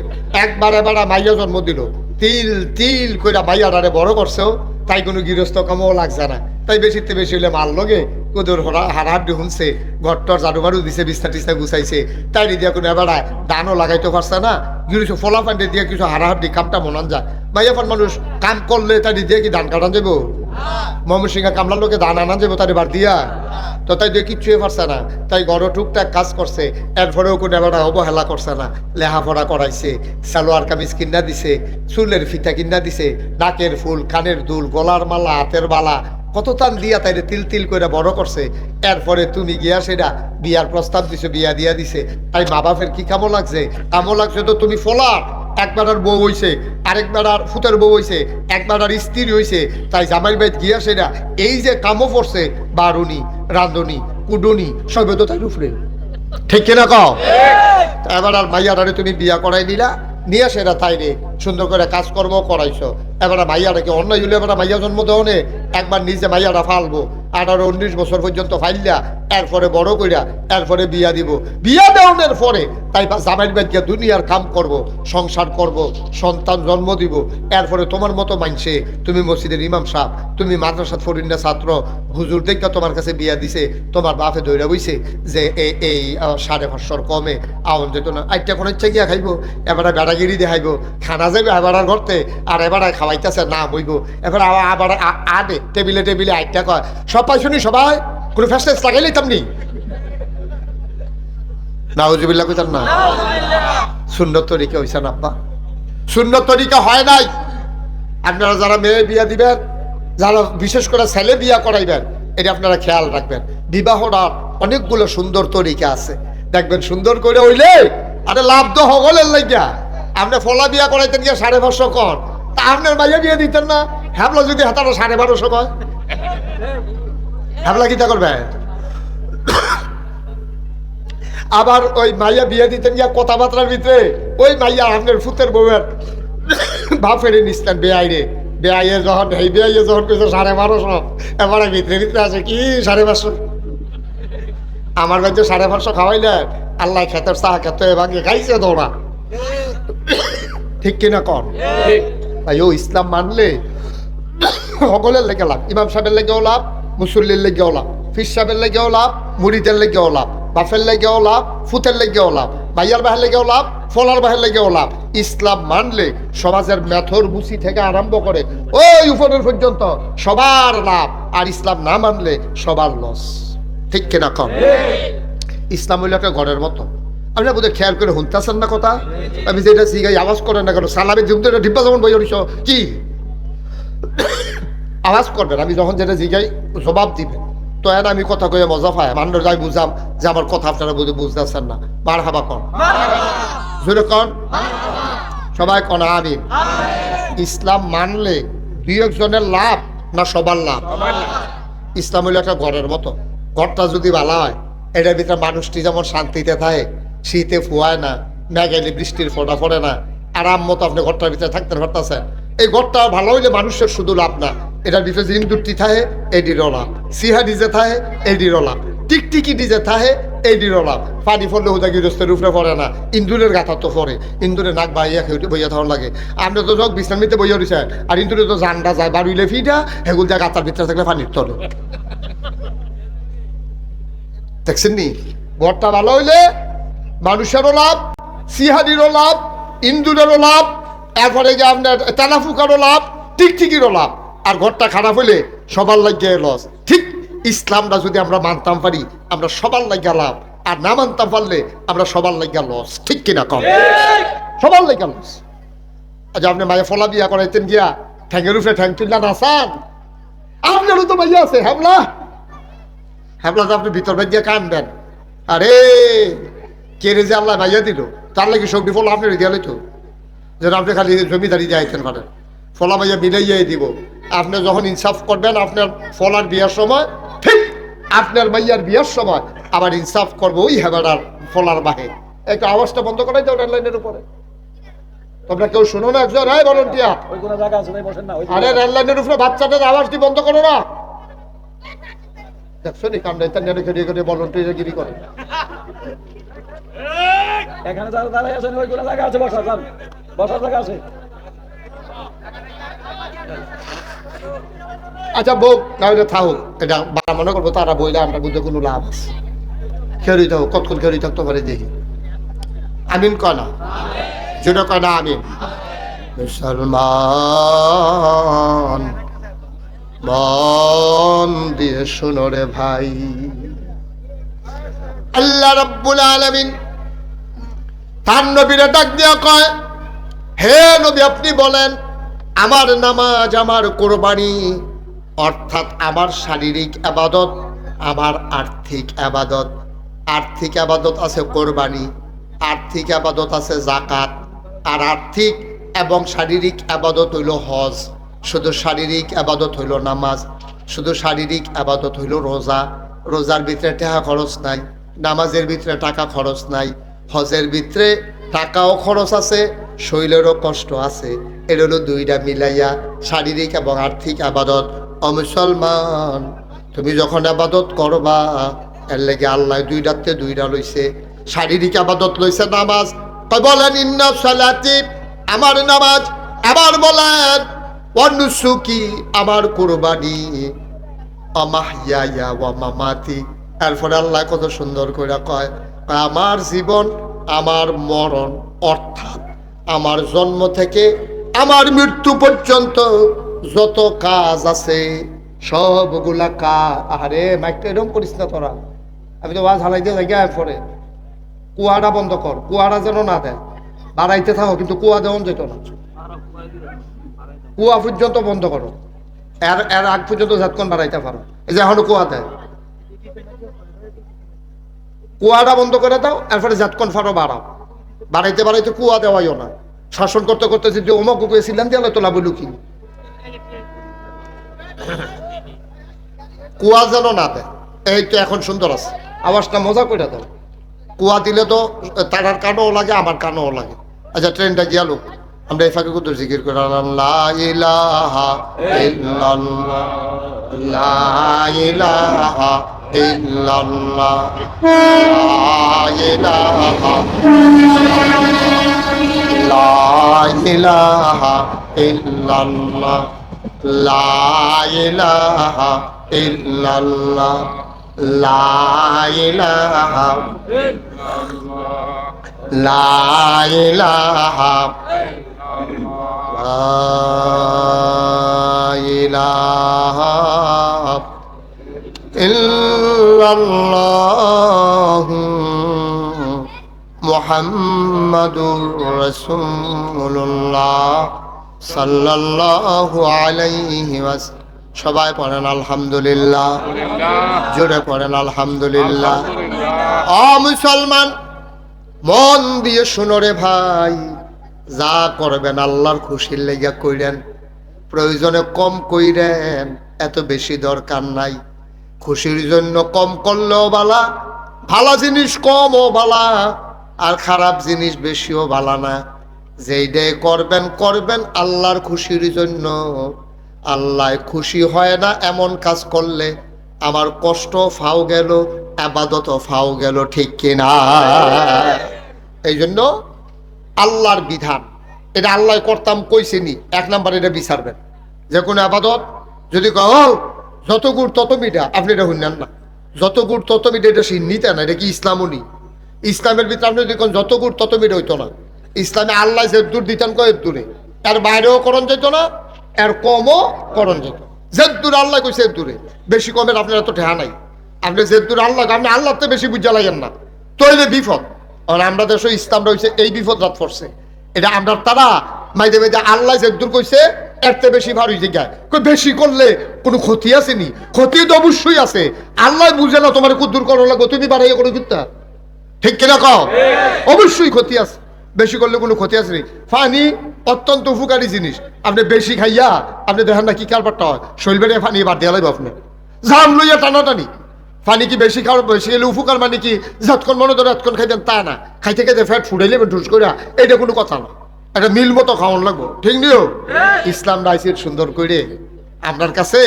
একবার এবার মাইয়া জন্ম দিল, তিল তিল কইরা মাইয়াটারে বড় করছেও, তাই কোনো গৃহস্থ কামও লাগছে না। তাই বেশিতে বেশি হইলে মাল লগে কোদর হারাহাড্ডি শুনছে, ঘরটর ঝাড়ু মারু দিছে, বিছনা টিছনা গুছাইছে, তাই দিয়া কোনো এবার দানও লাগাইতে পারছে না। গৃহস্থ ফলা ফান্ডে দিয়ে কিছু হারাহাড্ডি কামটা মনান যায়। মাইয়া ফান মানুষ কাম করলে তাই দিয়ে কি ধান কাটান যাবো? ময়মনসিংহে কামলার লোকে ধান আনা যাবো তার বার দিয়া? তো তাই দিয়ে কিচ্ছুই পারছে না। তাই গড় টুকটাক কাজ করছে, এরপরেও কোনো এবার অবহেলা করছে না। লেহাপড়া করাইছে, সালোয়ার কামিজ কিনা দিছে, চুলের ফিতা কিনা দিছে, নাকের ফুল, কানের দুল, গলার মালা, হাতের বালা, কত তান দিয়া তাইরে তিল তিল করে বড় করছে। এরপরে তুমি গিয়া সেটা বিয়ার প্রস্তাব দিছো, বিয়া দিয়া দিছে। তাই মা বাপের কি কামো লাগছে? কামো লাগছে তো তুমি ফলা একবার আর বউ হইছে, আরেকবার আর ফুতের বউ হইছে, একবার আর স্ত্রী হইছে। তাই জামাইল বাইত গিয়া সেটা এই যে কামো পড়ছে, বারুনি, রান্ধনি, কুডুনি, সবে তো তাই উপরে। ঠিক কিনা কও? এবার আর মাইয়ারে তুমি বিয়া করাই নিলা, নিয়ে সেটা তাইরে সুন্দর করে কাজকর্ম করাইছো। এবার মাইয়াটাকে অন্যায় হইলে এবার মাইয়া জন্ম দেওয়ানে একবার নিজে মাইয়াটা ফালবো, 18-19 বছর পর্যন্ত ফাইল্লা, এরপরে বড় কইরা এরপরে বিয়া দিব। বিয়া দেওয়ানের পরে তাই জামাইর বাড়িতে দুনিয়ার কাম করব, সংসার করব, সন্তান জন্ম দিব। এরপরে তোমার মতো মানছে, তুমি মসজিদের ইমাম সাহেব, তুমি মাদ্রাসা ফরিন্না ছাত্র, হুজুর দেখা তোমার কাছে বিয়া দিছে, তোমার বাপে ধৈরা বইছে যে এই 550 কমে আওয়াজ যেত না। আইটা কোনো ইচ্ছা গিয়া খাইব, এবারে বেড়াগিরি দেখাইব, খানা যাইবে এবার ঘরতে, আর এবার খাওয়াইতেছে না বইব। এবার আবার আনে টেবিলে টেবিলে আইটা কয় সব পাইছনি সবাই, কোনো ফ্যাসলেস লাগাইলেই তেমনি নাউজুবিল্লাহ কইতাম না। সুন্নত তরিকা হইছে না আব্বা, সুন্নত তরিকা হয় নাই। আপনারা যারা মেয়ে বিয়া দিবেন, যারা বিশেষ করে ছেলে বিয়া করাইবেন, এটা আপনারা খেয়াল রাখবেন। বিবাহটার অনেকগুলো সুন্দর তরিকা আছে, দেখবেন সুন্দর করে হইলে আরে লাভ তো হগলের লাগিয়া। আপনি ফলা বিয়া করাইতেন গিয়া 550 কর, তা আপনার মাইয়া বিয়ে দিতেন না? হ্যাবলা যদি হাতারা 1250 কয়, হ্যাবলা কিতা করবে? আবার ওই মাইয়া বিয়ে দিতেন গিয়া কথাবার্তার ভিতরে ওই মাইয়া আপনার ফুতের বউয়ের বাপেরে নিস্তেন বেআইরে, বেআইয়ে যখন এই বেআইয়ে যখন কইছে 1250, এবারে ভিতরে ভিতরে আছে কি 550। আমার কাছে 550 খাওয়াইলে আল্লাহ খেতের চাহ খেতে ভাগে খাইছে দৌড়া। ঠিক কিনা কর? ভাই ও ইসলাম মানলে সকলের লেগে লাভ, ইমাম সাহেবের লেগেও লাভ, মুসল্লির লেগেও লাভ, ফির সাহেবের লেগেও লাভ, মুরিদের লেগেও লাভ, বাফের লেগেও লাভ, ফুতের লেগেও লাভ, ভাইয়ার বাহের লেগেও লাভ, ফলার বাহের লেগেও লাভ। ইসলাম মানলে সমাজের মেথর বুসি থেকে আরম্ভ করে ওই উপরের পর্যন্ত সবার লাভ, আর ইসলাম না মানলে সবার লস। ঠিক কিনা কম? ইসলাম হইল একটা ঘরের মতো, আপনার বোধহয় খেয়াল করে শুনতেছেন না কথা? আমি যেটা শিখাই আওয়াজ করেন না কেন? সালামে জুমতে ডিব্বা যেমন বই উঠিস কি আওয়াজ করবেন? আমি যখন যেটা জিগাই জবাব দিবেন। তো এর আমি কথা কয়ে মজা পাই, মানুষ যাই বুঝাম যে আমার কথা আপনারা বুঝতেছেন না। মার হাবা কন, জোরে কন, সবাই কন আমিন। ইসলাম মানলে দুই একজনের লাভ না সবার লাভ? ইসলাম হইলো একটা ঘরের মতো। ঘরটা যদি ভালো হয়, এটার ভিতরে মানুষটি যেমন শান্তিতে থাকে, শীতে ফুয়ায় না, মেঘাইলে বৃষ্টির ফোঁটা পড়ে না, আরাম মতো আপনি ঘরটার ভিতরে থাকতে পারতেছেন। এই ঘরটা ভালো হইলে মানুষের শুধু লাভ না, এটার ভিতরে যে ইন্দুরটি থাকে এটিরও লাভ, সিহা ডিজে থাকে এটিরও লাভ, টিকটিকি ডিজে থাকে এইটিরও লাভ। পানি পড়লে হোদা গৃহস্থের উপরে পড়ে না, ইন্দুরের গাথা তো পড়ে, ইন্দুরের নাক বাইয়া খেয়ে বইয়া থাকার লাগে। আপনি তো যখন বিশ্রামিতে বইয়া রয়েছে, আর ইন্দুরে তো জানটা যায় বাড়িলে ফিটা, হেগুল যা গাতার ভিতরে থাকলে পানির তলে। দেখছেন নি? ঘরটা ভালো হইলে মানুষেরও লাভ, সিহাদিরও লাভ, ইন্দুরেরও লাভ, এরপরে যে আপনার তেলাফুকারও লাভ, টিকটিকিরও লাভ। আর ঘরটা খারাপ হইলে সবার লাগিয়ে লস। ঠিক ইসলামটা যদি আমরা মানতাম পারি, আমরা সবার লাগিয়া লাভ, আর না মানতাম পারলে আমরা সবার লাগিয়া লস। ঠিক কিনা কম? সবার লাগিয়া লস। আচ্ছা, আপনি মায়ে ফলা বিয়া করাইতেন গিয়া ঠ্যাঙ্গের উপরে ঠ্যাং তুললা নাচান, আপনারও তো মাইয়া আছে হ্যাবলা, হ্যাবলা তো আপনি ভিতর ভাই দিয়ে কানবেন, আরে কে রে যে আল্লাহ ভাইয়া দিল, তার লাগে সবজি ফল আপনি দিয়া লইতো, যেন আপনি খালি জমিদারি যাইতেন পারেন। ফলা ভাইয়া মিলাইয়াই দিব। আপনি যখন ইনসাফ করবেন আপনার ফলার বিয়ার সময়, ঠিক আপনার মাইয়ার বিয়ার সময় আবার ইনসাফ করবো ওই হেবাটার ফলার বাহে। একটু আওয়াজটা বন্ধ করাই দাও রেল লাইনের উপরে। তোমরা কেউ শোনো না? একজন হ্যাঁ ভলান্টিয়ার, আরে রেল লাইনের উপরে বাচ্চাদের আওয়াজটি বন্ধ করো না। দেখছো নি কামড়ে নেড়ে খেড়ে করে ভলান্টিয়ারগিরি করে। এখানে যারা দাঁড়াই আছেন ওইগুলো জায়গা আছে, বসার যান, বসার জায়গা আছে। আচ্ছা বউ তাহলে থাকুক, এটা বাড়া মনে করবো তারা বইলে আমরা বুঝতে কোনো লাভ আছে। খেয়ে থাকুক, কতক্ষণ খেয়ে থাকতে পারে দেখি। আমিন কয় না? যেটা কয় না আমিন। মুসলমান মন দিয়ে শোনো রে ভাই, আল্লাহ রাব্বুল আলামিন তার নবীরে ডাক দিয়া কয়, হে নবী আপনি বলেন আমার নামাজ, আমার কোরবানি, অর্থাৎ আমার শারীরিক আবাদত, আমার আর্থিক আবাদত। আর্থিক আবাদত আছে কোরবানি, আর্থিক আবাদত আছে যাকাত, আর আর্থিক এবং শারীরিক আবাদত হইল হজ। শুধু শারীরিক আবাদত হইল নামাজ, শুধু শারীরিক আবাদত হইল রোজা। রোজার ভিতরে টাকা খরচ নাই, নামাজের ভিতরে টাকা খরচ নাই, হজের ভিতরে টাকাও খরচ আছে, শরীরেরও কষ্ট আছে। এর হলো দুইটা মিলাইয়া শারীরিক এবং আর্থিক আবাদত। ও মুসলমান, তুমি যখন আবাদত করবা, এর লেগে আল্লাহ দুইটাতে দুইটা লইছে। শারীরিক আবাদত লইছে নামাজ, বলেন ইন্না সালাতি আমার নামাজ, আবার বলেন ওয়ানুসুকি আমার কুরবানি, আমাহইয়া ওয়া মামাতি। এরপরে আল্লাহ কত সুন্দর করে কয়, আমার জীবন আমার মরণ, অর্থাৎ আমার জন্ম থেকে আমার মৃত্যু পর্যন্ত যত কাজ আছে সবগুলা আরে মাইকটা এরকম করিস না তোরা, আমি তো ওয়াজ হালাই দিয়ে জায়গায় পরে কুয়াটা বন্ধ কর, কুয়াটা যেন না দেয়, বাড়াইতে থাকো কিন্তু কুয়া দেওয়া যেত না, কুয়া পর্যন্ত বন্ধ করো, এর এর আগ পর্যন্ত যতক্ষণ বাড়াইতে পারো। এই যে এখনো কুয়া দেয়, কুয়াটা বন্ধ করে দাও, এরপরে যতক্ষণ পারো বাড়াও, বাড়াইতে বাড়াইতে কুয়া দেওয়াইও না। শাসন করতে করতে যদি অমক গেছিলাম দিয়ে তোলা বলু কি কুয়া যেন না দেয়। এই তো এখন সুন্দর আছে, আওয়াজটা মজা করে দাও। কুয়া দিলে তো তারার কানও লাগে, আমার কানও লাগে। আচ্ছা ট্রেনটা গিয়াল, আমরা এই ফাঁকে কত জিকির করে লা ইলাহা ইল্লাল্লাহ, লা ইলাহা ইল্লাল্লাহ, লা ইলাহা, লা ইলাহা ইল্লাল্লাহ, লা ইলাহা ইল্লাল্লাহ, লা ইলাহা, লা ইলাহা, লা ইলাহা ইল্লাল্লাহ মুহাম্মাদুর রাসূলুল্লাহ সাল্লাল্লাহু আলাইহি ওয়াসাল্লাম। সবাই পড়েন আলহামদুলিল্লাহ, জোরে পড়েন আলহামদুলিল্লাহ। মুসলমান মন দিয়ে শুনো রে ভাই, যা করবেন আল্লাহর খুশির লেগে কইরেন, প্রয়োজনে কম কইরেন, এত বেশি দরকার নাই। খুশির জন্য কম করলেও বালা, ভালো জিনিস কমও বালা, আর খারাপ জিনিস বেশিও বালা না। যেইটাই করবেন করবেন আল্লাহর খুশির জন্য। আল্লাহ খুশি হয় না এমন কাজ করলে আমার কষ্ট ফাও গেল, আবাদত ফাও গেল, ঠিক কিনা? এই জন্য আল্লাহর বিধান এটা আল্লাহ করতাম কইছেনি, এক নাম্বার এটা বিচারবেন। যে কোনো আবাদত যদি কল যত গুড় তত মিঠা, আপনি এটা শুনলেন না, যত গুড় তত মিঠা, এটা নিতে না, এটা কি ইসলামও নি? ইসলামের ভিতরে আপনি যদি যত গুড় তত মিঠা হইতো না। ইসলামে আল্লাহ যে দূর দিতেন কয় দূরে, এর বাইরেও করণ যেত না, এর কমও করণ যেত। যে দূর আল্লাহ কইছে দূরে, বেশি কমের আপনার এত ঠেহা নাই। আপনি যে দূর আল্লাহ, আপনি আল্লাহতে বেশি বুঝা লাগেন না, তৈলে বিপদ। আর আমরা দেশ ইসলামটা হয়েছে এই বিপদ রাত পড়ছে, এটা আমরা তারা মাইদে মাইদে আল্লাহ যে দূর কইছে এরতে বেশি ভার হয়েছে গায়, বেশি করলে কোনো ক্ষতি আছে নি? ক্ষতি তো অবশ্যই আছে। আল্লাহ বুঝে না তোমার কুদ্দুর করা লাগবে, তুমি বাড়াইয়া করে কিনতা, ঠিক কিনা কও? অবশ্যই ক্ষতি আছে, বেশি করলে কোনো ক্ষতি আছে নি? পানি অত্যন্ত উপকারী জিনিস, আপনি বেশি খাইয়া আপনি দেখেন না কি কারবারটা হয়, শৈল বেড়ে পানি বাদ দেওয়া লাগবে। আপনি জাম লইয়া টানাটানি, পানি কি বেশি খাওয়ার, বেশি খেলে উপকার মানে কি যতক্ষণ মনে ধরে এতক্ষণ খাইতেন তা না, খাইতে খাইতে ফ্যাট ফুটাইলে ঢুস করে, এটা কোনো কথা না। একটা মিল মতো খাওয়ান লাগবো, ঠিক নিও? ইসলাম রাইছিল সুন্দর করে আপনার কাছে,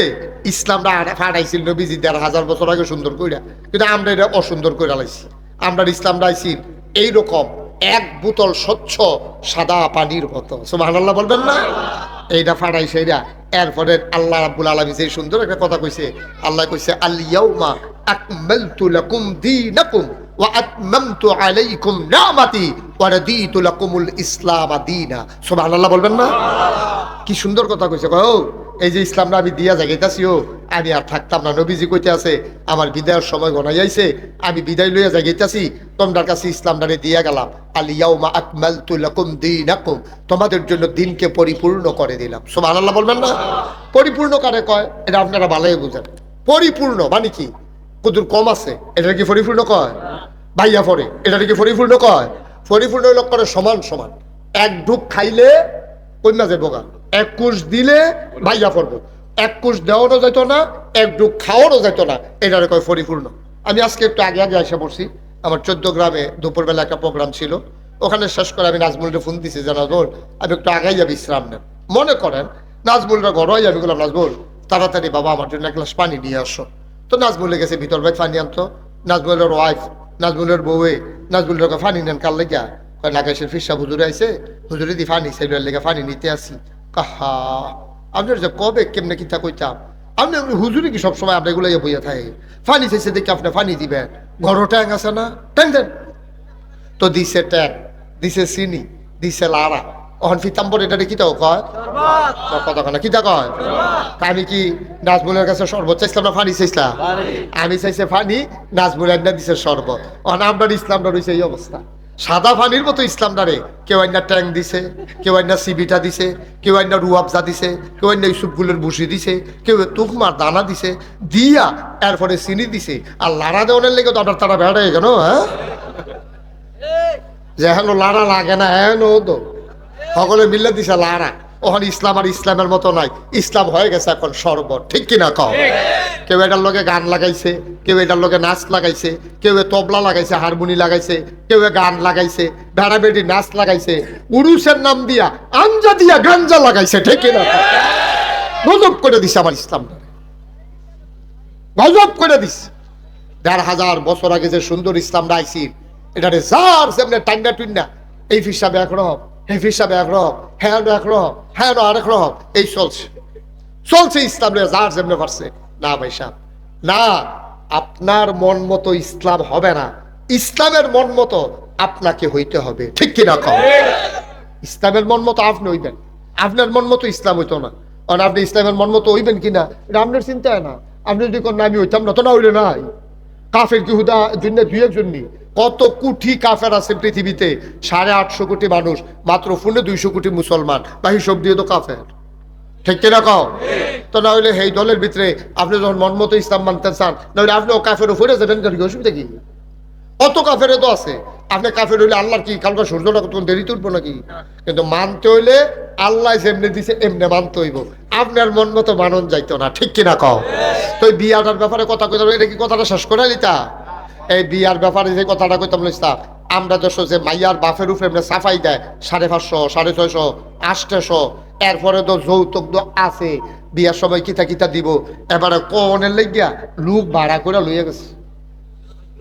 ইসলামটা ফাটাইছিল নবীজি ১,৫০০ বছর আগে সুন্দর কইরা, কিন্তু আমরা এটা অসুন্দর করে লাইছি। আমরা ইসলাম রাইছিল এইরকম এক বোতল স্বচ্ছ সাদা পানির মতো, সুবহানাল্লাহ বলবেন না? এইটা ফাটাই সেইরা। এরপরে আল্লাহ রাব্বুল আলামিন যে সুন্দর একটা কথা কইছে, আল্লাহ কইছে আল ইয়াউমা আকমালতু লাকুম দীনাকুম ওয়া আতমামতু আলাইকুম নি'মাতি ওয়া রাদিতু লাকুমুল ইসলাম দীনা। সুবহানাল্লাহ বলবেন না? কি সুন্দর কথা কইছে। ও এই যে ইসলামটা আমি দিয়া যাইতাছি, ও আমি আর থাকতাম না। নবীজি কইতে আছে আমার বিদায়ের সময় গনাই আইছে, আমি বিদায় লইয়া যাইতাছি, তোমাদের কাছে ইসলামটারে দিয়া গেলাম। আল ইয়াউমা আকমালতু লাকুম দীনাকুম, তোমাদের জন্য দিনকে পরিপূর্ণ করে দিলাম। সুবহানাল্লাহ বলবেন না? পরিপূর্ণ কারে কয় এটা আপনারা ভালোই বুঝেন। পরিপূর্ণ মানে কি? কদুর কম আছে এটা কি পরিপূর্ণ কয়? ভাইয়া পড়ে এটা কি পরিপূর্ণ কয়? পরিপূর্ণ হইল করে সমান সমান। এক ঢুক খাইলে কন্যা যাবো গা, এক কুশ দিলে ভাইয়া পড়বো, এক কুশ দেওয়ানো যেত না, এক ঢুক খাওয়ানো যেত না, এটারে কয় পরিপূর্ণ। আমি আজকে একটু আগে আগে এসে পড়ছি, আমার ১৪ গ্রামে দুপুরবেলা একটা প্রোগ্রাম ছিল, ওখানে শেষ করে আমি নাজমুলকে ফোন দিছি যে নাজমুল আমি একটু আগাইয়া বিশ্রাম নেন। মনে করেন নাজমুলরা ঘর হয়ে যাবে, বললাম নাজমুল তাড়াতাড়ি বাবা আমার জন্য এক গ্লাস পানি নিয়ে আসো। তো নাজমুলে গেছে ভিতর ভাই পানি আনতো, নাজমুলের ওয়াইফ নাজমুলের বউয়ে নাজমুলের পানি নেন কাল লেগা, নাগাইশের ফিসা হুজুরে আইসে, হুজুরে দি পানি সেগুলোর লেগে পানি নিতে আসি। কাহা আপনার যে কবে কেমনে কিতা কইতাম, আপনি হুজুরে কি সবসময় আপনি এগুলো বইয়া থাকে, পানি চাইছে দেখি আপনি পানি দিবেন, ঘরও ট্যাং আছে না, ট্যাং দেন। তো দিছে ট্যাং, দিছে চিনি, দিছে লাড়া, অহন ফিতাম্বর এটা কিতাও কয় কথা না কিতা কয়। আমি কি নাজমুলের কাছে শরবত চাইছিলাম না পানি চাইছিলাম? আমি চাইছে পানি, নাজমুল একটা দিছে শরবত। অহন আপনার ইসলামটা রয়েছে এই অবস্থা, সাদা পানির মতো ইসলামটারে কেউ একটা ট্যাং দিছে, কেউ একটা সিবিটা দিছে, কেউ একটা রুয়াবজা দিছে, কেউ একটা ইউসুফগুলের ভুসি দিছে, কেউ তুকমার দানা দিছে, দিয়া এরপরে চিনি দিছে। আর লাড়া দেওয়ার লেগে তো আপনার তারা বেড়া হয়ে গেল। হ্যাঁ যে হেন লাড়া লাগে না, হেন তো সকলে মিলে দিছে লাড়া। ওখানে ইসলাম আর ইসলামের মতো নাই, ইসলাম হয়ে গেছে এখন শরবত, ঠিক কিনা কও? কেউ এটার লোকে গান লাগাইছে, কেউ এটার লোকে নাচ লাগাইছে, কেউ তবলা লাগাইছে, হারমোনি লাগাইছে, কেউ গান লাগাইছে, বেড়া বেড়ি নাচ লাগাইছে, উরুসের নাম দিয়া আঞ্জা দিয়া গাঞ্জা লাগাইছে, ঠিক কিনা? গজব করে দিছে আমার ইসলামটা, গজব করে দিছে। ১,৫০০ বছর আগে যে সুন্দর ইসলামটা আইছি, এটারে যার যেমনি টান্ডা টুন্ডা, এই হিসাবে একরকম, এই হিসাবে একরকম, হ্যাঁ একরকম, হ্যাঁ আরেক রকম, এই চলছে ইসলাম যার যেমনি পারছে। না ভাই সাহেব না, আপনার মন মতো ইসলাম হবে না, ইসলামের মন মতো আপনাকে হইতে হবে, ঠিক কিনা কও? ইসলামের মন মতো আপনি হইবেন, আপনার মন মতো ইসলাম হইতো না। কারণ আপনি ইসলামের মন মতো হইবেন কিনা এটা আপনার চিন্তা হয় না। আপনি যদি কোন আমি হইতাম না, তো না হইলে নাই কাফের কি হুদা জন্য দুই একজন নি, কত কোটি কাফের আছে পৃথিবীতে, 850 কোটি মানুষ, মাত্র ফোনে 200 কোটি মুসলমান, বা হিসব দিয়ে তো কাফের। ঠিক কিনা কও? তো না হইলে এই দলের ভিতরে আপনি যখন মন মতো ইসলাম মানতে চান, নাহলে আপনি ও কাফের উপরে যাবেন, অসুবিধা কি? কত কাফের তো আছে। আপনি কাফের হইলে আল্লাহর কি কালকে সূর্যটা কত দেরিতে উঠবো নাকি? কিন্তু মানতে হইলে আল্লাহ যেমনি দিছে এমনি মানতে হইব, আপনার মন মতো মানন যাইতো না। ঠিক কিনা কও? তো এই বিয়াটার ব্যাপারে কথা কইতাম, এটা কি কথাটা শেষ করে নিতা? এই বিয়ার ব্যাপারে যে কথাটা কইতাম লিস্তা, আমরা দেশে যে মাইয়ার বাপের উপরে এমনি সাফাই দেয় 550, 650, 800, এরপরে তো যৌতুক তো আছে, বিয়ার সময় কিতা কিতা দিব, এবারে কনের লেগিয়া লোক ভাড়া করে লইয়া গেছে,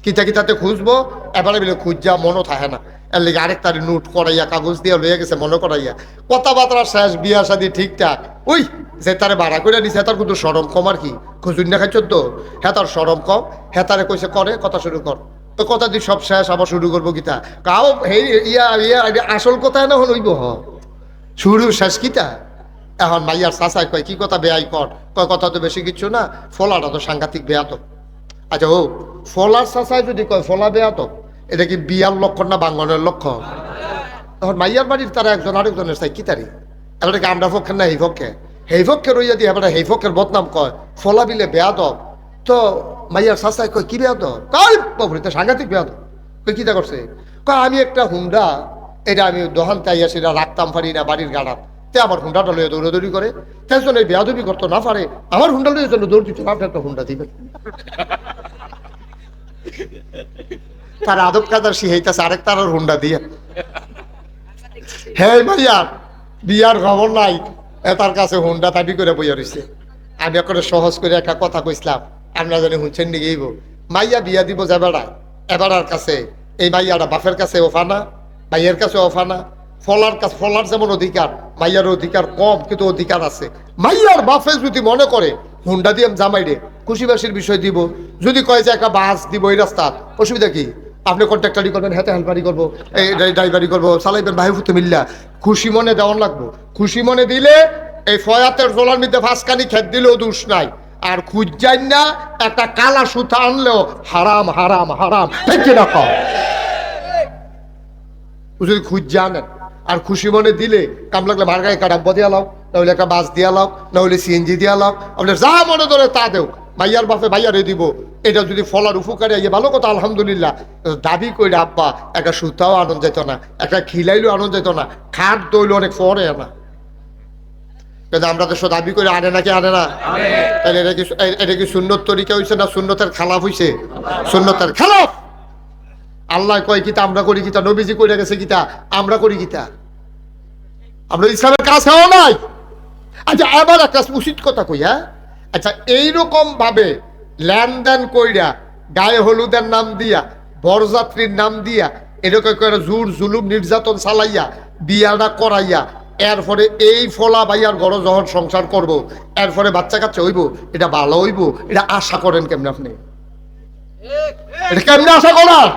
কিতা কিতাতে খুঁজবো, এবারে বলে খুঁজা মনও থাকে না, এর লেগে আরেক তারি নোট করাইয়া কাগজ দিয়ে লইয়া গেছে মনে করাইয়া, কথাবার্তা শেষ, বিয়া শাদি ঠিকঠাক। ওই যে তারে ভাড়া করে নিছে তার কিন্তু সরম কম, আর কি খুঁজুন না খাইছ তো, হ্যাঁ তার সরম কম, হ্যাঁ তারে কইছে করে কথা শুরু কর, তো কথা দিয়ে সব শেষ, আবার শুরু করবো কিতা কাও হে ইয়া ইয়া আসল কথা না হন হইব, শুরু শেষ কিতা। এখন মাইয়ার চাচাই কয় কি কথা বেয়াই কর, কয় কথা তো বেশি কিচ্ছু না, ফলাটা তো সাংঘাতিক বেয়াত। আচ্ছা ও ফলার চাচাই যদি কয় ফলা বেয়াত, এটা কি বিয়ার লক্ষণ না বাঙ্গনের লক্ষণ? তখন মাইয়ার বাড়ির তারা একজন আরেকজনের চাই কি তারি, এবারে আমরা পক্ষের না এই পক্ষে, সেই পক্ষে রইয়া দিয়ে এবারে সেই পক্ষের বদনাম কয় ফলা বিলে বেয়াদ। তো মাইয়ার চাচাই কয় কি বেয়াদ, কয় বাবুরে তো সাংঘাতিক বেয়াদ। কই কিতা করছে, কয় আমি একটা হুন্ডা, এটা আমি দোহান তাইয়া সেটা রাখতাম পারি না বাড়ির গাড়াত, তে আমার হুন্ডাটা লইয়া দৌড়াদৌড়ি করে, তাই জন্য এই বেয়াদবি করতো না পারে, আমার হুন্ডা লইয়া জন্য দৌড় দিত, আপনি একটা হুন্ডা দিবেন। তার আদব কাদার শিখাইতেছে আরেক তার হুন্ডা দিয়ে। হ্যাঁ ভাইয়া বিয়ার খবর নাই, তার কাছে হুন্ডা দাবি করে বইয়া রয়েছে। আমি এখন সহজ করে একটা কথা কইছিলাম, আপনারা জানি শুনছেন নাকি? মাইয়া বিয়া দিব যে বেড়ায়, এবারার কাছে এই মাইয়াটা বাপের কাছে ওফানা, মাইয়ের কাছে ওফানা। ফলার কাছে ফলার যেমন অধিকার, মাইয়ার অধিকার কম, কিন্তু অধিকার আছে। মাইয়ার বাপে যদি মনে করে হুন্ডা দিয়ে জামাই রে খুশিবাসীর বিষয় দিব, যদি কয় যে একটা বাস দিব এই রাস্তা, অসুবিধা কি? আপনি কন্ট্রাক্টারি করবেন, হাতে হেল্পারি করবো, এই ড্রাইভারি করবো, চালাইবেন ভাই ফুতে মিল্লা, খুশি মনে দেওয়ান লাগবো। খুশি মনে দিলে এই ফয়াতের জোলার মধ্যে ফাঁসকানি খেত দিলেও দোষ নাই, আর খুঁজাই না একটা কালা সুতা আনলেও হারাম হারাম হারাম। ঠিক কিনা কও? যদি খুঁজা আনেন আর খুশি মনে দিলে, কাম লাগলে মার গায়ে একটা ডাব্বা দিয়া লাও, নাহলে একটা বাস দিয়া লাও, নাহলে সিএনজি দিয়া লাও, আপনার যা মনে ধরে তা দেও, ভাইয়ার বাপে ভাইয়ারে দিব। এটা যদি ফলার উপকারে ইয়ে ভালো কথা, আলহামদুলিল্লাহ। দাবি করে আব্বা একটা সুতাও আনন্দ যেত না, একটা খিলাইলেও আনন্দ যেত না, খাট দইল অনেক পরে না, কিন্তু আমরা তো সব দাবি করে আনে নাকি আনে না? তাহলে এটা কি সুন্নত তরিকা হয়েছে না সুন্নতের খালাফ হয়েছে? সুন্নতের খালাফ। আল্লাহ কয় কিতা আমরা করি কিতা, নবীজি কইরা গেছে কিতা আমরা করি কিতা, আমরা ইসলামের কাছেও নাই। আচ্ছা আবার একটা উচিত কথা কই, হ্যাঁ আচ্ছা এইরকম ভাবে লেনদেন কইরা গায়ে হলুদের নাম দিয়া, বরযাত্রীর নাম দিয়া, এরকম করে জোর জুলুম নির্যাতন চালাইয়া বিয়াটা করাইয়া, এরপরে এই ফলা ভাইয়ার ঘর যখন সংসার করব, এরপরে বাচ্চা কাচ্চা হইব, এটা ভালো হইব, এটা আশা করেন কেমনে? আপনি এটা কেমনে আশা করার?